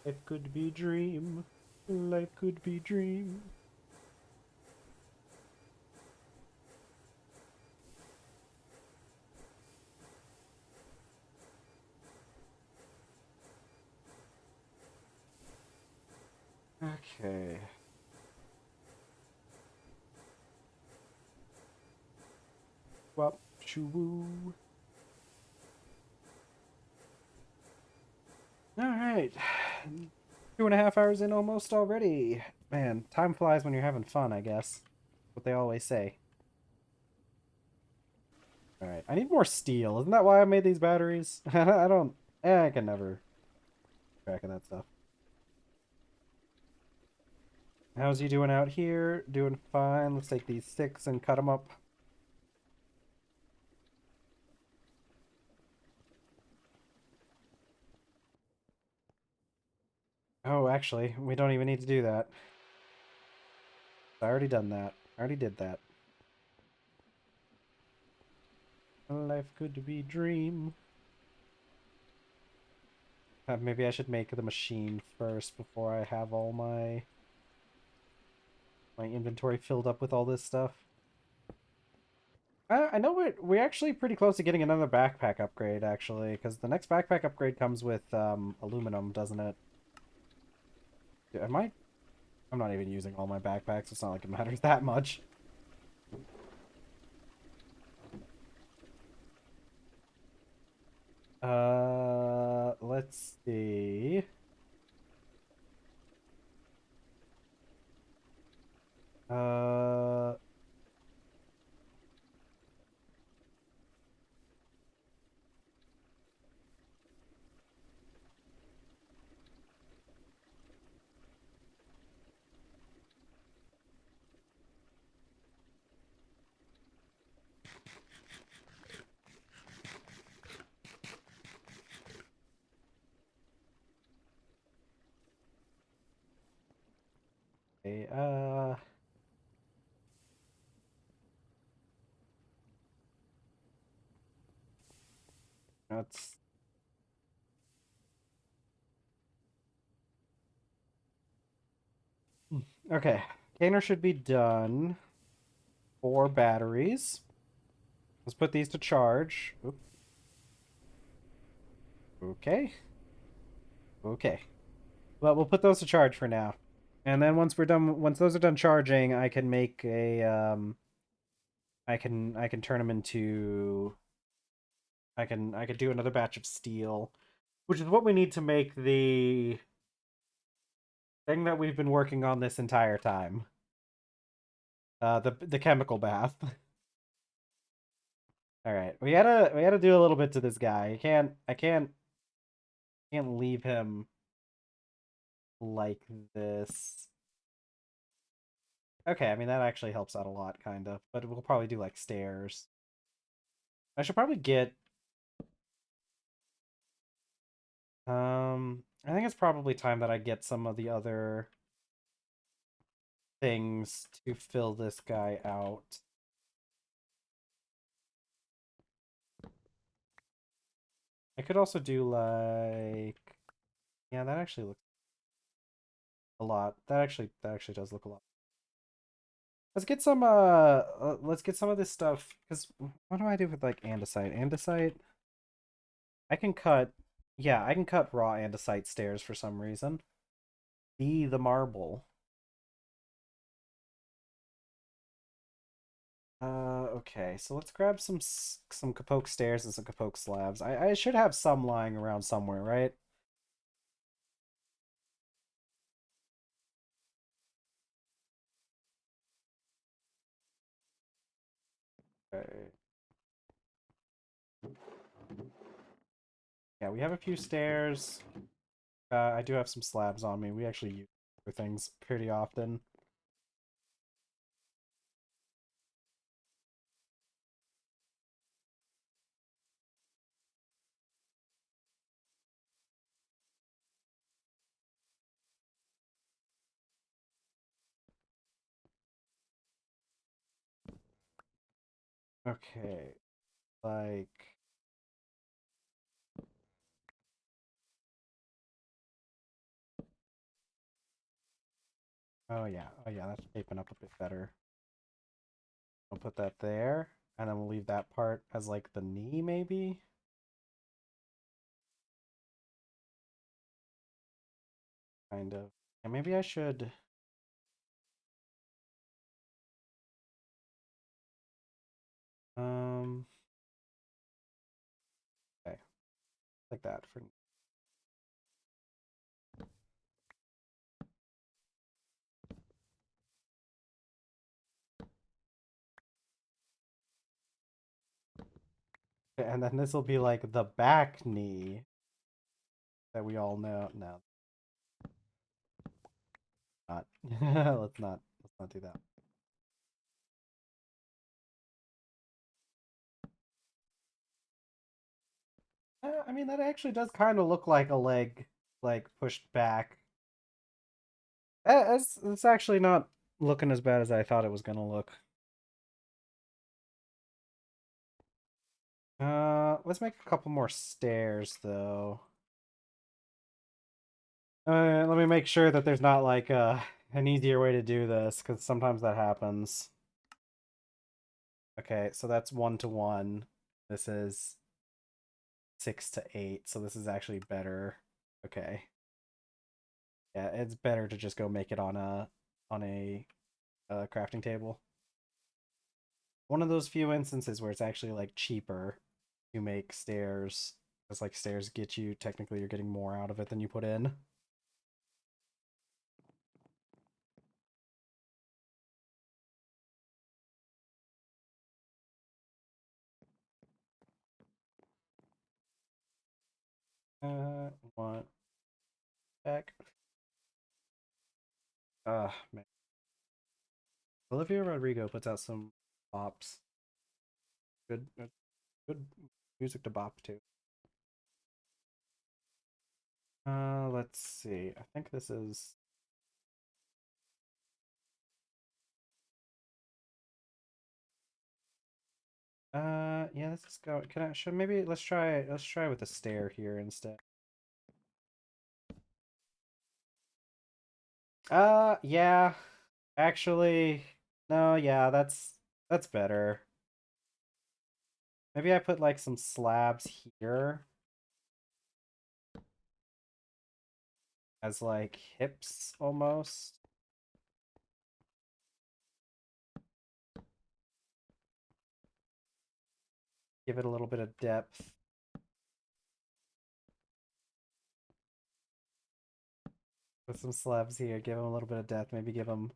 Life could be dream. Life could be dream. Okay. Well, shoo. Alright. 2.5 hours in almost already. Man, time flies when you're having fun, I guess. What they always say. Alright, I need more steel. Isn't that why I made these batteries? I don't... I can never track of that stuff. How's he doing out here? Doing fine. Let's take these 6 and cut them up. Oh, actually, we don't even need to do that. I already done that. I already did that. Life could be dream. Maybe I should make the machine first before I have all my inventory filled up with all this stuff. I know we're actually pretty close to getting another backpack upgrade, actually, because the next backpack upgrade comes with aluminum, doesn't it? Am I? I'm not even using all my backpacks. It's not like it matters that much. Let's see. Uh, okay, that's okay. Container should be done. 4 batteries. Let's put these to charge. Oop. Okay. Okay. Well, we'll put those to charge for now. And then once we're done, once those are done charging, I can make a I can turn them into I could do another batch of steel, which is what we need to make the thing that we've been working on this entire time. The chemical bath. All right, we gotta do a little bit to this guy. I can't leave him like this. Okay, I mean that actually helps out a lot, kind of. But we'll probably do like stairs. I should probably get. I think it's probably time that I get some of the other things to fill this guy out. I could also do like, yeah, that actually looks a lot. That actually does look a lot. Let's get some of this stuff because what do I do with like andesite? Andesite, I can cut, yeah, I can cut raw andesite stairs for some reason. Be the marble. Okay, so let's grab some capoke stairs and some capoke slabs. I should have some lying around somewhere, right? Okay. Yeah, we have a few stairs. I do have some slabs on me. We actually use for things pretty often. Okay, like... oh yeah, that's shaping up a bit better. I'll put that there, and then we'll leave that part as like the knee, maybe? Kind of. And maybe I should... Um, okay, like that for... And then this will be like the back knee that we all know. No, not. Let's not. Let's not do that. I mean, that actually does kind of look like a leg, like pushed back. It's actually not looking as bad as I thought it was gonna look. Let's make a couple more stairs though. Let me make sure that there's not like an easier way to do this, because sometimes that happens. Okay, so that's 1 to 1. This is 6 to 8, so this is actually better. Okay. Yeah, it's better to just go make it on a crafting table. One of those few instances where it's actually like cheaper to make stairs. Because like stairs get you, technically you're getting more out of it than you put in. One back. Man. Olivia Rodrigo puts out some bops. Good, good music to bop to. Let's see. I think this is... yeah, let's just go. Can I, should maybe let's try with a stair here instead. Yeah. Actually, no, yeah, that's better. Maybe I put like some slabs here as like hips almost. Give it a little bit of depth. Put some slabs here, give him a little bit of depth, maybe give him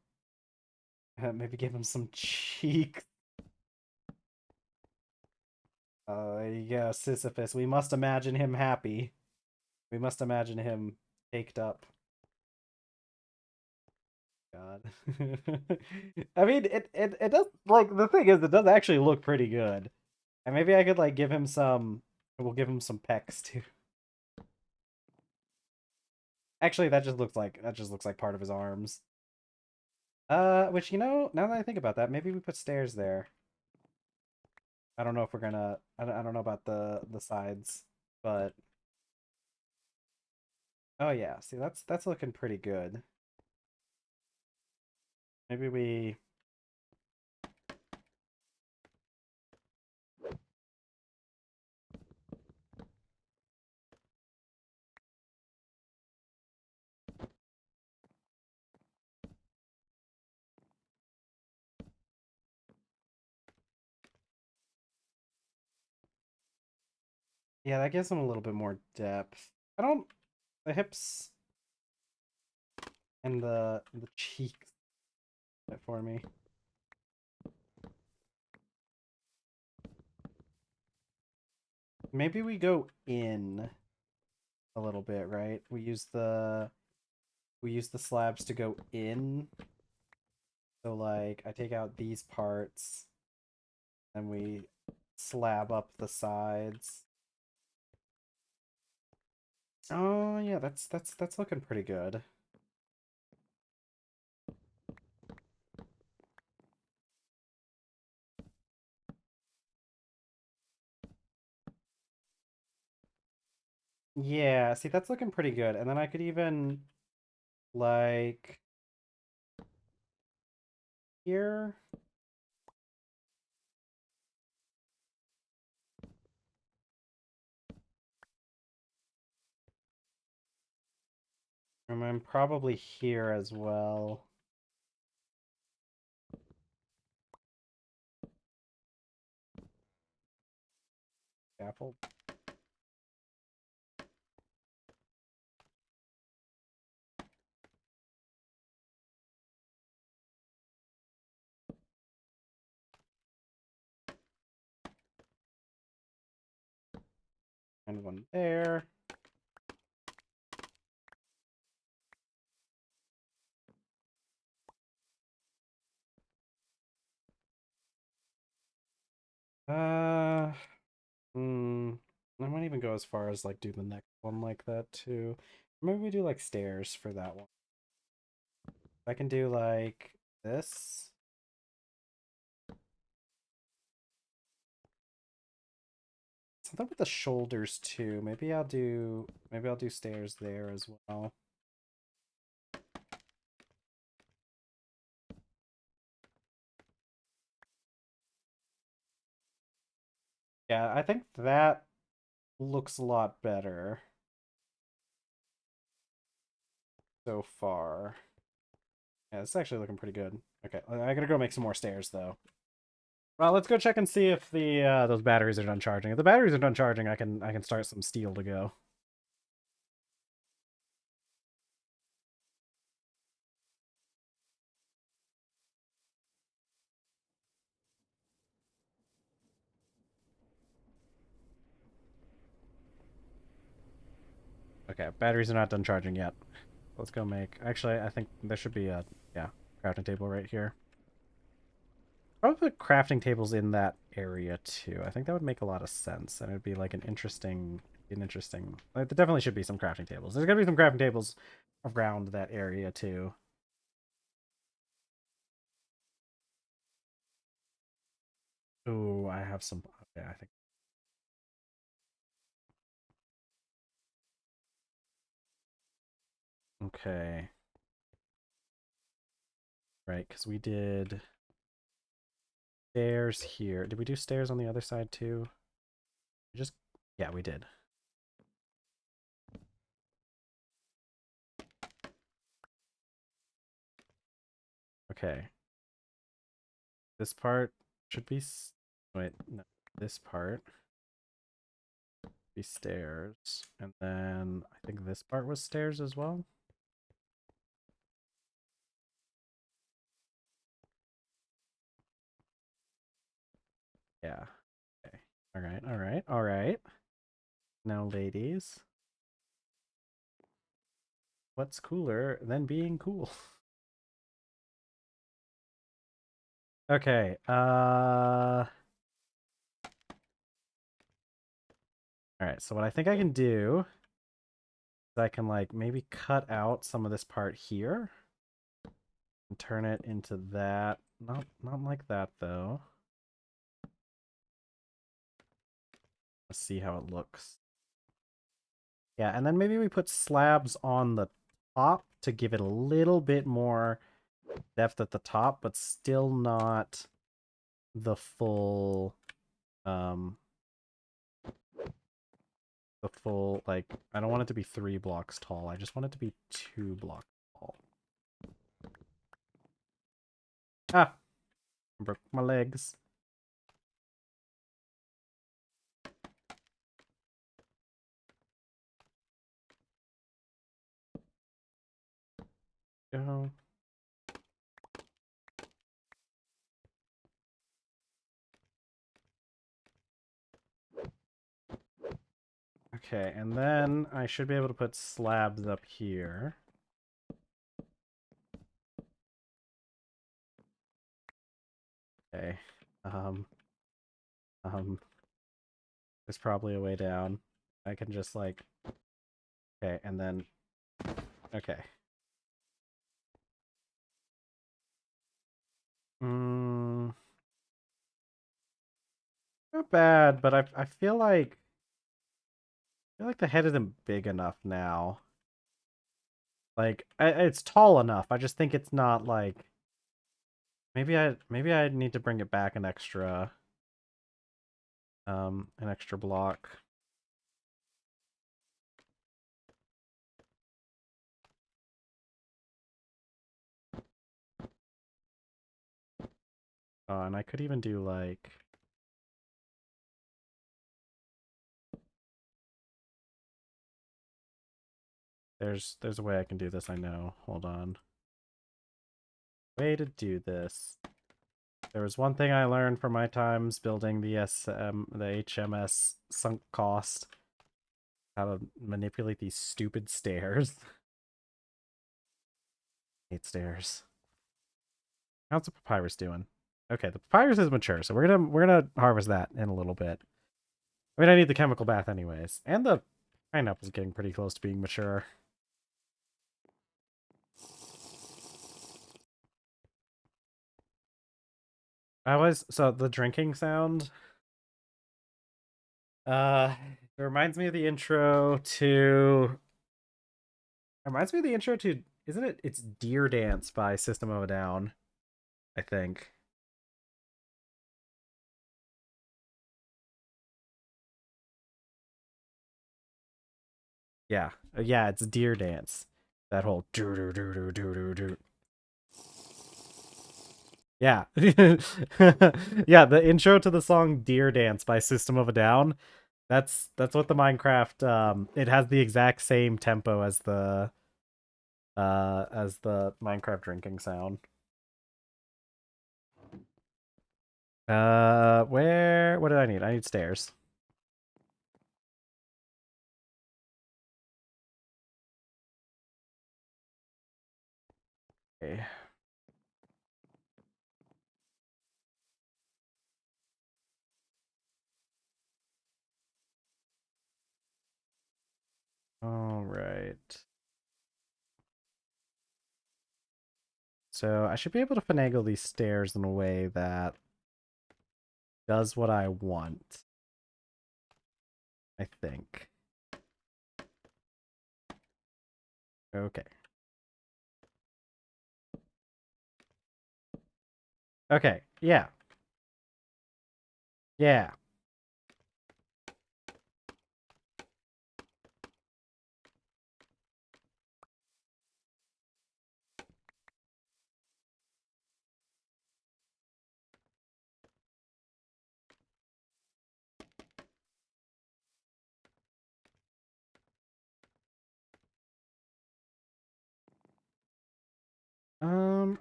maybe give him some cheeks. There you go, Sisyphus. We must imagine him happy. We must imagine him caked up. God. I mean, it does, like, the thing is, it does actually look pretty good. And maybe I could, like, give him some, we'll give him some pecs, too. Actually, that just looks like part of his arms. Which, now that I think about that, maybe we put stairs there. I don't know if we're gonna, I don't know about the sides, but... Oh yeah, see, that's looking pretty good. Maybe we... Yeah, that gives him a little bit more depth. I don't... The hips and the cheeks for me. Maybe we go in a little bit, right? We use the slabs to go in. So like I take out these parts and we slab up the sides. Oh yeah, that's looking pretty good. Yeah, see, that's looking pretty good. And then I could even, like, here. And then probably here as well. Apple. And one there. Uh, I might even go as far as like do the next one like that too. Maybe we do like stairs for that one. I can do like this. Something with the shoulders too. Maybe I'll do stairs there as well. Yeah, I think that looks a lot better so far. Yeah, it's actually looking pretty good. Okay, I gotta go make some more stairs though. Well, let's go check and see if the those batteries are done charging. If the batteries are done charging, I can start some steel to go. Okay, batteries are not done charging yet. Let's go make. Actually, I think there should be a yeah crafting table right here. Probably put crafting tables in that area too. I think that would make a lot of sense, and it'd be like an interesting. Like, there definitely should be some crafting tables. There's gonna be some crafting tables around that area too. Oh, I have some. Okay, I think. Okay, right, because we did stairs here. Did we do stairs on the other side too? Just yeah, we did. Okay, this part should be. Wait, no, this part be stairs, and then I think this part was stairs as well. Yeah. Okay. All right. All right. All right. Now, ladies, what's cooler than being cool? Okay. All right. So what I think I can do is I can like maybe cut out some of this part here and turn it into that. Not like that though. Let's see how it looks. Yeah, and then maybe we put slabs on the top to give it a little bit more depth at the top, but still not the full um like I don't want it to be 3 blocks tall. I just want it to be 2 blocks tall. Ah, I broke my legs. Go. Okay, and then I should be able to put slabs up here. Okay. Um um there's probably a way down. I can just like okay, and then okay. Mm, not bad, but I feel like feel like the head isn't big enough now. Like, it's tall enough. I just think it's not like... Maybe I need to bring it back an extra block. Oh, and I could even do like... There's a way I can do this, I know. Hold on. Way to do this. There was one thing I learned from my times building the HMS sunk cost. How to manipulate these stupid stairs. Hate stairs. How's the papyrus doing? Okay, the papyrus is mature, so we're gonna harvest that in a little bit. I mean, I need the chemical bath anyways, and the pineapple's getting pretty close to being mature. So the drinking sound. It reminds me of the intro to. It reminds me of the intro to. Isn't it? It's Deer Dance by System of a Down, I think. Yeah, yeah, it's Deer Dance. That whole do do do do do do do. Yeah, yeah. The intro to the song "Deer Dance" by System of a Down. That's what the Minecraft. It has the exact same tempo as the Minecraft drinking sound. Where? What did I need? I need stairs. Okay. All right. So I should be able to finagle these stairs in a way that does what I want. I think. Okay. Okay. Yeah. Yeah.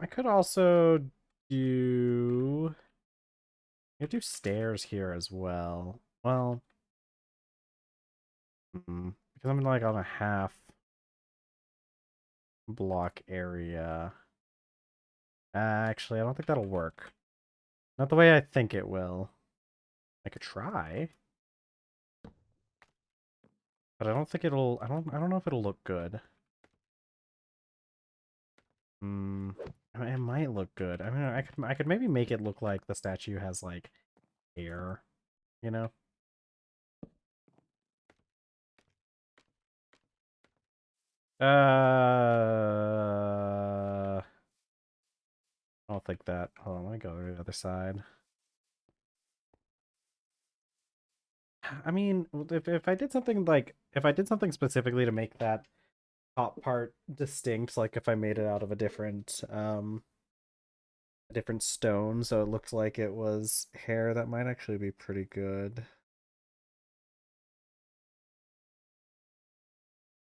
I could also do. I could do stairs here as well. Well, because I'm like on a half block area. Actually, I don't think that'll work. Not the way I think it will. I could try, but I don't think it'll. I don't know if it'll look good. Hmm. I mean, it might look good. I mean, I could maybe make it look like the statue has like hair, you know? I don't think that. Hold on, let me go to the other side. I mean, if I did something like if I did something specifically to make that top part distinct, like if I made it out of a different stone, so it looked like it was hair, that might actually be pretty good.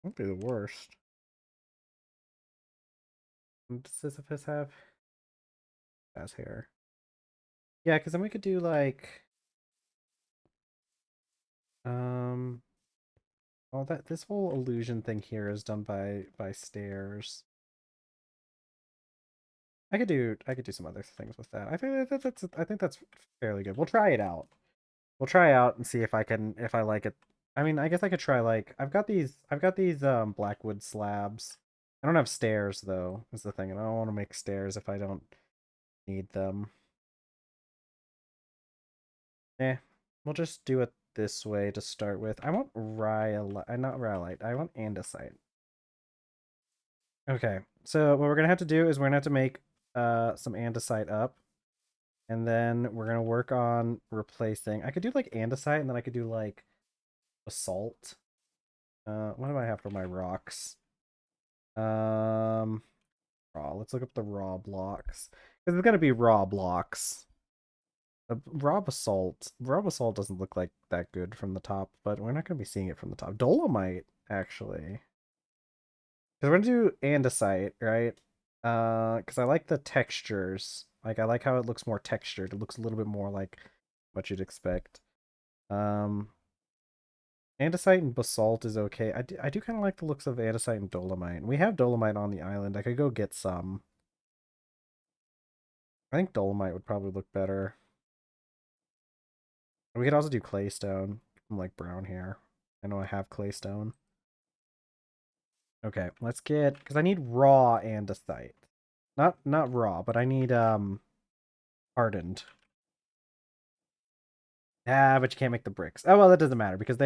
Won't be the worst. Does Sisyphus have? Has hair. Yeah, because then we could do like um well that this whole illusion thing here is done by stairs. I could do some other things with that. I think that's fairly good. We'll try it out. We'll try out and see if I like it. I mean, I guess I could try like I've got these blackwood slabs. I don't have stairs though, is the thing, and I don't want to make stairs if I don't need them. Eh, we'll just do it this way to start with. I want rhyolite, not rhyolite. I want andesite. Okay, so what we're gonna have to do is we're gonna have to make some andesite up, and then we're gonna work on replacing. I could do like andesite, and then I could do like basalt. What do I have for my rocks? Raw. Let's look up the raw blocks because it's gonna be raw blocks. Raw basalt. Raw basalt doesn't look like that good from the top, but we're not gonna be seeing it from the top. Dolomite, actually. Because we're gonna do andesite, right? Because I like the textures. Like I like how it looks more textured. It looks a little bit more like what you'd expect. Um, andesite and basalt is okay. I do kind of like the looks of andesite and dolomite. We have dolomite on the island. I could go get some. I think dolomite would probably look better. We could also do claystone. I'm like brown hair. I know I have claystone. Okay, let's get because I need raw andesite. Not raw, but I need hardened. Ah, but you can't make the bricks. Oh well, that doesn't matter because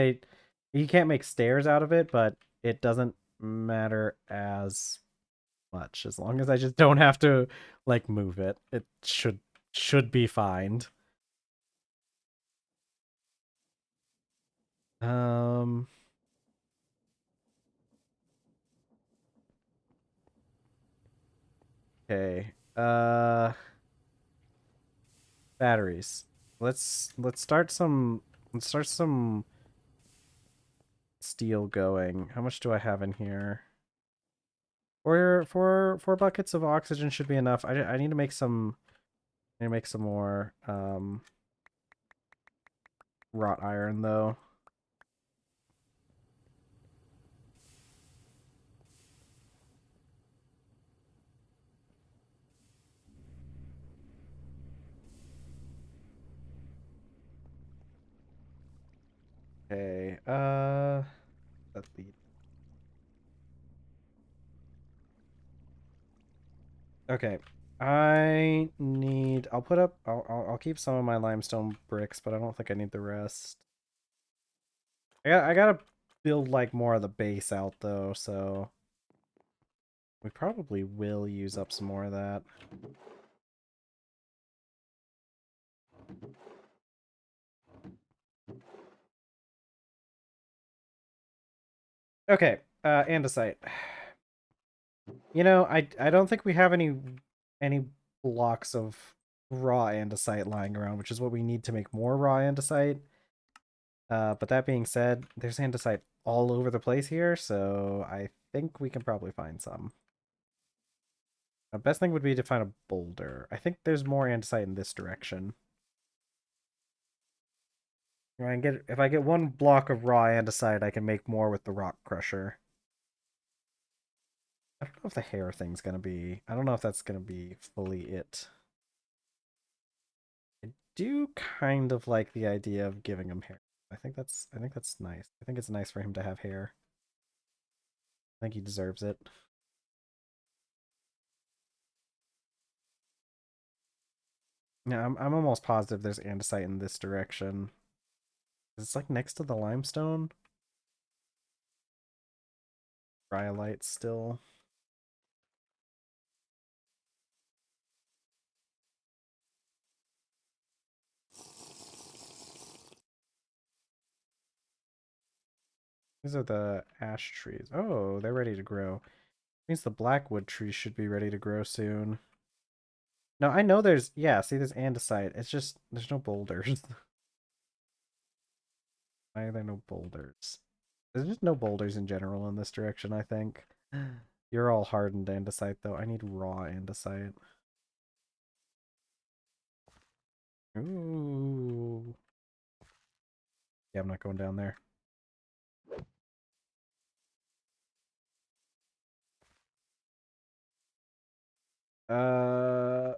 you can't make stairs out of it, but it doesn't matter as much as long as I just don't have to like move it. It should be fine. Um okay. Batteries. Let's start some steel going. How much do I have in here? Four buckets of oxygen should be enough. I need to make some. I need to make some more wrought iron though. Okay. That lead. Okay. I need. I'll put up. I'll keep some of my limestone bricks, but I don't think I need the rest. I gotta build like more of the base out though, so we probably will use up some more of that. Okay, andesite. You know, I don't think we have any blocks of raw andesite lying around, which is what we need to make more raw andesite. But that being said, there's andesite all over the place here, so I think we can probably find some. The best thing would be to find a boulder. I think there's more andesite in this direction. If I get one block of raw andesite, I can make more with the rock crusher. I don't know if the hair thing's gonna be. I don't know if that's gonna be fully it. I do kind of like the idea of giving him hair. I think that's nice. I think it's nice for him to have hair. I think he deserves it. Yeah, I'm almost positive there's andesite in this direction. It's like next to the limestone. Rhyolite still. These are the ash trees. Oh, they're ready to grow. Means the blackwood trees should be ready to grow soon. No, I know there's yeah, see there's andesite. It's just there's no boulders. Why are there no boulders? There's just no boulders in general in this direction, I think. You're all hardened andesite though. I need raw andesite. Ooh. Yeah, I'm not going down there. Uh,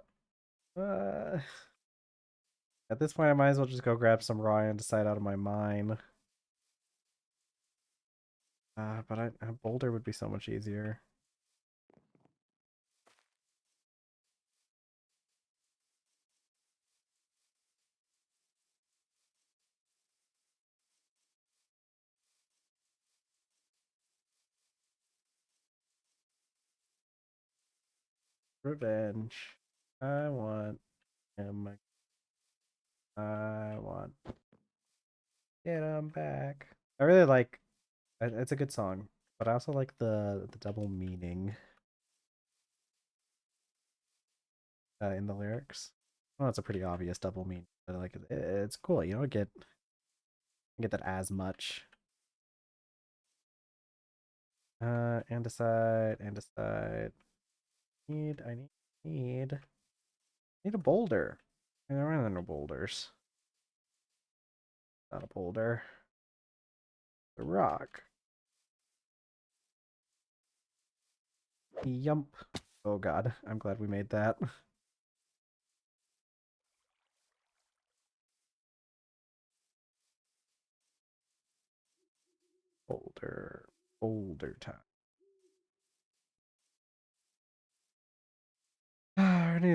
at this point, I might as well just go grab some raw andesite out of my mine. But a boulder would be so much easier. Revenge. I want him. I want get him back. I really like it's a good song, but I also like the double meaning in the lyrics. Well, it's a pretty obvious double meaning, but like it's cool. You don't get that as much. Andesite, andesite. I need a boulder. And there are no boulders. Not a boulder. A rock. Yump. Oh god, I'm glad we made that. Boulder. Boulder time. Are any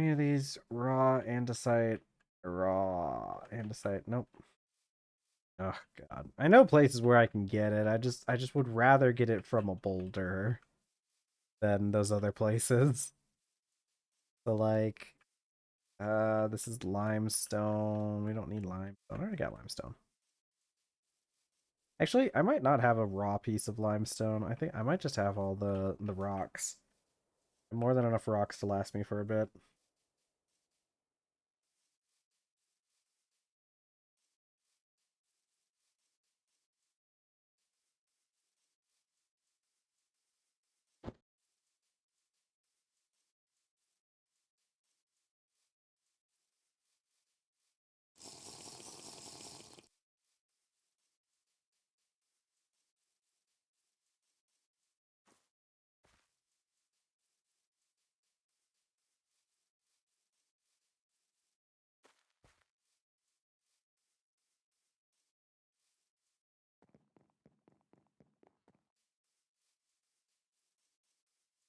of these raw andesite? Raw andesite. Nope. Oh god. I know places where I can get it. I just would rather get it from a boulder than those other places. So like this is limestone. We don't need limestone. I already got limestone. Actually, I might not have a raw piece of limestone. I think I might just have all the rocks. More than enough rocks to last me for a bit.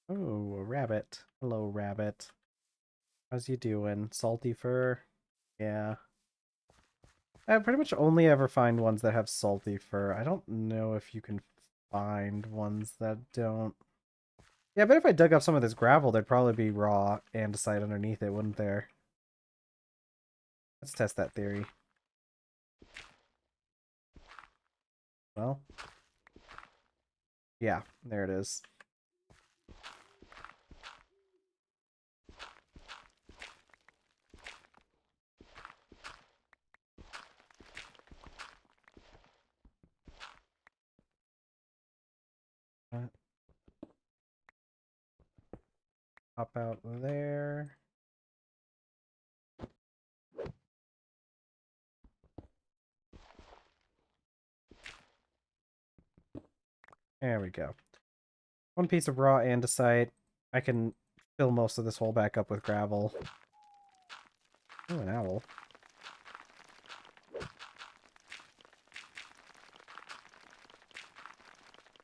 Oh, a rabbit. Hello, rabbit. How's you doing? Salty fur? Yeah. I pretty much only ever find ones that have salty fur. I don't know if you can find ones that don't. Yeah, but if I dug up some of this gravel, there'd probably be raw andesite underneath it, wouldn't there? Let's test that theory. Well, yeah, there it is. Pop out there. There we go. One piece of raw andesite. I can fill most of this hole back up with gravel. Oh, an owl.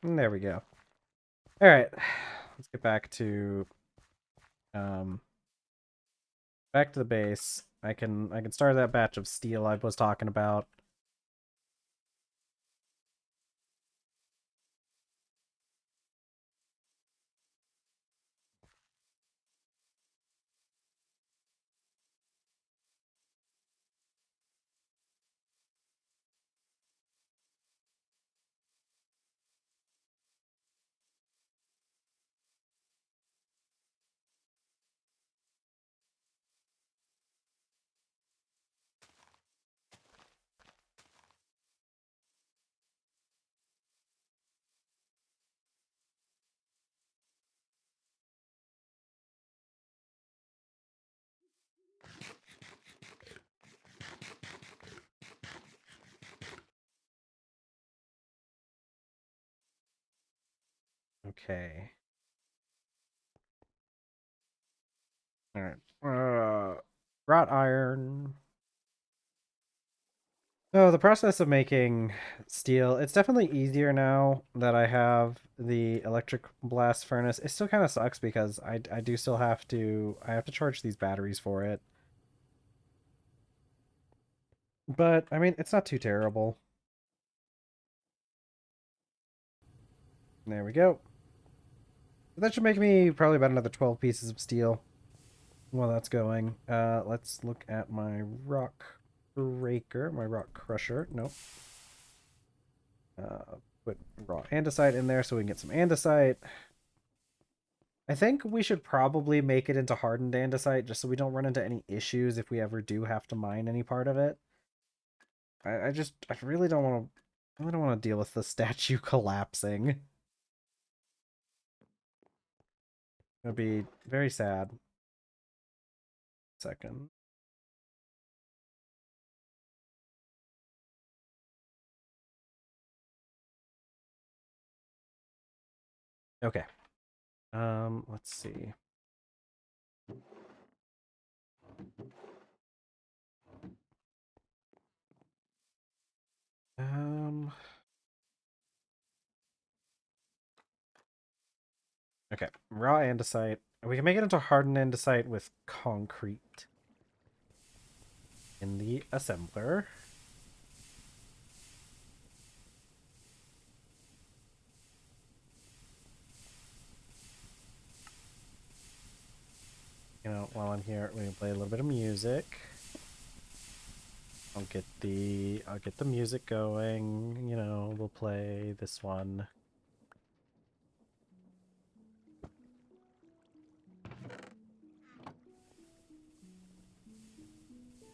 And there we go. All right, let's get um back to the base. I can start that batch of steel I was talking about. Okay. All right. Wrought iron. Oh, the process of making steel, it's definitely easier now that I have the electric blast furnace. It still kind of sucks because I do still have to I have to charge these batteries for it. But I mean, it's not too terrible. There we go. That should make me probably about another 12 pieces of steel while that's going. Let's look at my rock breaker, my rock crusher. Nope. Put raw andesite in there so we can get some andesite. I think we should probably make it into hardened andesite just so we don't run into any issues if we ever do have to mine any part of it. I really don't want to deal with the statue collapsing. It'd be very sad. Second. Okay. Let's see. Okay, raw andesite. We can make it into hardened andesite with concrete in the assembler. You know, while I'm here, we can play a little bit of music. I'll get the music going. You know, we'll play this one.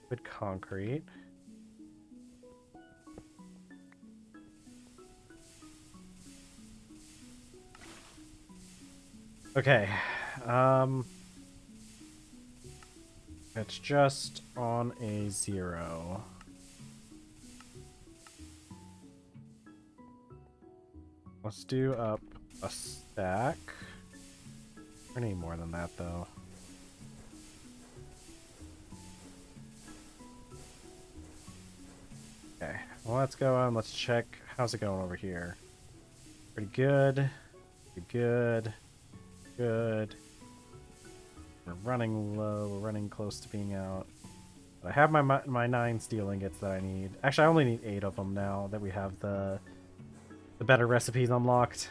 With concrete. Okay. It's just on a 0. Let's do up a stack. I need more than that though. Okay, well let's go on. Let's check. How's it going over here? Pretty good. Pretty good. Good. We're running low. We're running close to being out. But I have my 9 steel ingots that I need. Actually, I only need 8 of them now that we have the better recipes unlocked.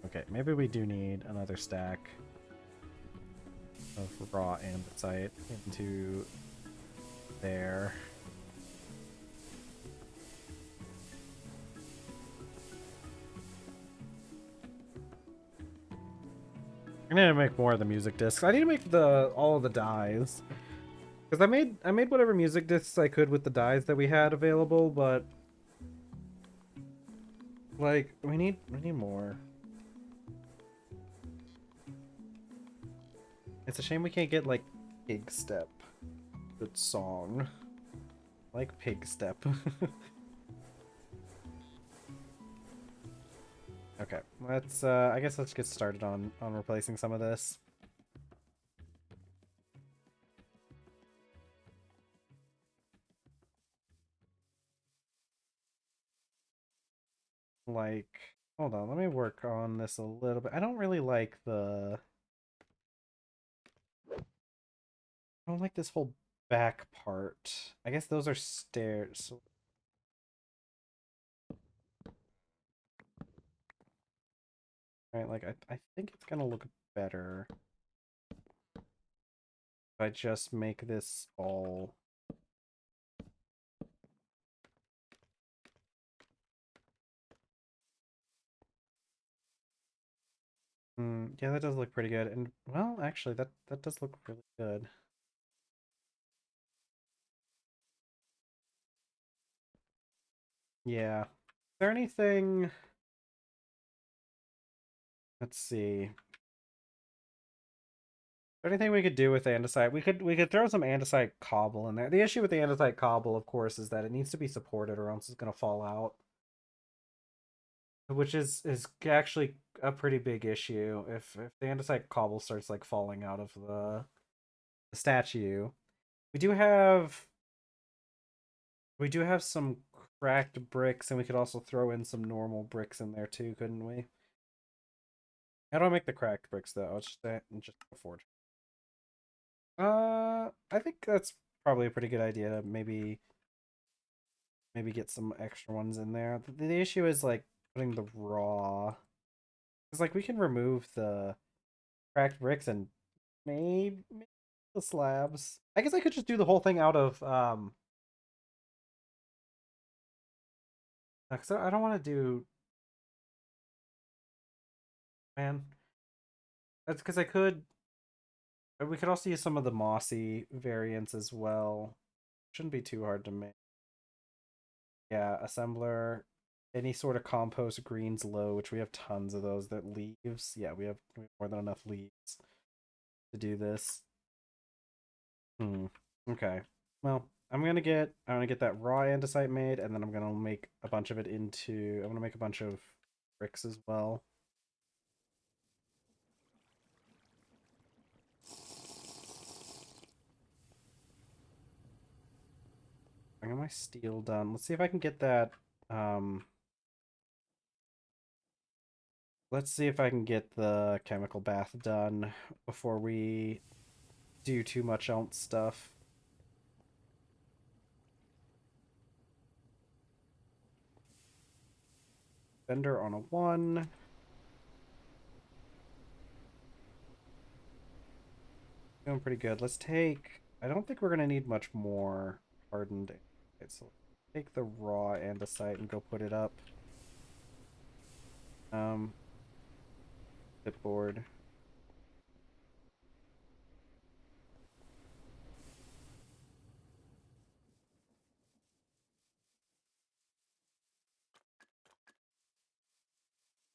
Okay, maybe we do need another stack of raw andesite into there. I need to make more of the music discs. I need to make all of the dyes. Because I made whatever music discs I could with the dyes that we had available, but like we need more. It's a shame we can't get like Pig Step. Good song. Like Pig Step. Okay, let's I guess let's get started on replacing some of this. Like, hold on, let me work on this a little bit. I don't really like I don't like this whole back part. I guess those are stairs. Right, like I think it's gonna look better if I just make this all. Yeah, that does look pretty good. And well, actually, that does look really good. Yeah. Is there anything? Let's see. Anything we could do with andesite? We could throw some andesite cobble in there. The issue with the andesite cobble, of course, is that it needs to be supported or else it's gonna fall out. Which is actually a pretty big issue if the andesite cobble starts like falling out of the statue. We do have some cracked bricks, and we could also throw in some normal bricks in there too, couldn't we? How do I make the cracked bricks though? It's just afford. I think that's probably a pretty good idea to maybe maybe get some extra ones in there. The issue is like putting the raw. Because like we can remove the cracked bricks and maybe the slabs. I guess I could just do the whole thing out of because I don't want to do, man. That's because I could. We could also use some of the mossy variants as well. Shouldn't be too hard to make. Yeah, assembler, any sort of compost greens low, which we have tons of those. That leaves, yeah, we have more than enough leaves to do this. Okay. Well, I'm gonna get that raw andesite made, and then I'm gonna make a bunch of it into. I'm gonna make a bunch of bricks as well. I got my steel done. Let's see if I can get that. Um, let's see if I can get the chemical bath done before we do too much else stuff. Bender on a 1. Doing pretty good. Let's take. I don't think we're gonna need much more hardened. Okay, so take the raw andesite and go put it up. Clipboard.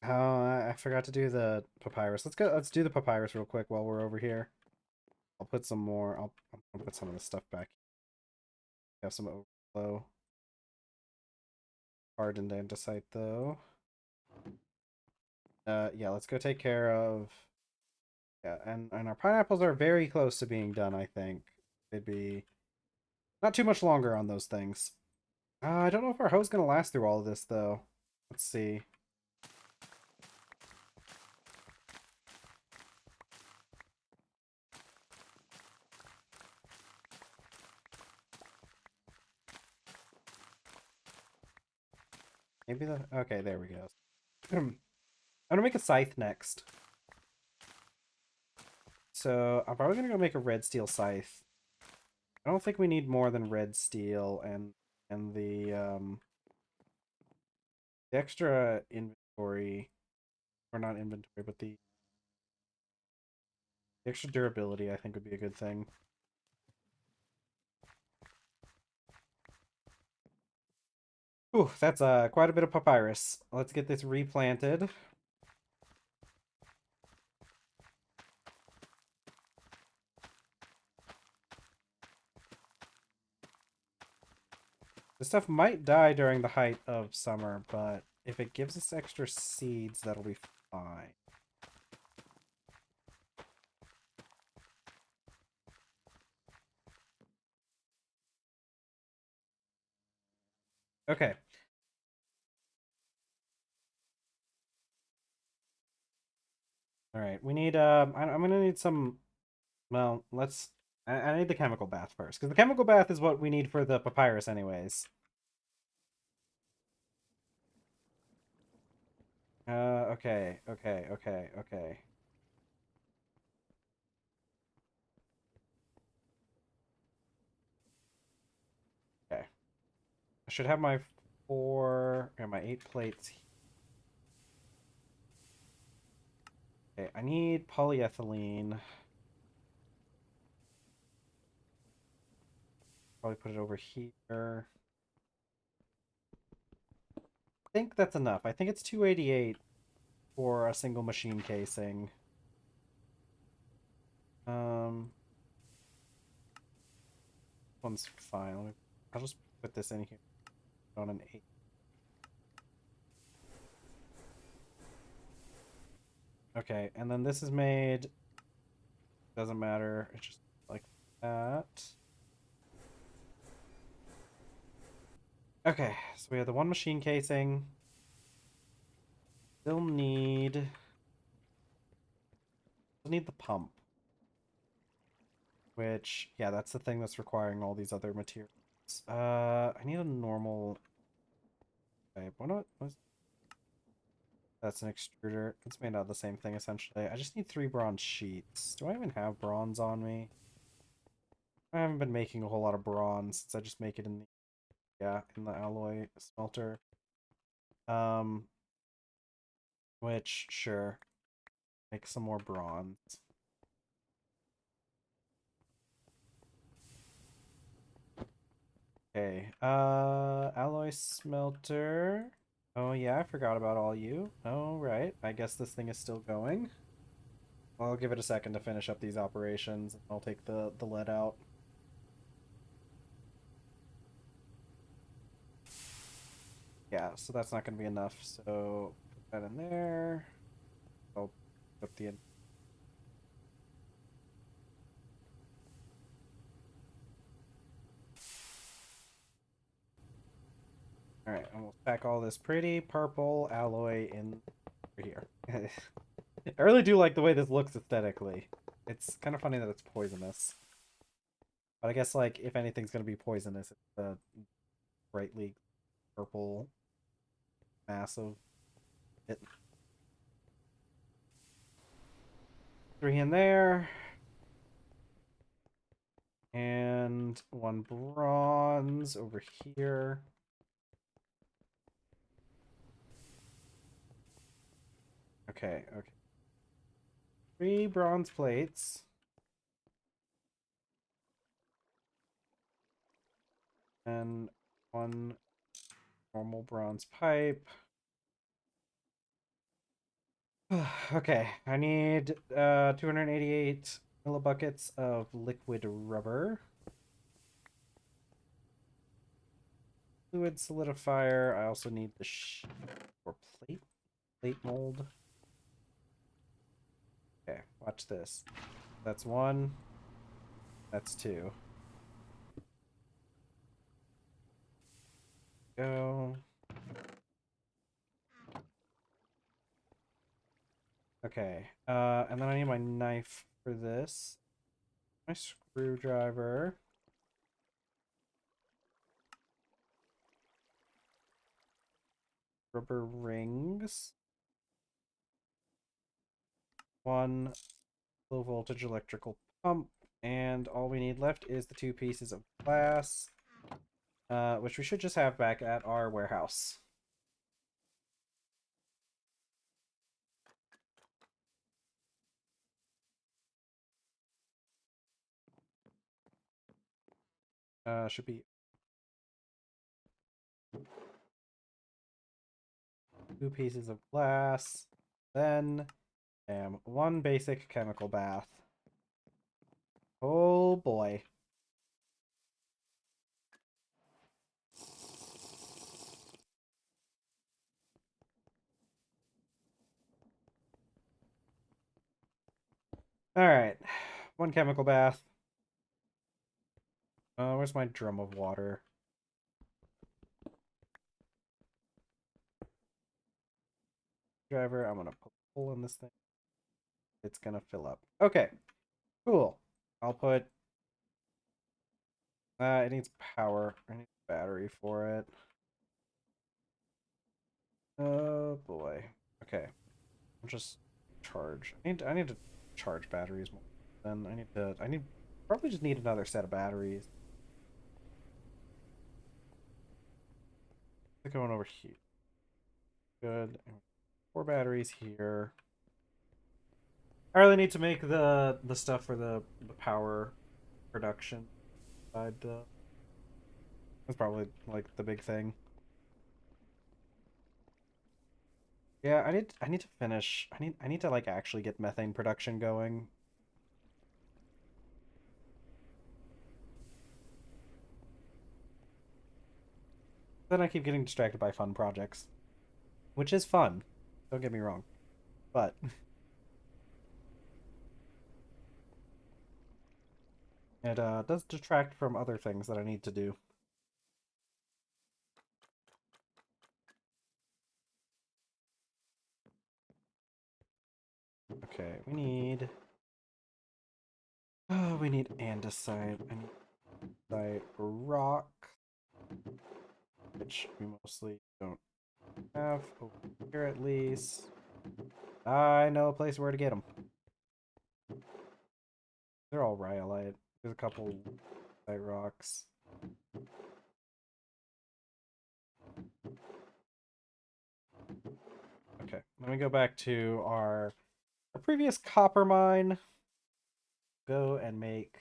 Oh, I forgot to do the papyrus. Let's go. Let's do the papyrus real quick while we're over here. I'll put some more. I'll put some of this stuff back. Have some overflow. Hardened andesite though. Yeah. Let's go take care of. Yeah, and our pineapples are very close to being done. I think they'd be not too much longer on those things. I don't know if our hoe's gonna last through all of this though. Let's see. Maybe the okay. There we go. I'm gonna make a scythe next. So I'm probably gonna go make a red steel scythe. I don't think we need more than red steel and the extra inventory, or not inventory, but the extra durability I think would be a good thing. Ooh, that's quite a bit of papyrus. Let's get this replanted. This stuff might die during the height of summer, but if it gives us extra seeds, that'll be fine. Okay. All right. We need I'm gonna need some. Well, let's. I need the chemical bath first, because the chemical bath is what we need for the papyrus, anyways. Okay, okay, okay, okay. Okay. I should have my 4 or my 8 plates. Okay, I need polyethylene. Probably put it over here. I think that's enough. I think it's 288 for a single machine casing. One's fine. I'll just put this in here on an 8. Okay, and then this is made. Doesn't matter. It's just like that. Okay, so we have the one machine casing. Still need the pump. Which, yeah, that's the thing that's requiring all these other materials. I need a normal type. That's an extruder. It's made out of the same thing essentially. I just need 3 bronze sheets. Do I even have bronze on me? I haven't been making a whole lot of bronze since I just make it in the alloy smelter. Um, which sure, make some more bronze. Okay, alloy smelter. Oh yeah, I forgot about all you. Oh right, I guess this thing is still going. I'll give it a second to finish up these operations. I'll take the lead out. Yeah, so that's not going to be enough. So put that in there. I'll put the. All right, and we'll pack all this pretty purple alloy in here. I really do like the way this looks aesthetically. It's kind of funny that it's poisonous. But I guess, like, if anything's going to be poisonous, it's the brightly purple mass of it. 3 in there. And 1 bronze over here. Okay, okay. 3 bronze plates. And 1 normal bronze pipe. Okay, I need 288 millibuckets of liquid rubber. Fluid solidifier. I also need the or plate mold. Okay, watch this. That's 1. That's 2. Go. Okay, and then I need my knife for this. My screwdriver. Rubber rings. 1 low voltage electrical pump. And all we need left is the 2 pieces of glass, which we should just have back at our warehouse. Should be 2 pieces of glass. Then, 1 basic chemical bath. Oh boy. Alright. 1 chemical bath. Where's my drum of water? Driver, I'm gonna put a hole in this thing. It's gonna fill up. Okay, cool. I'll put. It needs power. I need a battery for it. Oh boy. Okay, I'll just charge. I need to charge batteries more. Then I need probably just need another set of batteries. They're going over here. Good. 4 batteries here. I really need to make the stuff for the power production side. That's probably like the big thing. Yeah, I need to finish. I need to like actually get methane production going. Then I keep getting distracted by fun projects, which is fun. Don't get me wrong, but it does detract from other things that I need to do. Okay, we need. Oh, we need andesite. I need andesite rock. which we mostly don't have. Over here at least. I know a place where to get them. They're all rhyolite. There's a couple white rocks. Okay, let me go back to our previous copper mine. Go and make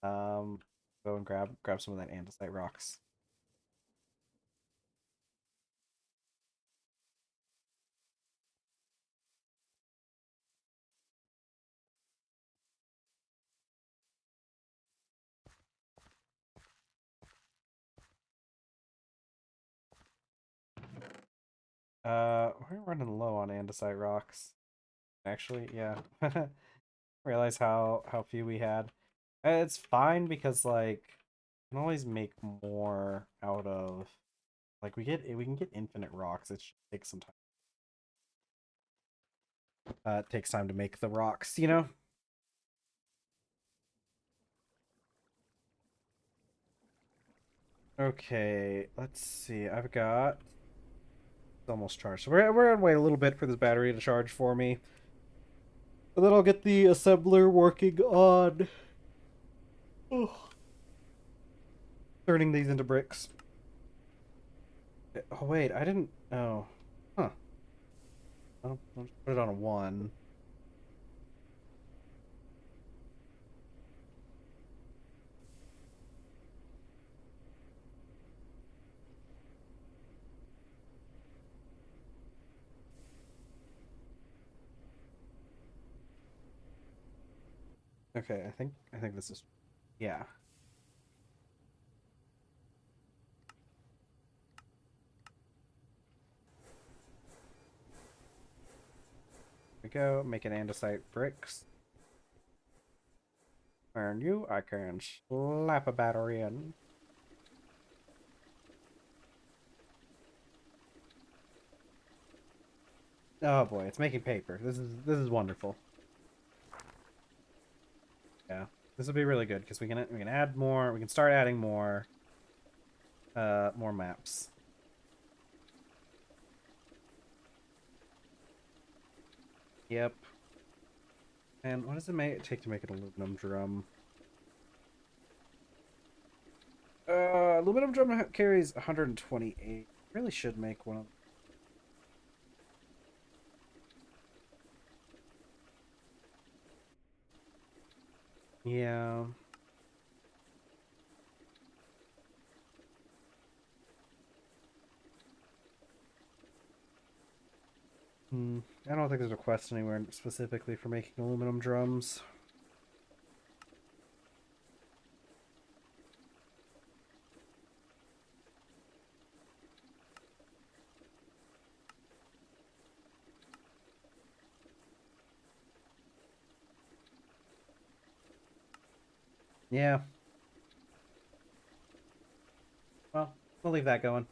go and grab some of that andesite rocks. We're running low on andesite rocks. Actually, yeah. Realize how few we had. It's fine because like we can always make more out of like we can get infinite rocks. It just takes some time. It takes time to make the rocks, you know? Okay, let's see. I've got it's almost charged. So we're gonna wait a little bit for this battery to charge for me. And then I'll get the assembler working on turning these into bricks. Oh wait, I didn't. Oh, huh. I'll just put it on a 1. Okay, I think this is yeah. Here we go, making andesite bricks. And you, I can slap a battery in. Oh boy, it's making paper. This is wonderful. Yeah, this will be really good because we can add more. We can start adding more maps. Yep. And what does it take to make an aluminum drum? Aluminum drum carries 128. Really should make one of. Yeah. I don't think there's a quest anywhere specifically for making aluminum drums. Yeah. Well, we'll leave that going.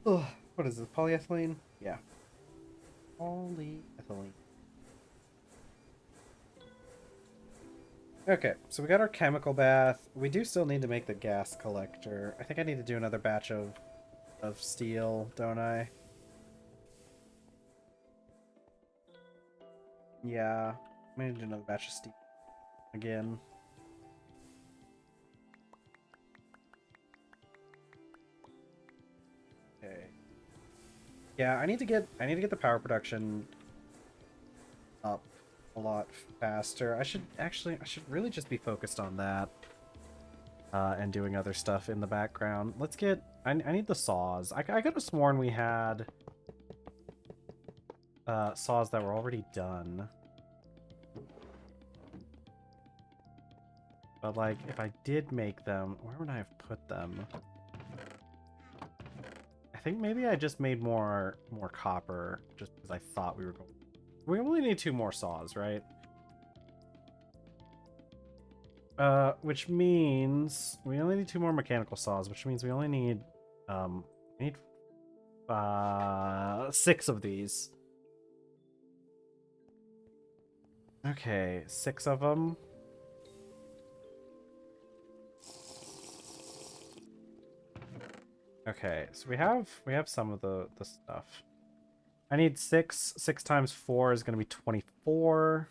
Oh, what is this? Polyethylene? Yeah. Polyethylene. Okay, so we got our chemical bath. We do still need to make the gas collector. I think I need to do another batch of steel, don't I? Yeah. I'm gonna do another batch of steel again. Okay. Yeah, I need to get the power production up a lot faster. I should really just be focused on that. And doing other stuff in the background. Let's get... I need the saws. I could have sworn we had saws that were already done. But, like, if I did make them, where would I have put them? think maybe I just made more copper just because I thought we were going. We only need 2 more saws, right? Which means we only need 2 more mechanical saws, which means we only need we need 6 of these. Okay, 6 of them. Okay, so we have some of the stuff. I need 6. 6 times 4 is going to be 24.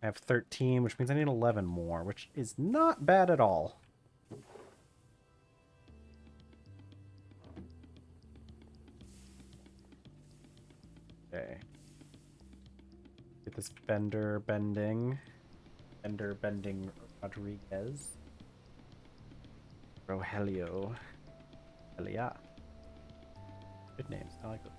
I have 13, which means I need 11 more, which is not bad at all. Okay. Get this Bender bending Rodriguez. Rogelio. Elia. Good names. I like them.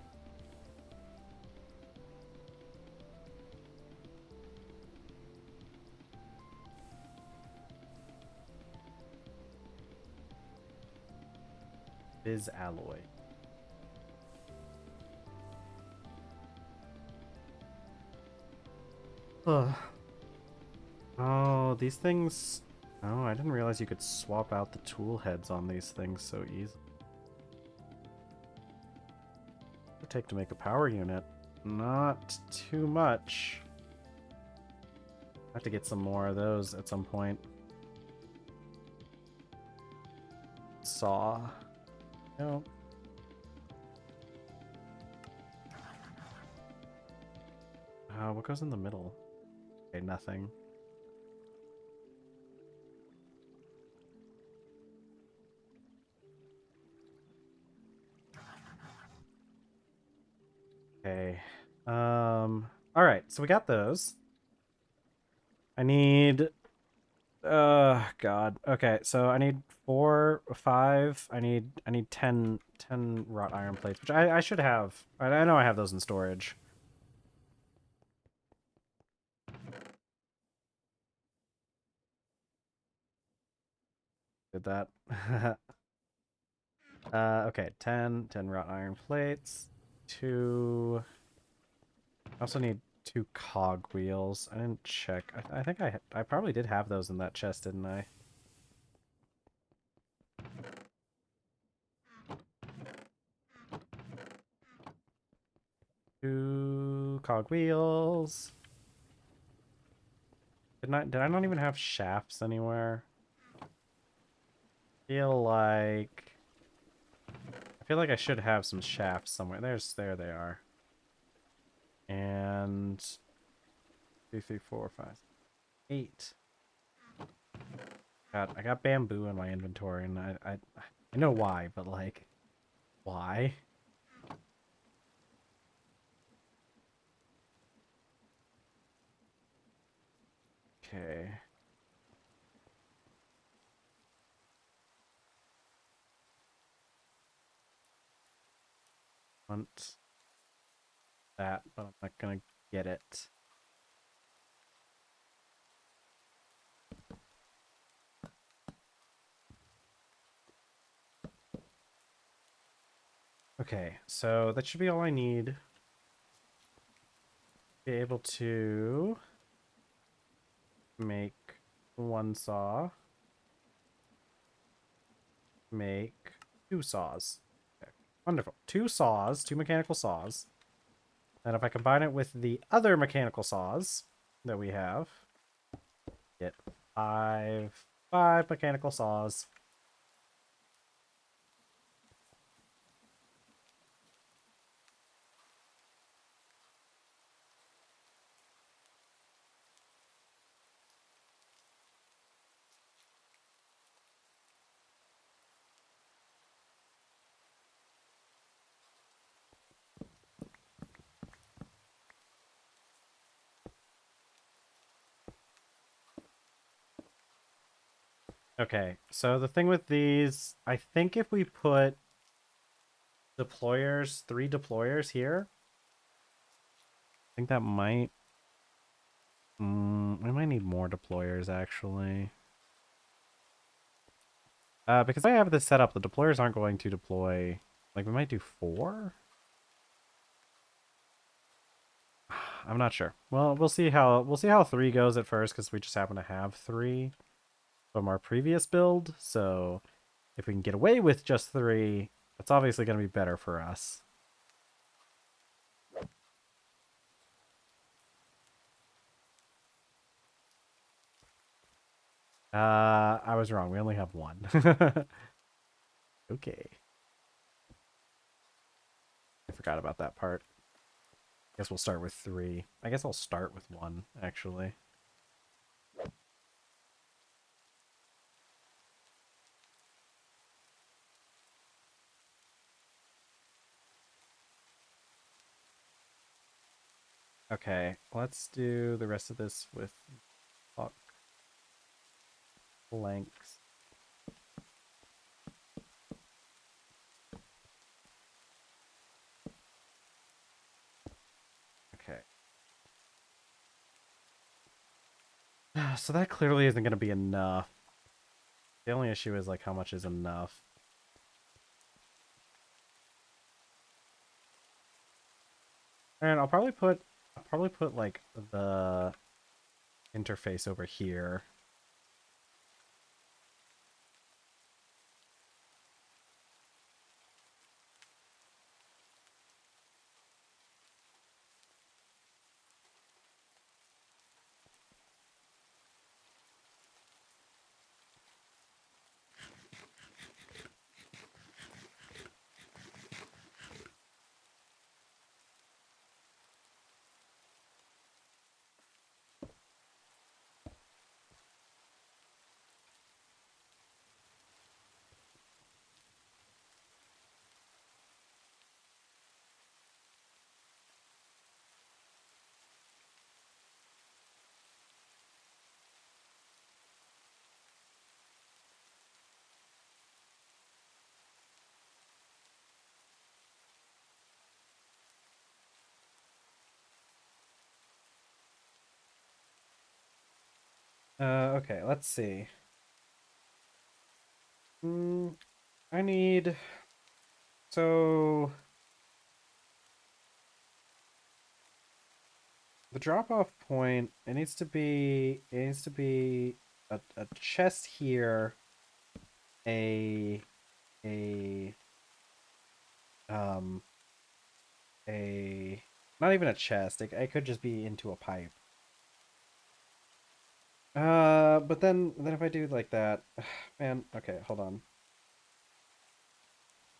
Biz alloy. Ugh. Oh, these things. Oh, I didn't realize you could swap out the tool heads on these things so easily. What would it take to make a power unit? Not too much. I have to get some more of those at some point. Saw. No. What goes in the middle? Okay, nothing. Okay. All right, so we got those. I need God. Okay, so I need 4, 5. I need 10 wrought iron plates, which I should have. I know I have those in storage. Did that. Okay, 10 wrought iron plates. 2. I also need 2 cog wheels. I didn't check. I think I probably did have those in that chest, didn't I? Two cog wheels. Did I not even have shafts anywhere? I feel like I should have some shafts somewhere. There they are. And 2, 3, 4, 5, 8. God, I got bamboo in my inventory, and I know why, but like, why? Okay. Want that, but I'm not gonna get it. Okay, so that should be all I need. Be able to make 1 saw. Make 2 saws. Okay, wonderful. 2 saws, 2 mechanical saws. And if I combine it with the other mechanical saws that we have, get 5 mechanical saws. Okay, so the thing with these, I think if we put deployers, 3 deployers here, I think that might... we might need more deployers, actually. Because I have this set up, the deployers aren't going to deploy Like, we might do 4? I'm not sure. Well, we'll see how 3 goes at first, because we just happen to have 3 from our previous build. So if we can get away with just 3, that's obviously going to be better for us. I was wrong. We only have 1. Okay. I forgot about that part. Guess we'll start with 3. I guess I'll start with 1, actually. Okay, let's do the rest of this with block lengths. Okay. So that clearly isn't going to be enough. The only issue is, like, how much is enough? And I'll probably put like the interface over here. Okay, let's see. I need so the drop-off point, it needs to be a chest here, a a um a not even a chest. It could just be into a pipe. But then if I do like that, man, okay, hold on.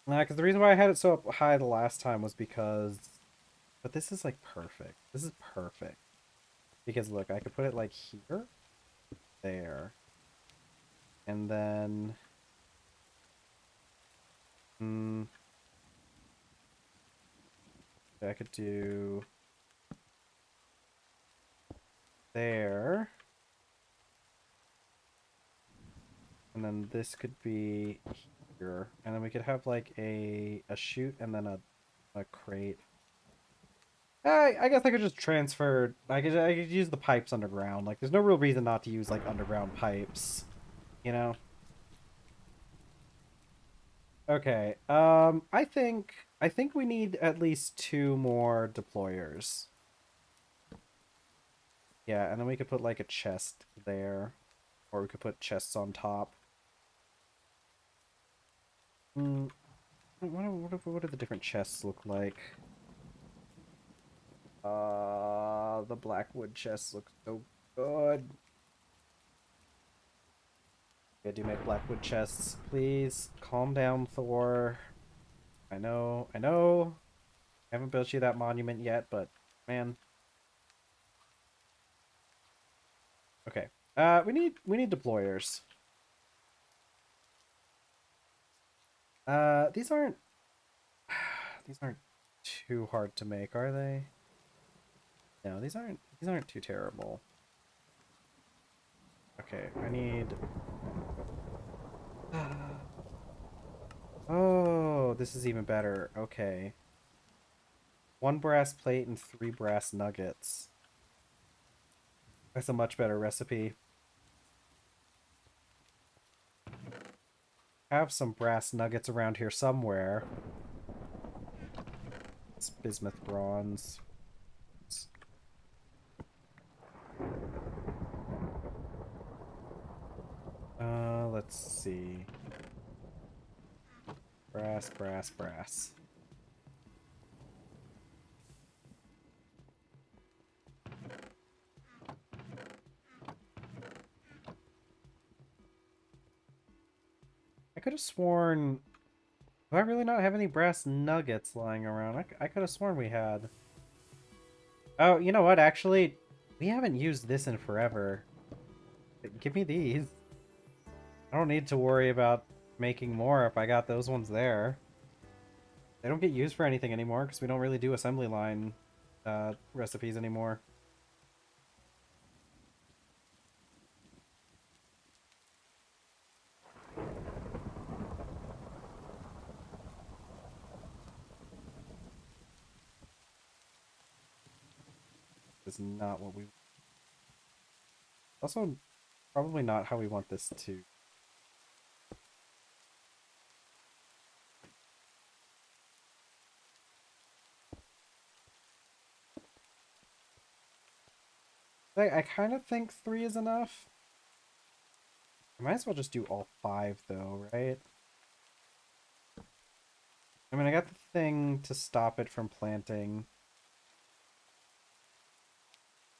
Because the reason why I had it so up high the last time was because, but this is like perfect. This is perfect because look, I could put it like here, there, and then, mm, I could do there, and then this could be here, and then we could have like a chute and then a crate. I guess I could just transfer. I could use the pipes underground. Like, there's no real reason not to use like underground pipes, you know. Okay. I think we need at least 2 more deployers. Yeah, and then we could put like a chest there, or we could put chests on top. Hmm. What do the different chests look like? The blackwood chests look so good. I do make blackwood chests. Please calm down, Thor. I know, I know. I haven't built you that monument yet, but man. Okay. We need deployers. These aren't these aren't too hard to make, are they? No, these aren't too terrible. Okay, I need Oh, this is even better. Okay. 1 brass plate and 3 brass nuggets. That's a much better recipe. Have some brass nuggets around here somewhere. It's bismuth bronze. Let's see. Brass, brass, brass. I could have sworn... Do I really not have any brass nuggets lying around? I could have sworn we had. Oh, you know what? Actually, we haven't used this in forever. Give me these. I don't need to worry about making more if I got those ones there. They don't get used for anything anymore because we don't really do assembly line recipes anymore. It's not what we... Also, probably not how we want this to... I kind of think 3 is enough. I might as well just do all 5, though, right? I mean, I got the thing to stop it from planting.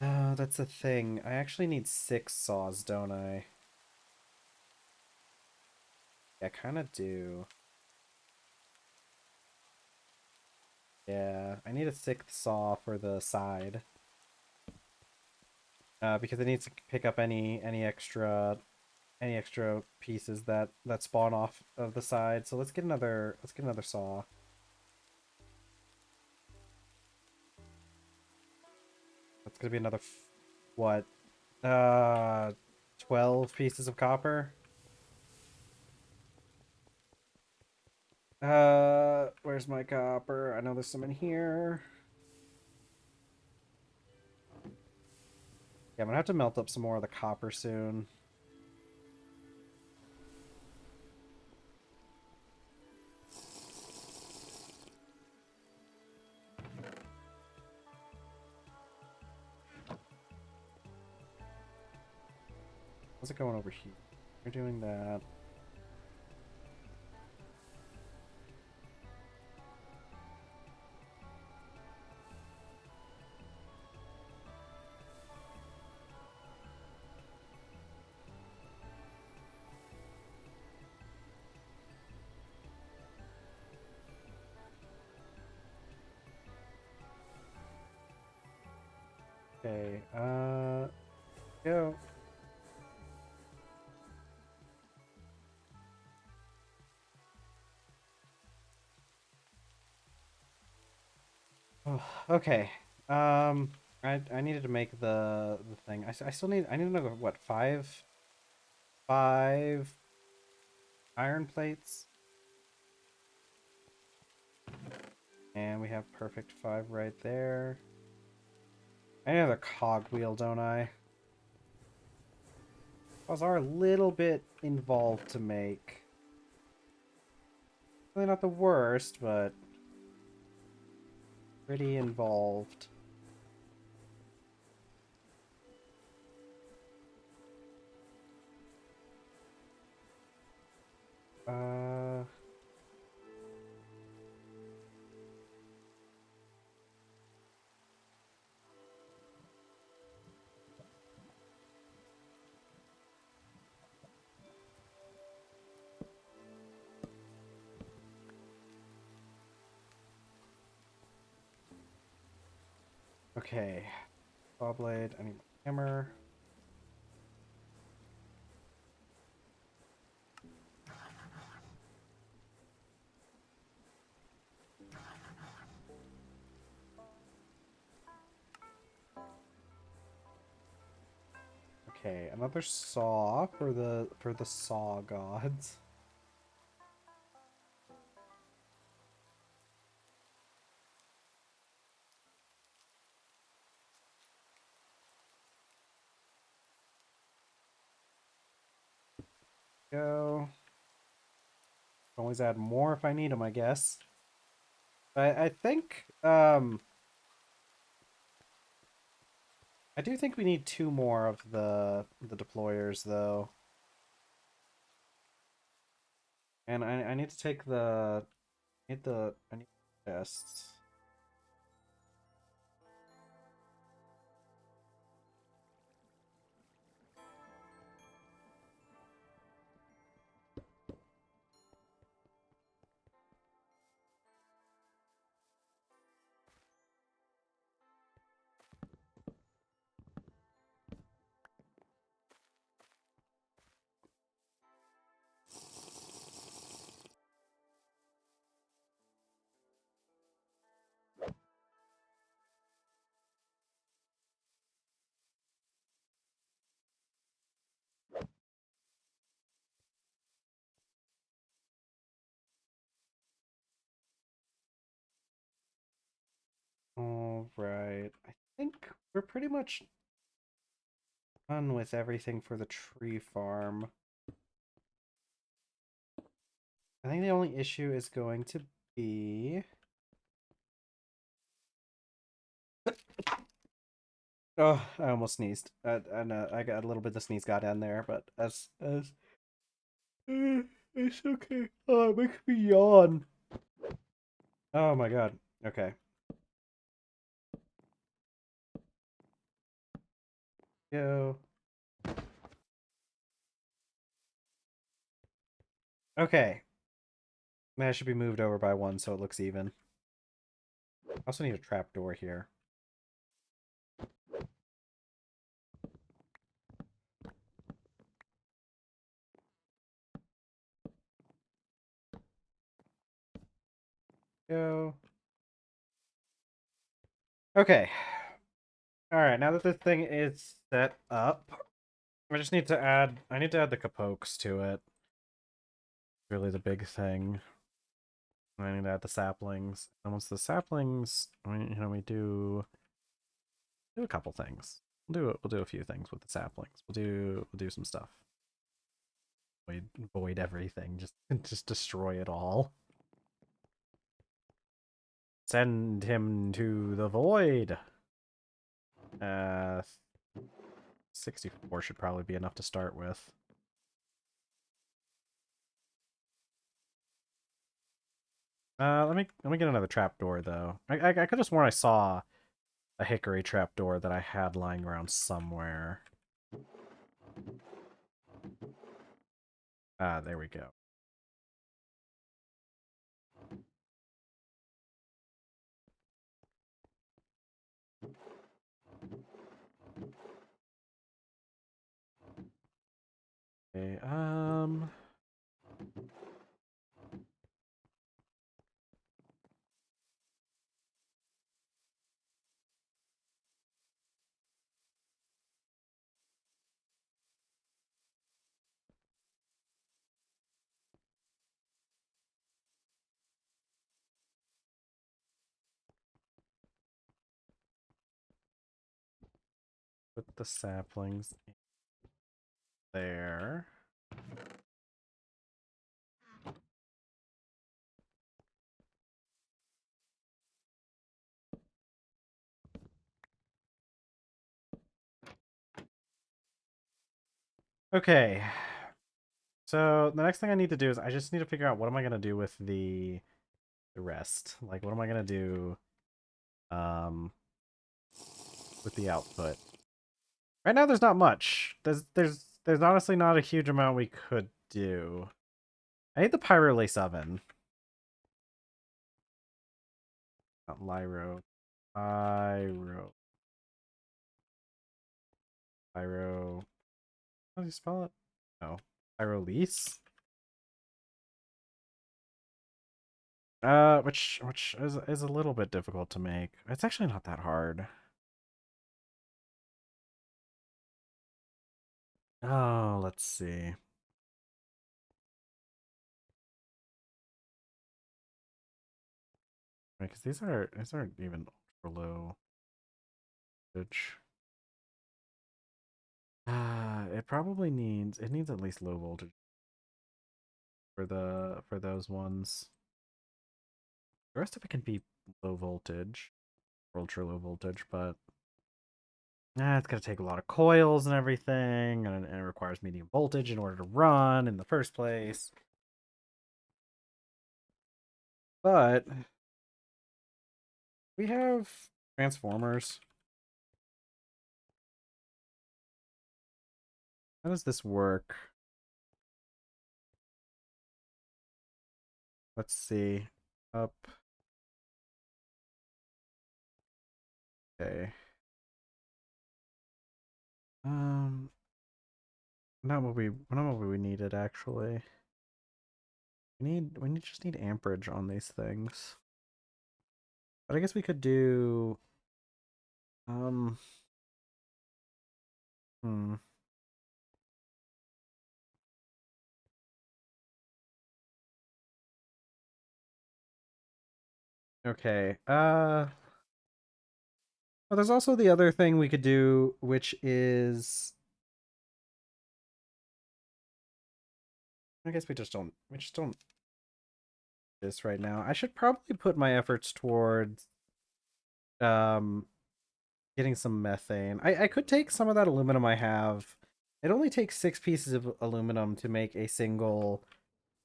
Oh, that's the thing. I actually need 6 saws, don't I? Yeah, I kind of do. Yeah, I need a 6th saw for the side. Because it needs to pick up any extra pieces that spawn off of the side. So let's get another saw. That's gonna be another what? 12 pieces of copper. Where's my copper? I know there's some in here. Yeah, I'm gonna have to melt up some more of the copper soon. How's it going over here? We're doing that. Okay, go. Oh, okay. I needed to make the thing. I still need to know what 5 iron plates, and we have perfect 5 right there. I need another cogwheel, don't I? Those are a little bit involved to make. Really not the worst, but pretty involved. Uh... Okay. Saw blade. I need my hammer. Okay, another saw for the saw gods. Go. Always add more if I need them, I guess. I think I do think we need two more of the deployers though. And I need to take I need tests. All right. I think we're pretty much done with everything for the tree farm. I think the only issue is going to be oh, I almost sneezed. I know I got a little bit of sneeze got in there, but as it's okay. Oh, it makes me yawn. Oh my god. Okay. Go. Okay. That should be moved over by one so it looks even. I also need a trapdoor here. Go. Okay. Alright, now that this thing is set up, I just need to add I need to add the kapokes to it. Really the big thing. I need to add the saplings. And once the saplings we do a couple things. We'll do a few things with the saplings. We'll do some stuff. Void everything. Just destroy it all. Send him to the void. 64 should probably be enough to start with. Let me get another trapdoor though. I could have sworn I saw a hickory trapdoor that I had lying around somewhere. Ah, there we go. Okay, put the saplings in there. Okay. So the next thing I need to do is I just need to figure out what am I gonna do with the rest. Like what am I gonna do um with the output? Right now there's not much. There's honestly not a huge amount we could do. I need the pyrolace oven. Not lyro. Pyro. Pyro. How do you spell it? No. Pyrolise? Which is a little bit difficult to make. It's actually not that hard. Oh, let's see. Because these aren't even ultra low voltage. It probably needs it needs at least low voltage for those ones. The rest of it can be low voltage, ultra low voltage, but it's gonna take a lot of coils and everything, and it requires medium voltage in order to run in the first place. But we have transformers. How does this work? Let's see. Up. Okay. Um, not what we needed actually. We just need amperage on these things. But I guess we could do um hmm. Okay. Well, there's also the other thing we could do, which is I guess we just don't this right now. I should probably put my efforts towards um getting some methane. I could take some of that aluminum I have. It only takes 6 pieces of aluminum to make a single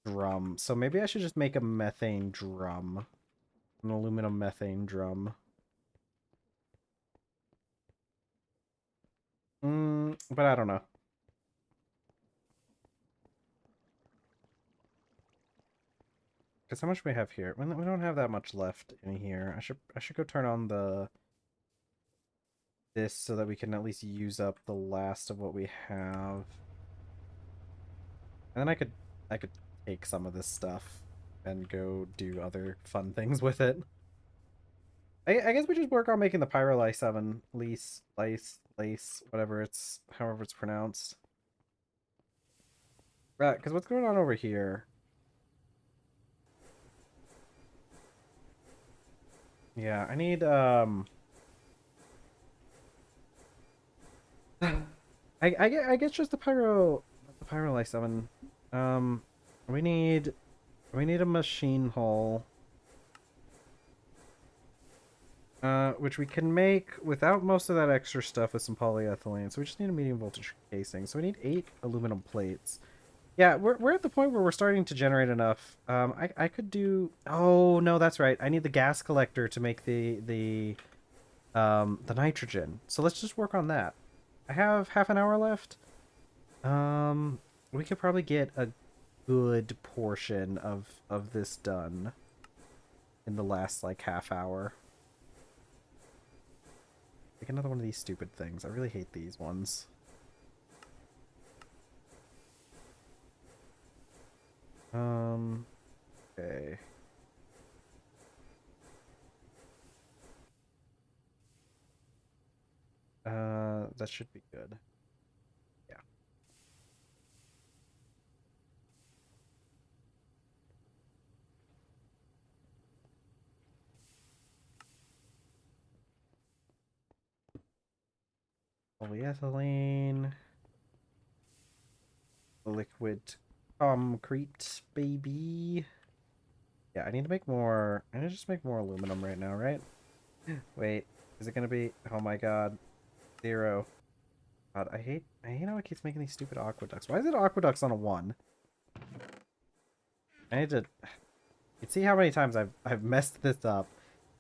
drum. So maybe I should just make a methane drum. An aluminum methane drum. But I don't know. Because how much we have here? We don't have that much left in here. I should go turn on this so that we can at least use up the last of what we have. And then I could take some of this stuff and go do other fun things with it. I guess we just work on making the pyrolyse oven, lace, however it's pronounced. Right, because what's going on over here? Yeah, I need I guess just the pyrolyse oven. Um, we need a machine hull. Which we can make without most of that extra stuff with some polyethylene. So we just need a medium voltage casing. So we need 8 aluminum plates. Yeah, we're at the point where we're starting to generate enough. I could do. Oh no, that's right. I need the gas collector to make the nitrogen. So let's just work on that. I have half an hour left. We could probably get a good portion of this done in the last like half hour. Like another one of these stupid things. I really hate these ones. Okay. That should be good. Yeah. Polyethylene. Liquid concrete, baby. Yeah, I need to make more. I need to just make more aluminum right now, right? Wait, is it gonna be? Oh my god, 0. God, I hate how it keeps making these stupid aqueducts. Why is it aqueducts on a 1? I need to. You see how many times I've messed this up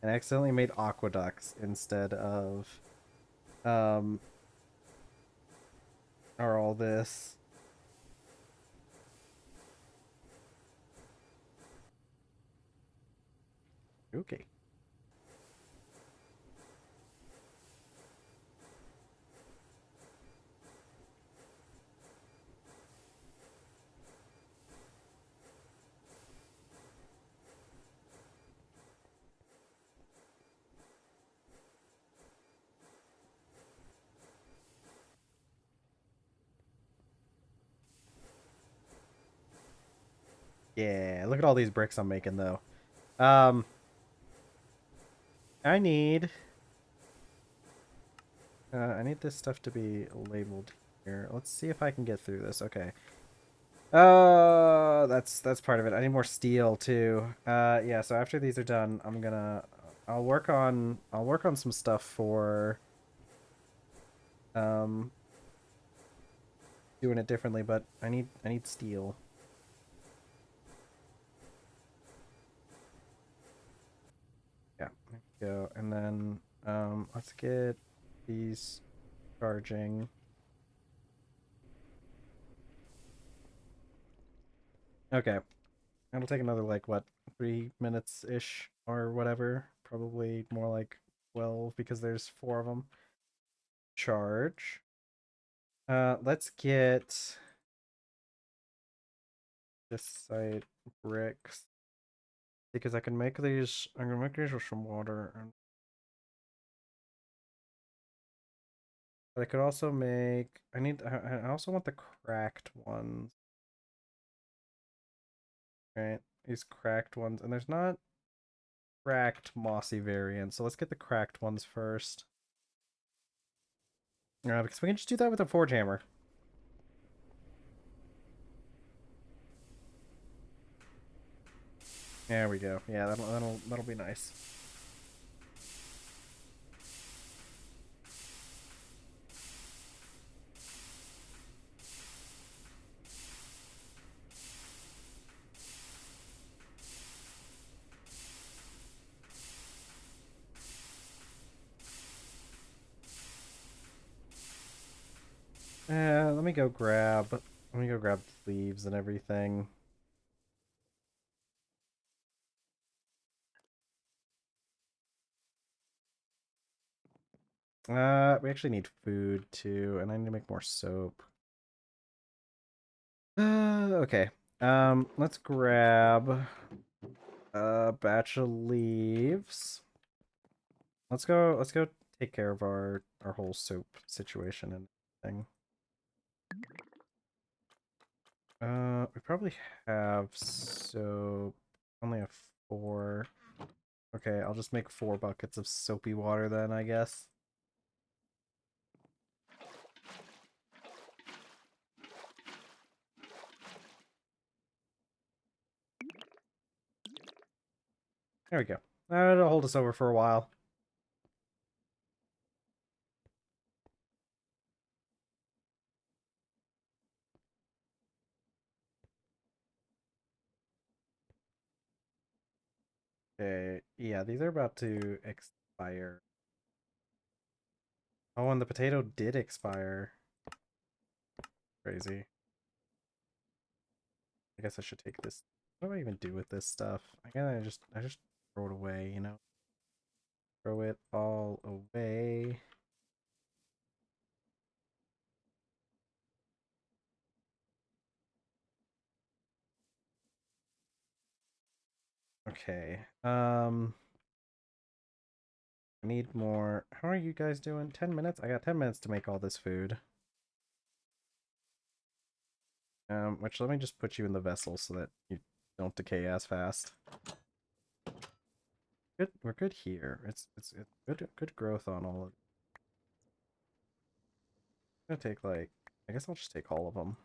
and accidentally made aqueducts instead of or all this. Okay. Yeah, look at all these bricks I'm making though. Um, I need I need this stuff to be labeled here. Let's see if I can get through this. Okay. That's part of it. I need more steel too. Yeah, so after these are done, I'll work on some stuff for um doing it differently, but I need steel. Yeah, there we go. And then let's get these charging. Okay. It'll take another like what, 3 minutes ish or whatever. Probably more like 12 because there's four of them. Charge. Let's get this site bricks because I can make these. I'm gonna make these with some water, and but I could also make. I also want the cracked ones, right? These cracked ones, and there's not cracked mossy variants, so let's get the cracked ones first. Because we can just do that with a forge hammer. There we go. Yeah, that'll be nice. Let me go grab. Let me go grab the leaves and everything. We actually need food too, and I need to make more soap. Okay. Let's grab a batch of leaves. Let's go take care of our whole soap situation and thing. We probably have soap. Only have four. Okay, I'll just make 4 buckets of soapy water then, I guess. There we go. That'll hold us over for a while. Okay, yeah, these are about to expire. Oh, and the potato did expire. Crazy. I guess I should take this. What do I even do with this stuff? I guess I just throw it away, you know? Throw it all away. Okay. I need more. How are you guys doing? 10 minutes? I got 10 minutes to make all this food. Which let me just put you in the vessel so that you don't decay as fast. Good, we're good here. It's good growth on all of. I'm gonna take like, I guess I'll just take all of them.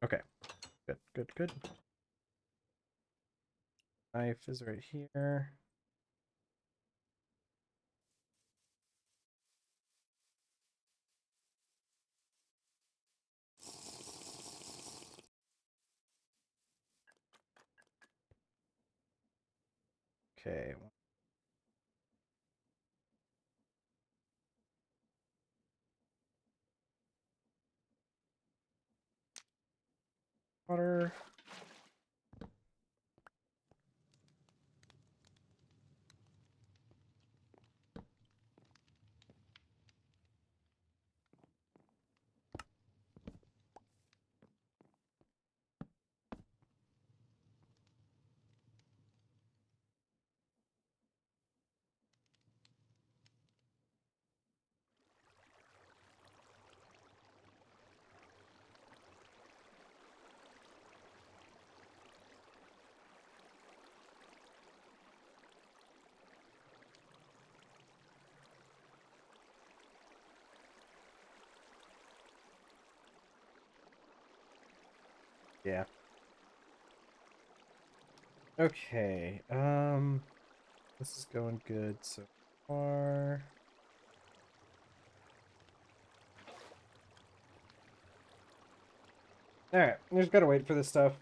Okay, good. Knife is right here. Okay. Water. Yeah. Okay. This is going good so far. Alright, we just gotta wait for this stuff.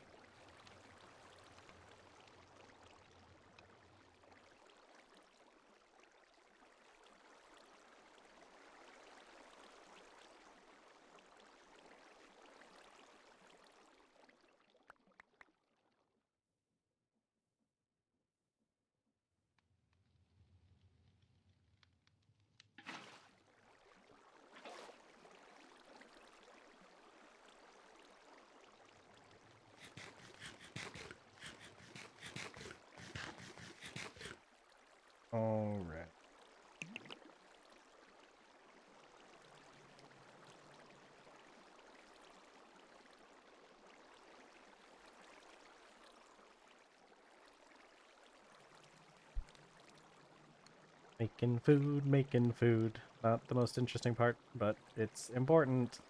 Alright. Making food, making food. Not the most interesting part, but it's important.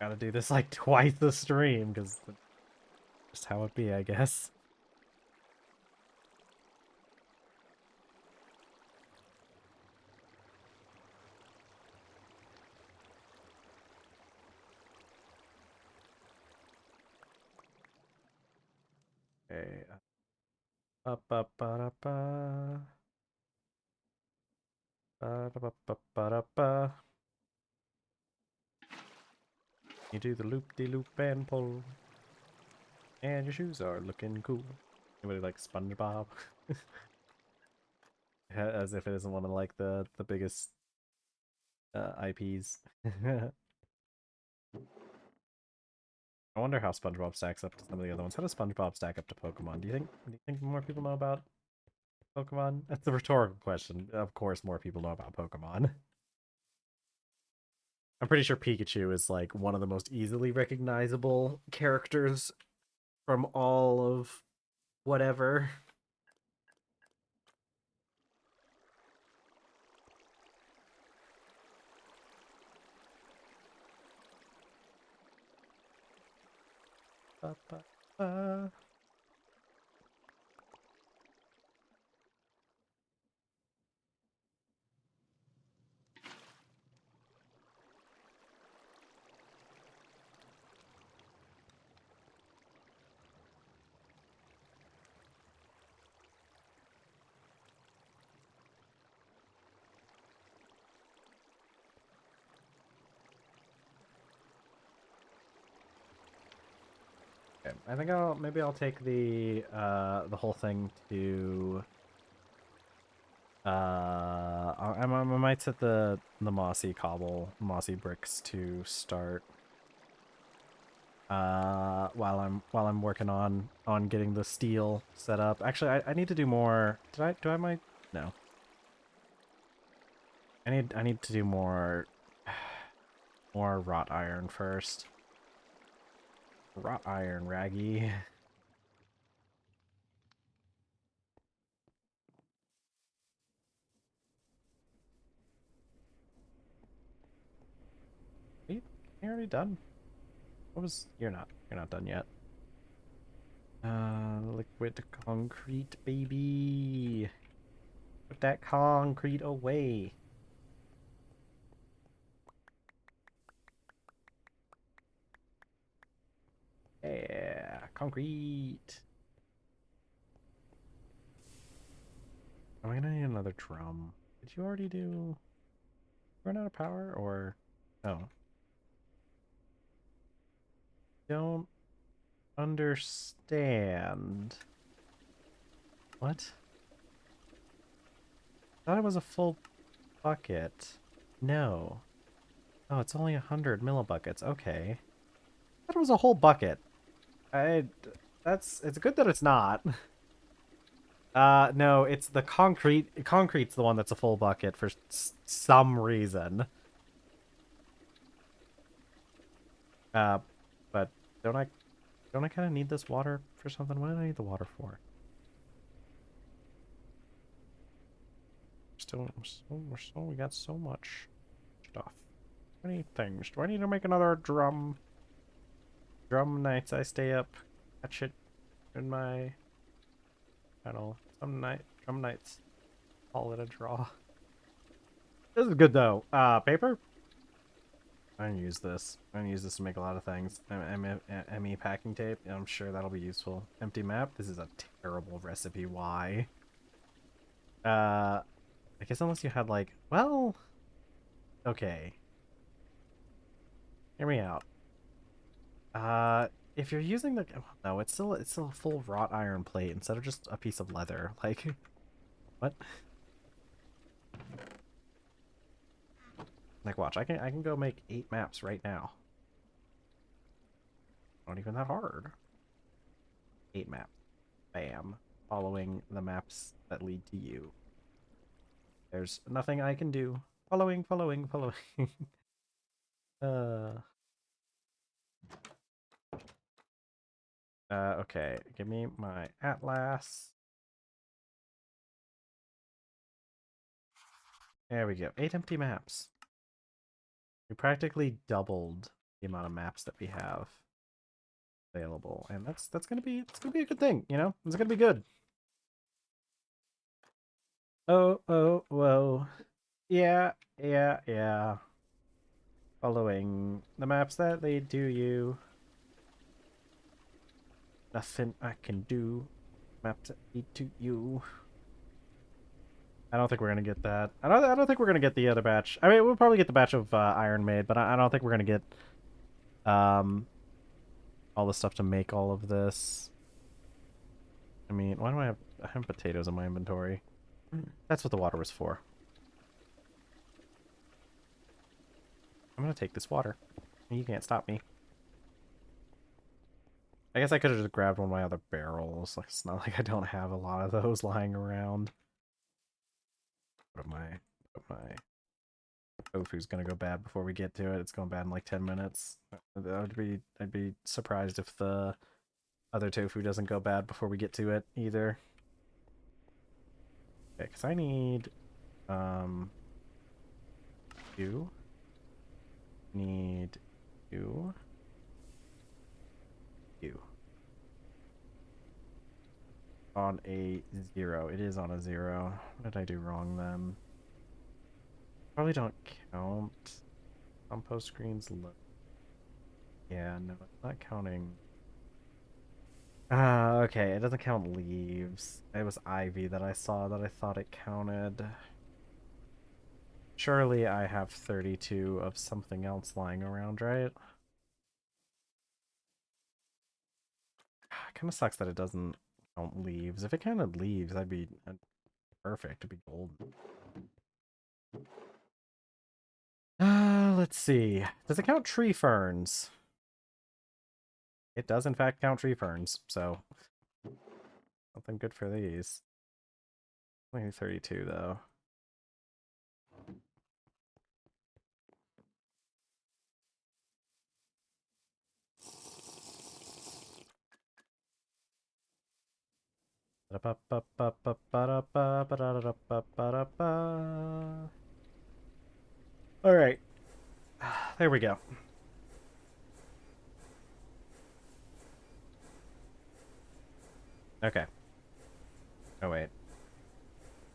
Gotta do this like twice a stream, because that's just how it be, I guess. Okay. Up, up, ba, da, ba. Ba, da, ba, ba, ba, da, ba. You do the loop-de-loop and pull. And your shoes are looking cool. Anybody like SpongeBob? As if it isn't one of like the biggest IPs. I wonder how SpongeBob stacks up to some of the other ones. How does SpongeBob stack up to Pokemon? Do you think more people know about Pokemon? That's a rhetorical question. Of course more people know about Pokemon. I'm pretty sure Pikachu is like one of the most easily recognizable characters from all of whatever. Ba, ba, ba. Okay, I think I'll take the whole thing to I might set the mossy bricks to start while I'm working on getting the steel set up. Actually, I need to do more. Do I might no. I need to do more more wrought iron first. Wrought iron, Raggy. Wait, you're already done? What was you're not done yet. Liquid concrete, baby. Put that concrete away. Yeah, concrete. Am I gonna need another drum? Did you already do run out of power or no? Don't understand. What? I thought it was a full bucket. No. Oh, it's only 100 millibuckets. Okay. I thought it was a whole bucket. I it's good that it's not. No, it's the concrete. Concrete's the one that's a full bucket for some reason. Uh, but don't I don't I kind of need this water for something? What do I need the water for? We got so much stuff. Many things. Do I need to make another drum nights I stay up. Catch it in my channel. Drum nights. Call it a draw. This is good though. Paper? I'm gonna use this. I'm gonna use this to make a lot of things. ME packing tape. I'm sure that'll be useful. Empty map. This is a terrible recipe. Why? I guess unless you had like, well, okay. Hear me out. If you're using the, no, it's still a full wrought iron plate instead of just a piece of leather. Like, what? Like, watch. I can go make 8 maps right now. Not even that hard. 8 maps. Bam. Following the maps that lead to you. There's nothing I can do. Following. uh. Okay. Give me my atlas. There we go. 8 empty maps. We practically doubled the amount of maps that we have available, and it's gonna be a good thing, you know. It's gonna be good. Oh, whoa. Yeah. Following the maps that lead to you. Nothing I can do. Maps that lead to you. I don't think we're gonna get that. I don't think we're gonna get the other batch. I mean, we'll probably get the batch of Iron Maid, but I don't think we're gonna get all the stuff to make all of this. I mean, why do I have potatoes in my inventory? That's what the water was for. I'm gonna take this water. You can't stop me. I guess I could have just grabbed one of my other barrels. Like, it's not like I don't have a lot of those lying around. But my tofu's gonna go bad before we get to it. It's going bad in like 10 minutes. I'd be surprised if the other tofu doesn't go bad before we get to it either. Okay, because I need you. Need you. You. On a 0. It is on a 0. What did I do wrong then? Probably don't count compost screens. Yeah, no, it's not counting. Okay, it doesn't count leaves. It was ivy that I saw that I thought it counted. Surely I have 32 of something else lying around, right? Kind of sucks that it doesn't count leaves. If it counted leaves, I'd be perfect. It'd be golden. Let's see. Does it count tree ferns? It does in fact count tree ferns, so something good for these. Only 32 though. All right. There we go. Okay. Oh wait.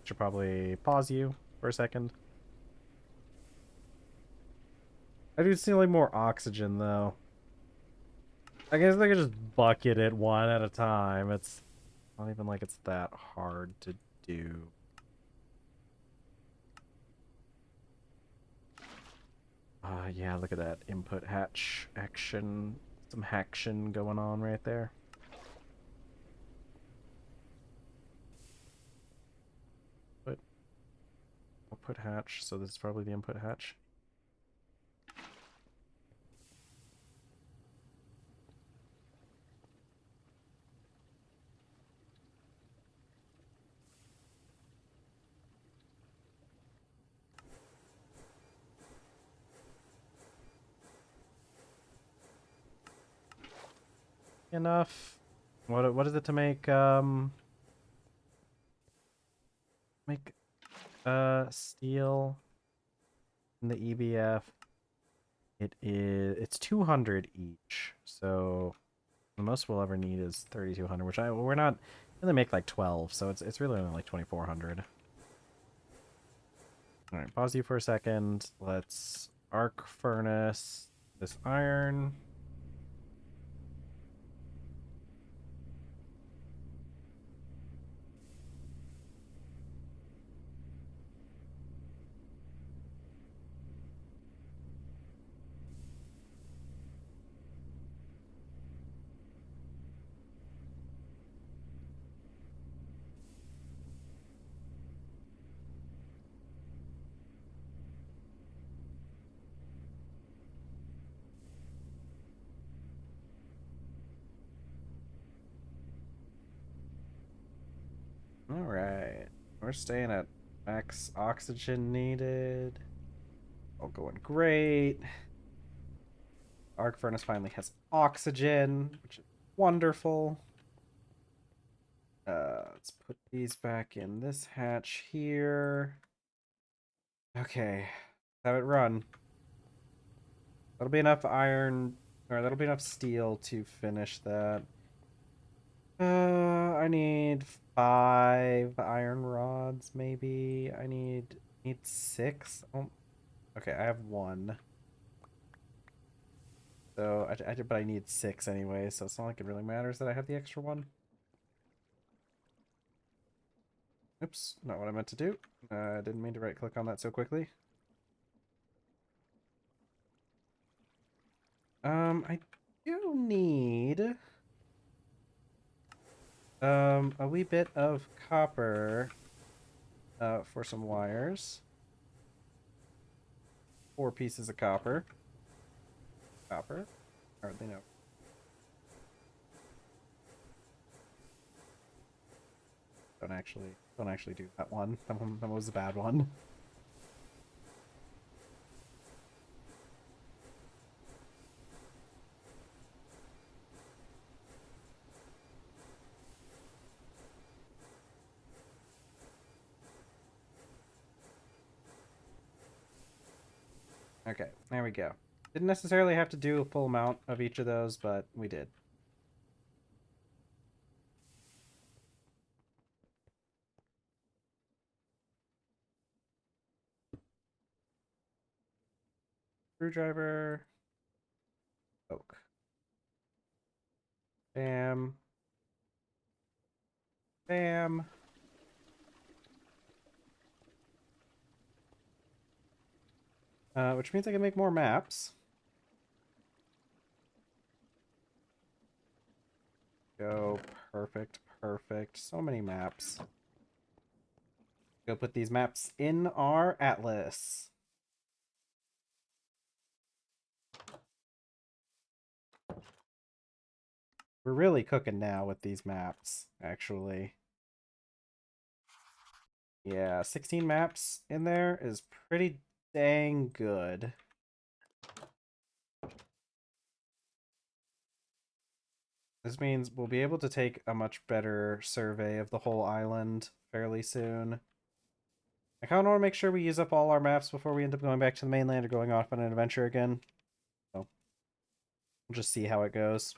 Should probably pause you for a second. I do see like more oxygen though. I guess I could just bucket it one at a time. It's not even like it's that hard to do. Yeah, look at that input hatch action. Some haction going on right there. Output hatch, so this is probably the input hatch. Enough. What is it to make steel in the EBF? It's 200 each. So the most we'll ever need is 3,200, which we're not gonna make like 12, so it's really only like 2,400. All right, pause you for a second. Let's arc furnace this iron. All right, we're staying at max oxygen needed. All going great. Arc furnace finally has oxygen, which is wonderful. Let's put these back in this hatch here. Okay, have it run. That'll be enough iron, or that'll be enough steel to finish that. I need 5 iron rods, maybe. I need 6. Oh, okay, I have 1. So, but I need 6 anyway, so it's not like it really matters that I have the extra 1. Oops, not what I meant to do. I didn't mean to right-click on that so quickly. I do need a wee bit of copper for some wires. 4 pieces of copper. Copper? Hardly know. Don't actually do that one. That was a bad one. Okay, there we go. Didn't necessarily have to do a full amount of each of those, but we did. Screwdriver. Oak. Bam. Bam. Which means I can make more maps. Go. Perfect. Perfect. So many maps. Go put these maps in our atlas. We're really cooking now with these maps, actually. Yeah, 16 maps in there is pretty dang good. This means we'll be able to take a much better survey of the whole island fairly soon. I kind of want to make sure we use up all our maps before we end up going back to the mainland or going off on an adventure again. So we'll just see how it goes.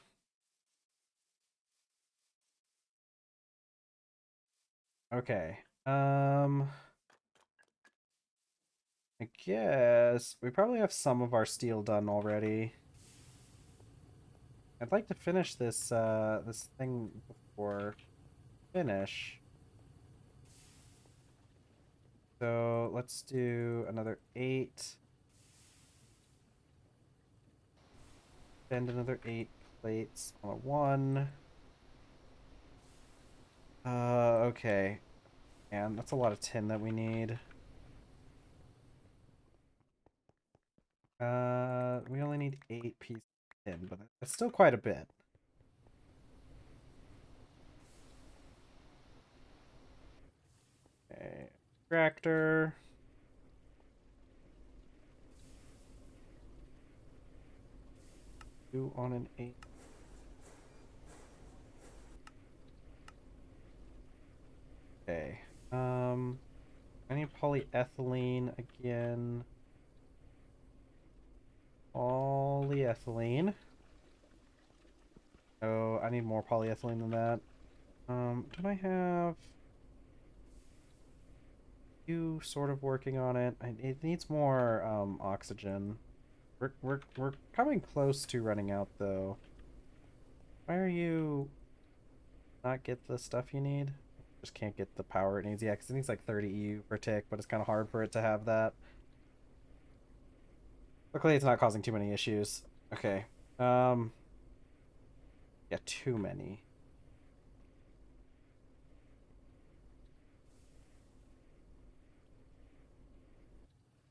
Okay. I guess we probably have some of our steel done already. I'd like to finish this thing before finish. So let's do another 8. Bend another 8 plates on a 1. Okay. And that's a lot of tin that we need. We only need 8 pieces of tin, but that's still quite a bit. Okay. Tractor. Do on an 8. Okay. I need polyethylene again. All polyethylene. Oh, I need more polyethylene than that. Don't I have you sort of working on it? It needs more oxygen. We're coming close to running out though. Why are you not get the stuff you need? Just can't get the power it needs. Yeah, because it needs like 30 EU per tick, but it's kind of hard for it to have that. Luckily, it's not causing too many issues. Okay. Um, yeah, too many.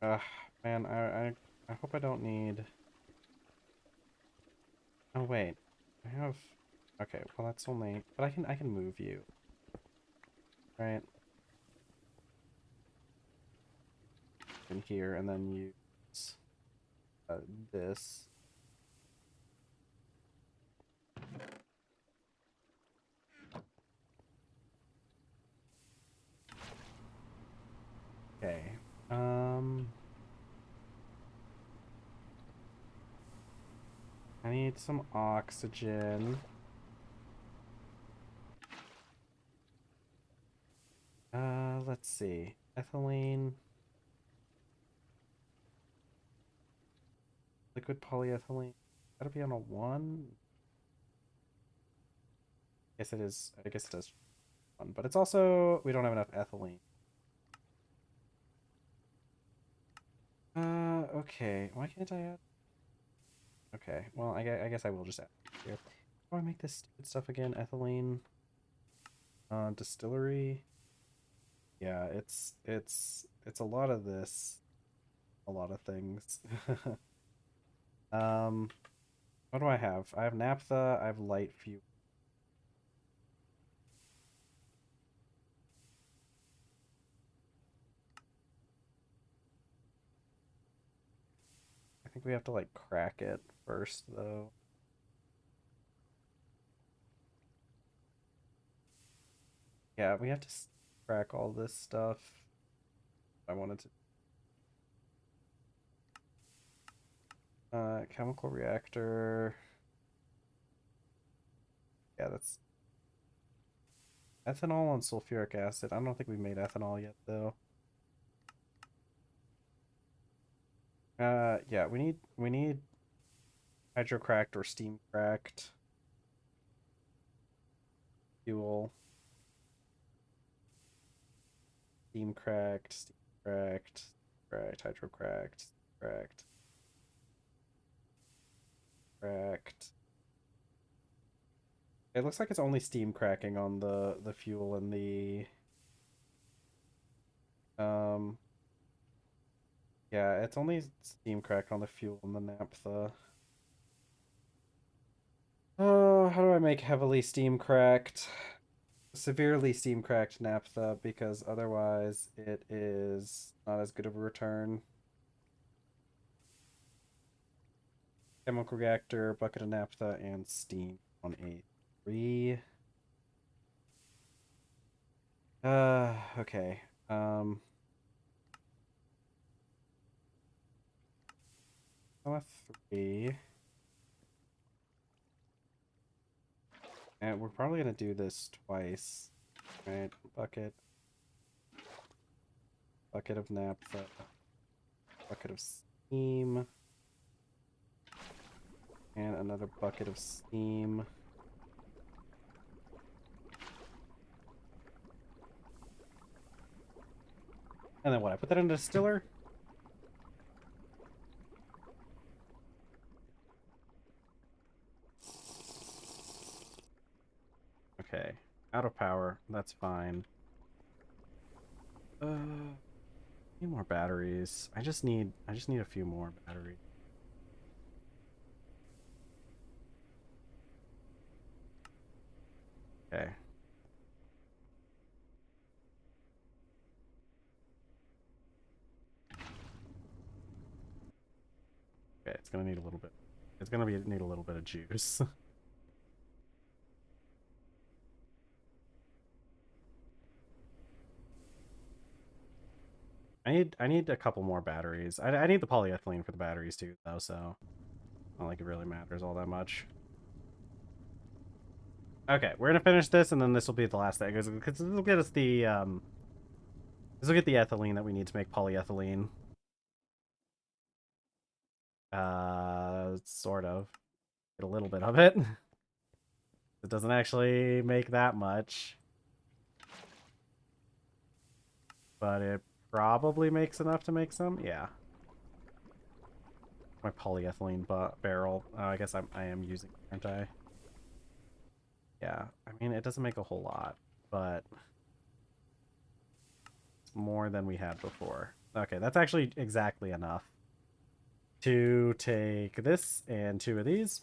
Ugh, man, I hope I don't need. Oh wait, I have. Okay, well that's only. But I can move you, right? In here, and then use uh, this. Okay. Um, I need some oxygen. Let's see. Ethylene, liquid polyethylene. That'll be on a one. Guess it is. I guess it does one, but it's also we don't have enough ethylene. Okay. Why can't I add? Okay. Well, I guess I will just add it here. How do I make this stupid stuff again? Ethylene. Distillery. Yeah, it's a lot of this, a lot of things. um, what do I have? I have naphtha. I have light fuel. I think we have to like crack it first, though. Yeah, we have to crack all this stuff. I wanted to. Chemical reactor. Yeah, that's ethanol and sulfuric acid. I don't think we made ethanol yet, though. Yeah, we need hydrocracked or steam cracked fuel. Steam cracked, cracked, hydrocracked, cracked, cracked. It looks like it's only steam cracking on the fuel and the um yeah, it's only steam cracked on the fuel and the naphtha. Oh, how do I make heavily steam cracked? Severely steam cracked naphtha because otherwise it is not as good of a return. Chemical reactor, bucket of naphtha, and steam on a 3. Okay. On a 3. And we're probably gonna do this twice. Right? Bucket of naphtha, bucket of steam, and another bucket of steam. And then what? I put that in a distiller? Okay. Out of power. That's fine. Need more batteries. I just need a few more batteries. Okay. Okay, it's gonna need a little bit. It's gonna need a little bit of juice. I need a couple more batteries. I need the polyethylene for the batteries too, though. So Not like it really matters all that much. Okay, we're gonna finish this, and then this will be the last thing, because this will get us the this will get the ethylene that we need to make polyethylene. Sort of. Get a little bit of it. It doesn't actually make that much, but it probably makes enough to make some. Yeah. My polyethylene barrel. I guess I am using, aren't I? Yeah. I mean, it doesn't make a whole lot, but it's more than we had before. Okay, that's actually exactly enough to take this and 2 of these.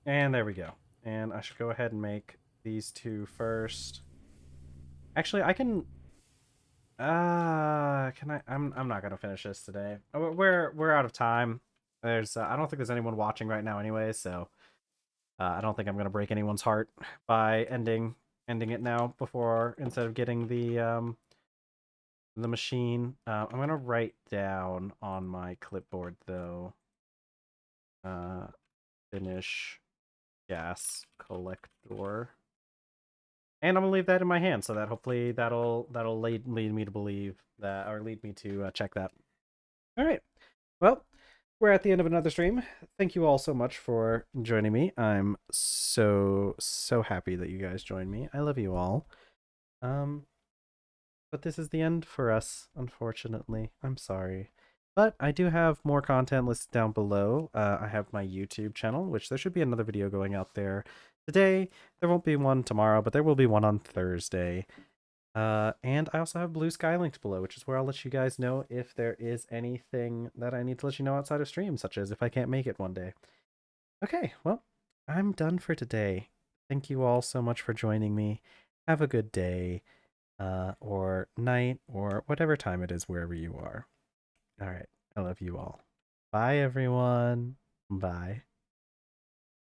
And there we go. And I should go ahead and make these 2 first. Actually, I can can I'm not gonna finish this today. We're out of time. There's I don't think there's anyone watching right now anyway, so I don't think I'm gonna break anyone's heart by ending it now before instead of getting the machine. I'm gonna write down on my clipboard though. Finish gas collector. And I'm gonna leave that in my hand so that hopefully that'll lead me to believe that, or lead me to check that. All right. Well, we're at the end of another stream. Thank you all so much for joining me. I'm so happy that you guys joined me. I love you all. But this is the end for us, unfortunately. I'm sorry. But I do have more content listed down below. I have my YouTube channel, which there should be another video going out there today. There won't be one tomorrow, but there will be one on Thursday. And I also have Blue Sky linked below, which is where I'll let you guys know if there is anything that I need to let you know outside of stream, such as if I can't make it one day. Okay, well, I'm done for today. Thank you all so much for joining me. Have a good day, or night, or whatever time it is wherever you are. All right, I love you all. Bye, everyone. Bye.